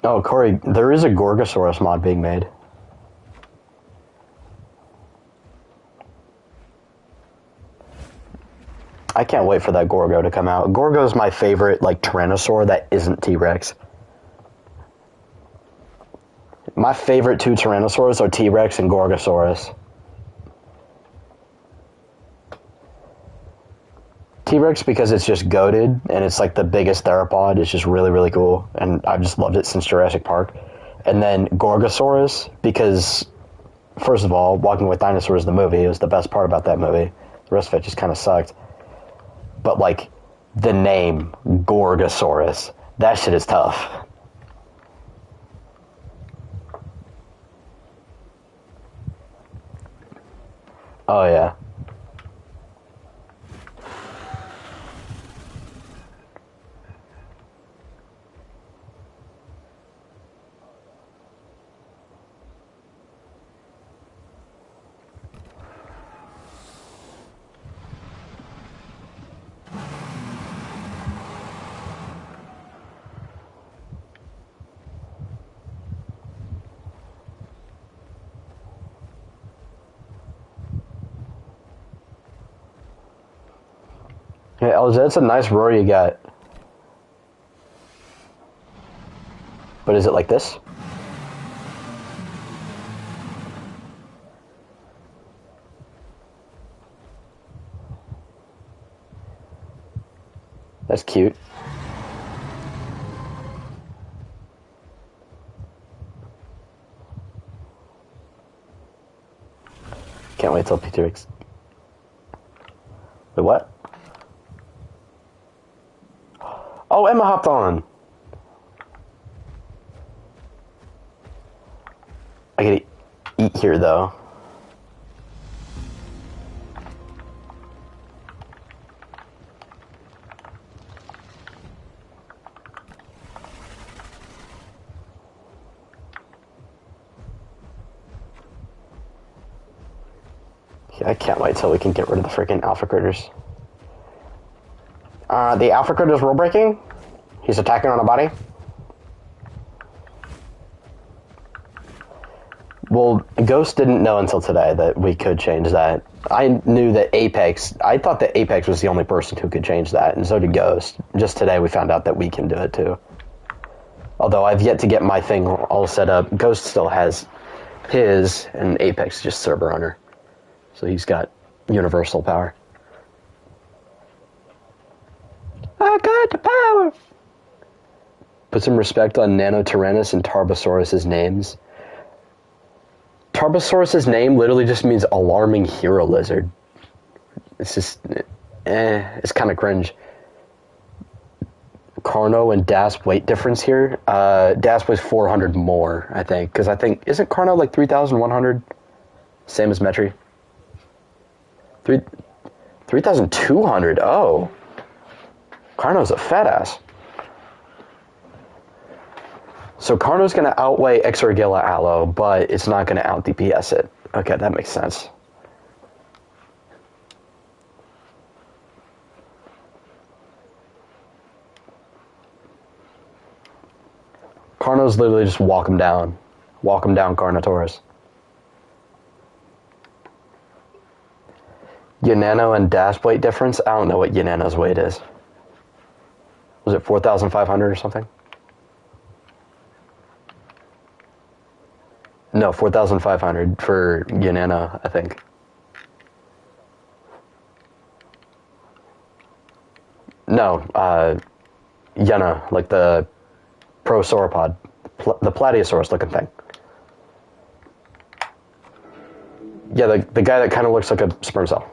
Oh, Corey, there is a Gorgosaurus mod being made. I can't wait for that Gorgo to come out. Gorgo's my favorite, like, Tyrannosaur that isn't T-Rex. My favorite 2 Tyrannosaurs are T-Rex and Gorgosaurus. T-Rex because it's just goated, and it's like the biggest theropod. It's just really, really cool, and I've just loved it since Jurassic Park. And then Gorgosaurus because, first of all, Walking with Dinosaurs, the movie, was the best part about that movie. The rest of it just kind of sucked. But, like, the name, Gorgosaurus, that shit is tough. Oh, yeah. Yeah, LJ, that's a nice roar you got. But is it like this? That's cute. Can't wait till T-Rex. Wait, what? Oh, Emma hopped on. I gotta eat here, though. Yeah, I can't wait till we can get rid of the freaking alpha critters. The alpha critter's rule breaking. He's attacking on a body. Well, Ghost didn't know until today that we could change that. I knew that Apex, I thought that Apex was the only person who could change that, and so did Ghost. Just today we found out that we can do it too. Although I've yet to get my thing all set up. Ghost still has his, and Apex is just server runner. So he's got universal power. I got the power! Put some respect on Nanotyrannus and Tarbosaurus' names. Tarbosaurus' name literally just means alarming hero lizard. It's just, it's kind of cringe. Carno and Das weight difference here. Das weighs 400 more, I think. Because I think, isn't Carno like 3,100? Same as Metri. 3,200, oh. Carno's a fat ass. So Carno's going to outweigh Exorgilla Aloe, but it's not going to out DPS it. Okay, that makes sense. Carno's literally just walk him down. Walk him down, Carnotaurus. Yanano and Dash weight difference? I don't know what Yanano's weight is. Was it 4,500 or something? No, 4,500 for Yanana, I think. No, Yana, like the prosauropod, the Plateosaurus looking thing. Yeah, the guy that kind of looks like a sperm cell.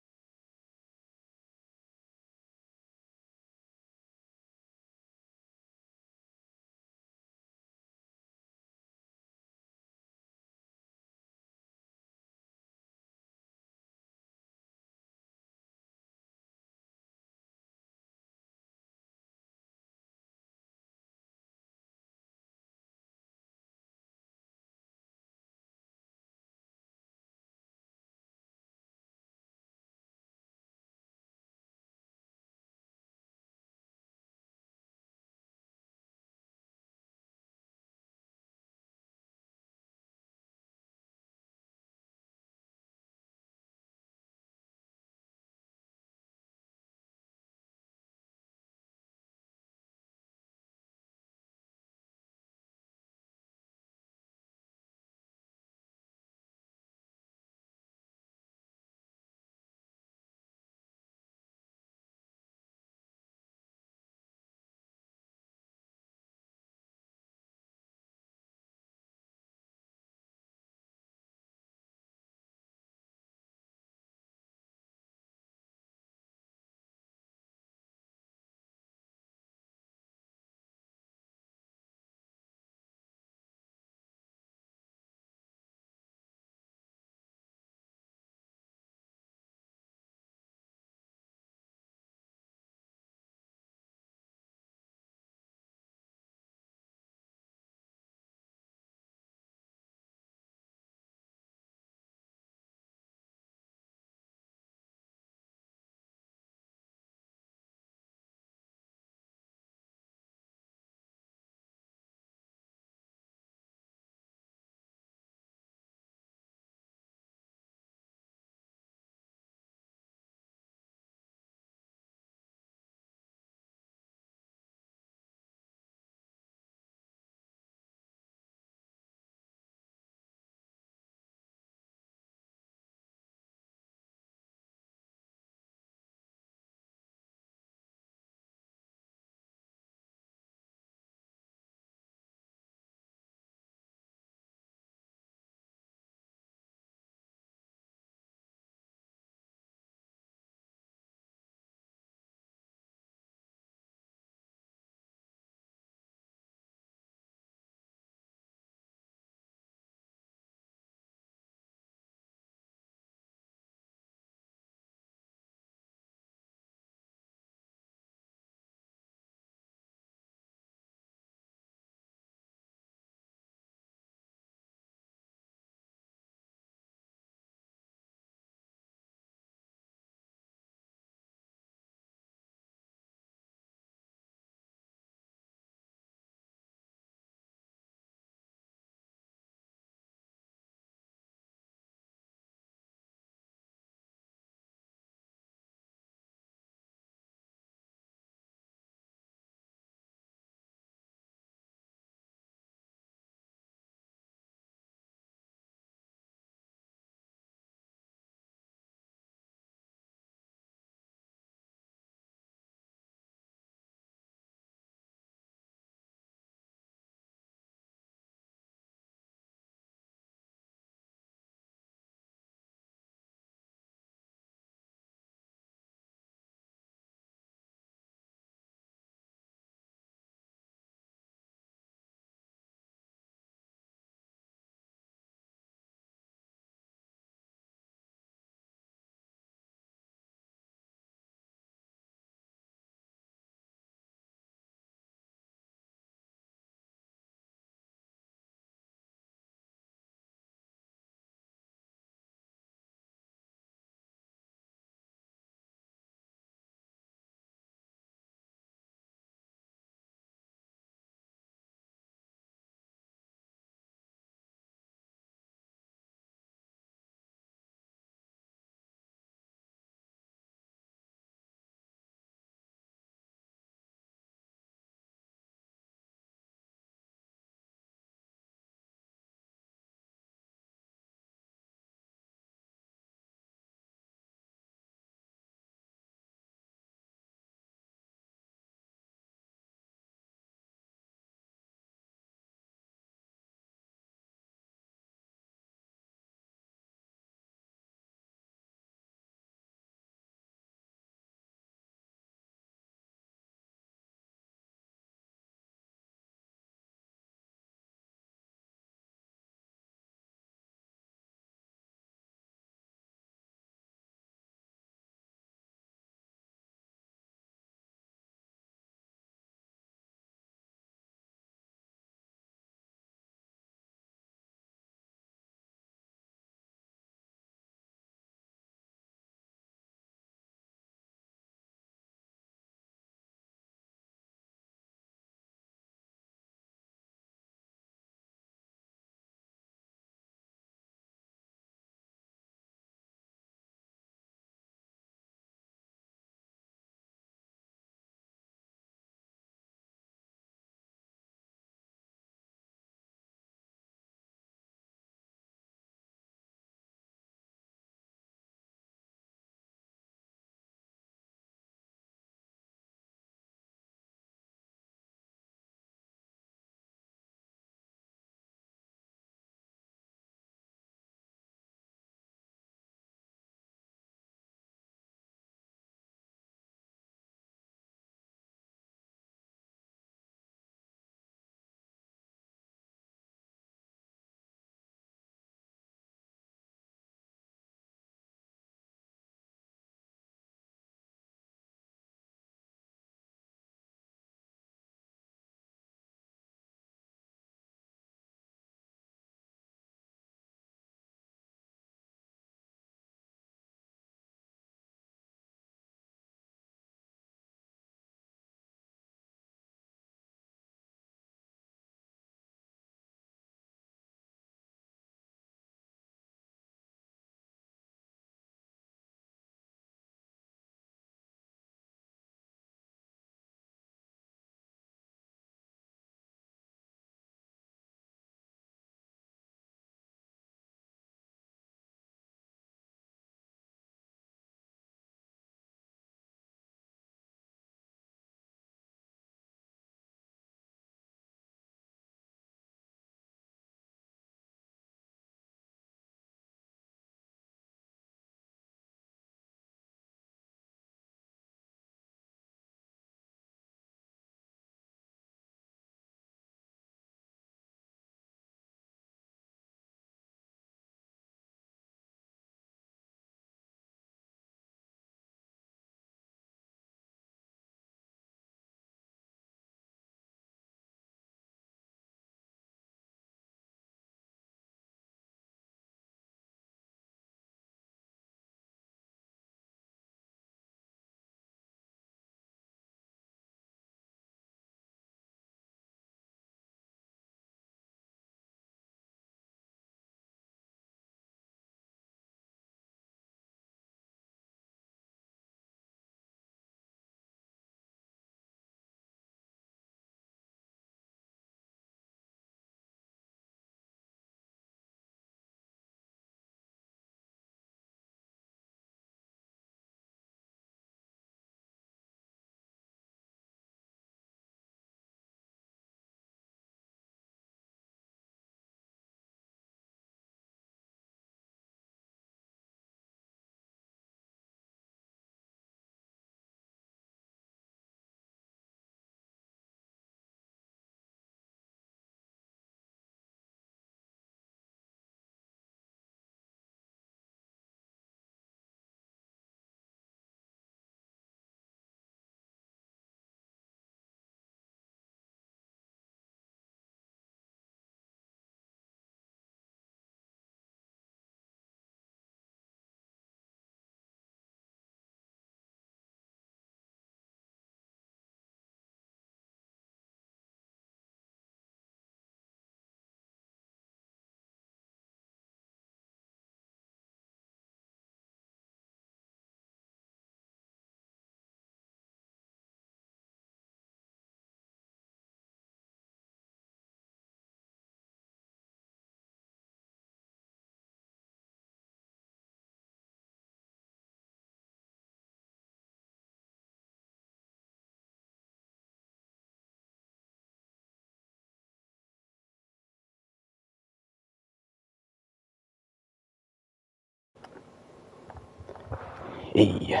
Hey.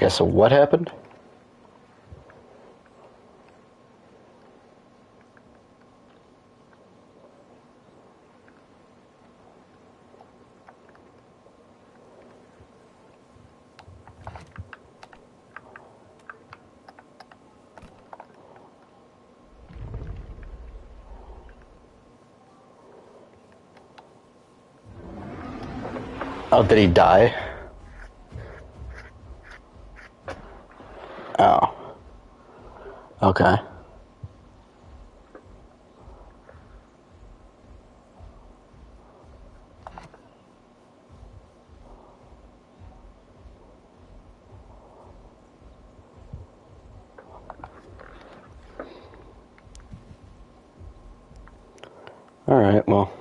Okay, so what happened? Oh, did he die? Oh. Okay. Alright, well.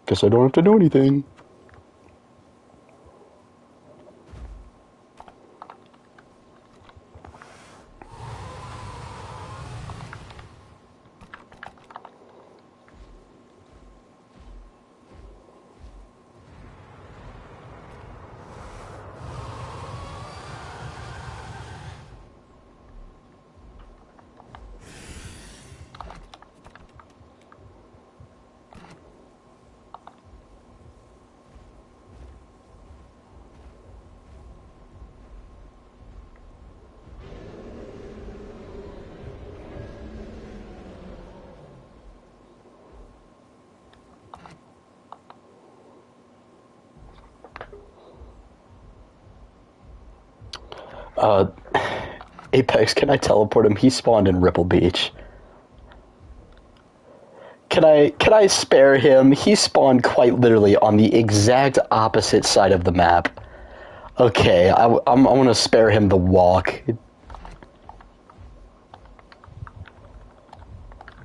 Guess I don't have to do anything. Uh, Apex, can I teleport him? He spawned in Ripple Beach. Can I spare him? He spawned quite literally on the exact opposite side of the map. Okay, I'm gonna spare him the walk.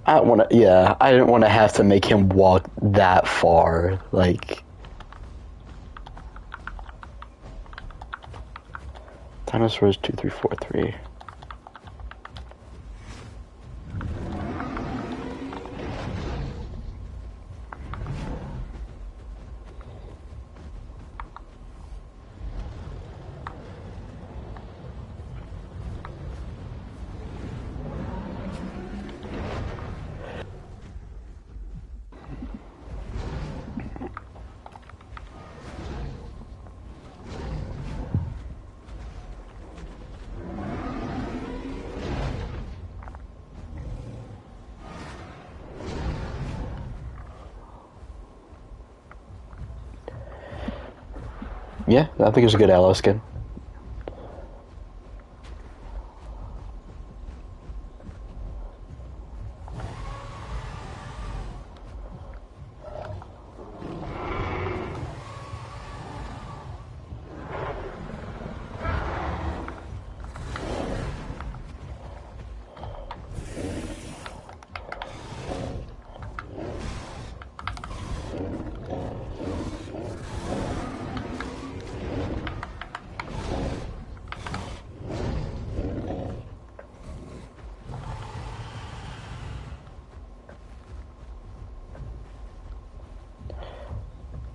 I don't wanna, yeah, I didn't want to have to make him walk that far, like... Dinosaurs 2343. Yeah, I think it's a good aloe skin.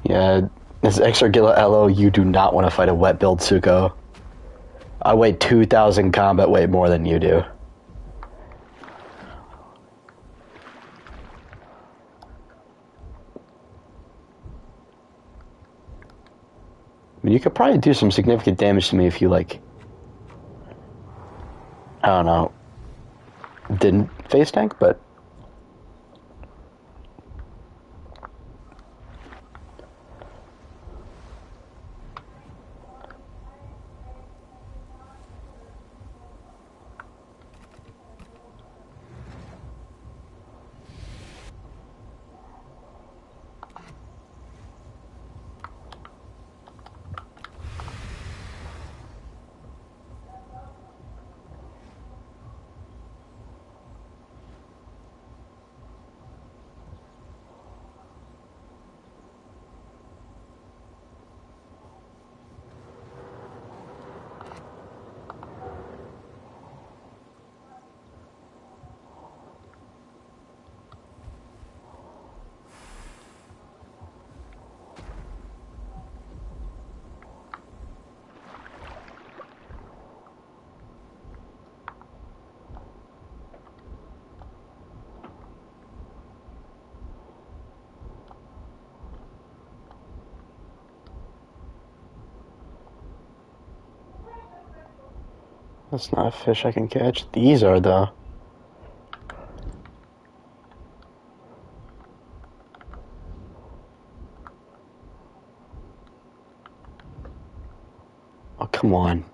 Yeah, as extra Gila Elo, you do not want to fight a wet build Tsuko. I weigh 2,000 combat weight more than you do. I mean, you could probably do some significant damage to me if you, like... I don't know. Didn't face tank, but That's not a fish I can catch. These are, though. Oh, come on.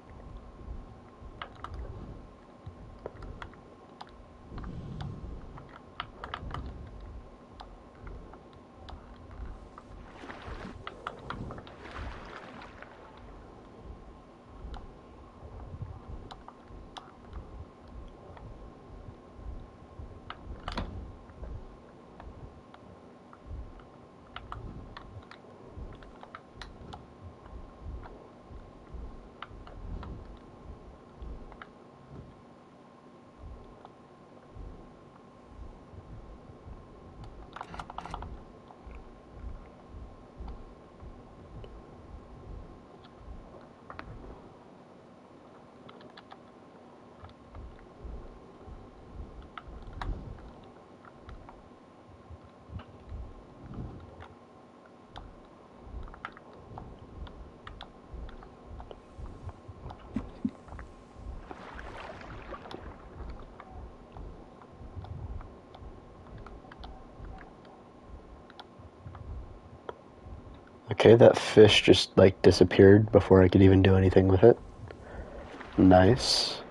Okay, that fish just, like, disappeared before I could even do anything with it. Nice.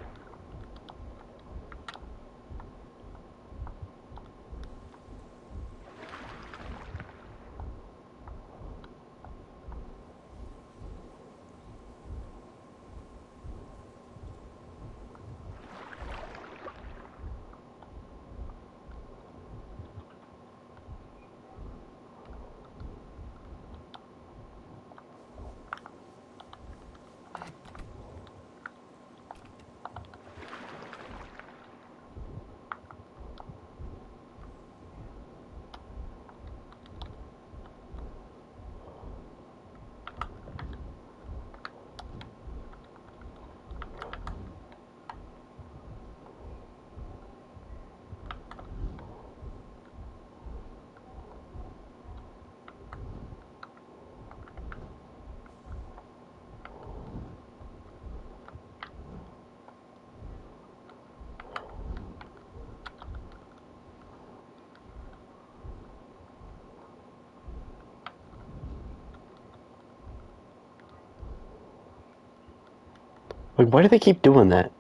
Like, why do they keep doing that?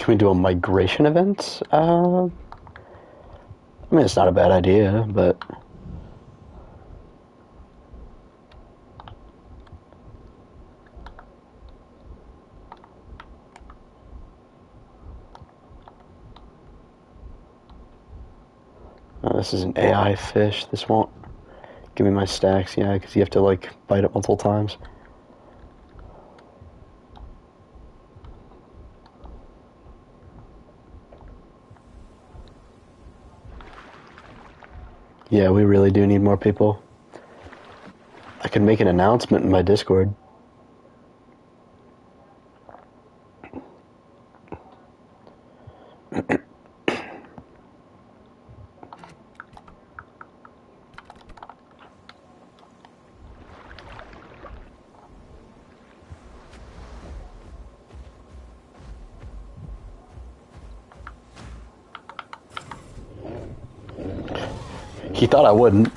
Can we do a migration event? I mean, it's not a bad idea, but... Oh, this is an AI fish. This won't give me my stacks, yeah, because you have to, like, bite it multiple times. Yeah, we really do need more people. I could make an announcement in my Discord. He thought I wouldn't.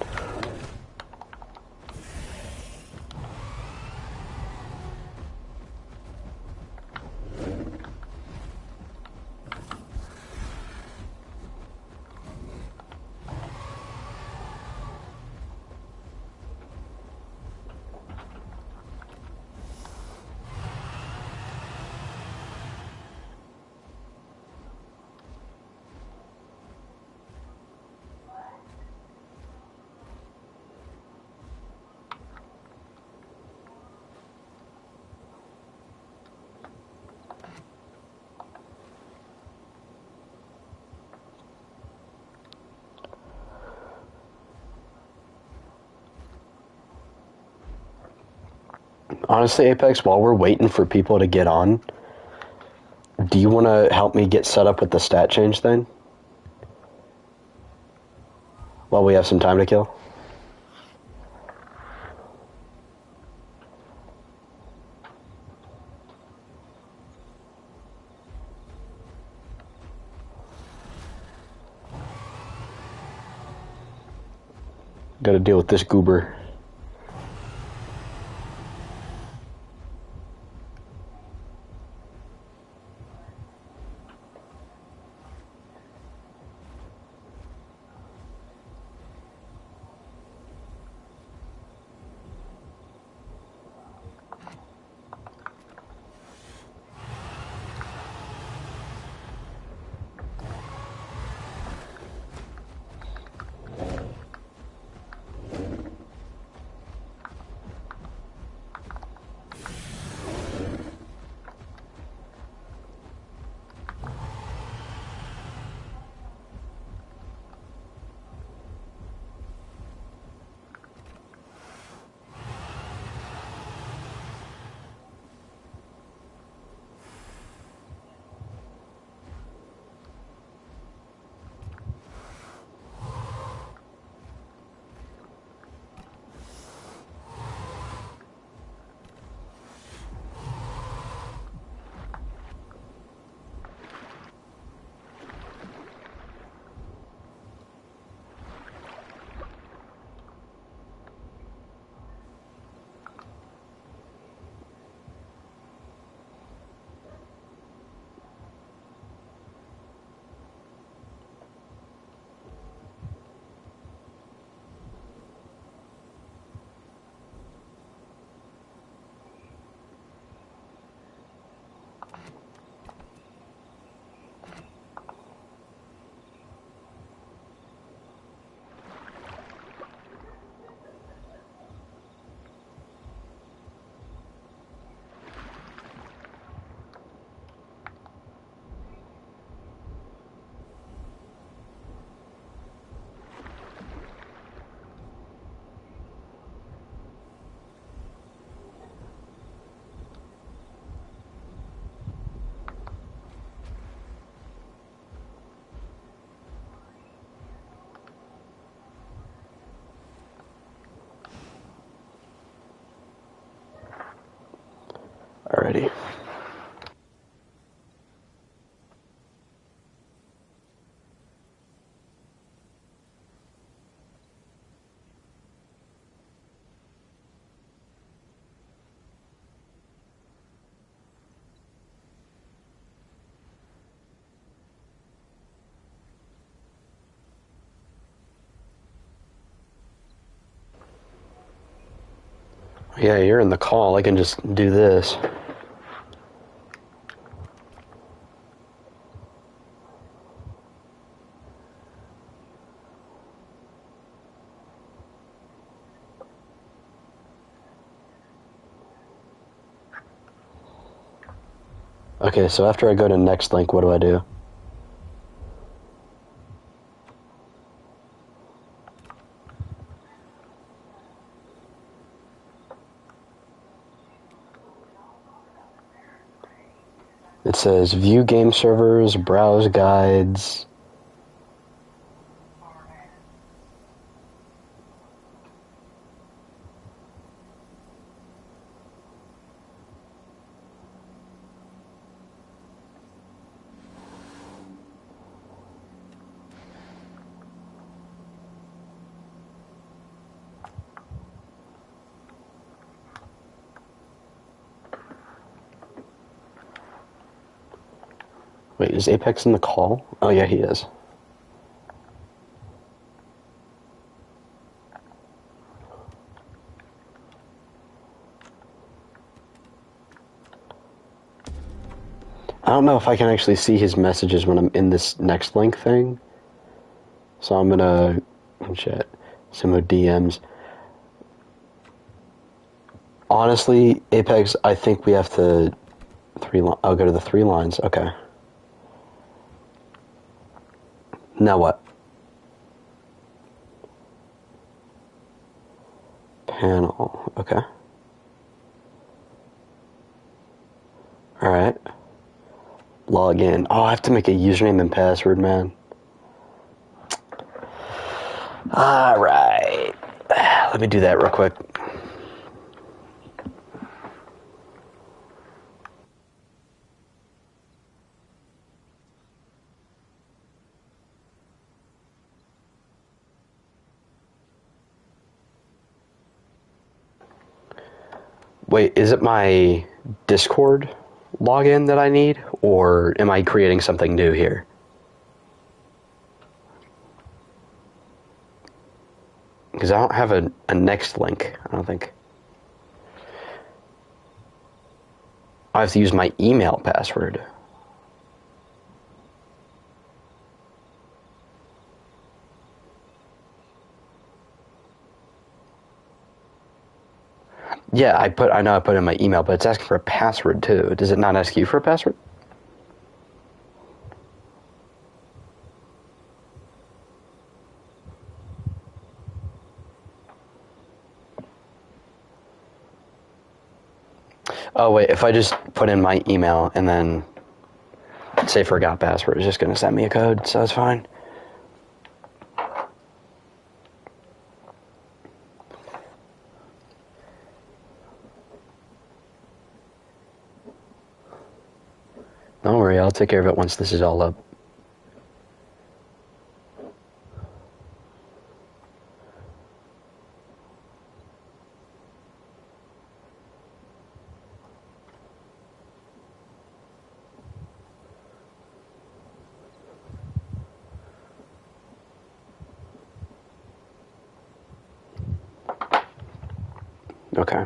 Honestly, Apex, while we're waiting for people to get on, do you want to help me get set up with the stat change thing? While we have some time to kill? Gotta deal with this goober. Alrighty. Yeah, you're in the call. I can just do this. Okay, so after I go to next link, what do I do? It says view game servers, browse guides. Wait, is Apex in the call? Oh yeah, he is. I don't know if I can actually see his messages when I'm in this next link thing. So I'm gonna chat some of DMs. Honestly, Apex, I think we have to I'll go to the 3 lines. Okay. Now what? Panel. Okay. Alright. Log in. Oh, I have to make a username and password, man. Alright. Let me do that real quick. Wait, is it my Discord login that I need, or am I creating something new here? Because I don't have a next link, I don't think. I have to use my email password. Yeah, I know I put in my email, but it's asking for a password too. Does it not ask you for a password? Oh wait, if I just put in my email and then say forgot password, it's just gonna send me a code, so it's fine. Don't worry, I'll take care of it once this is all up. Okay.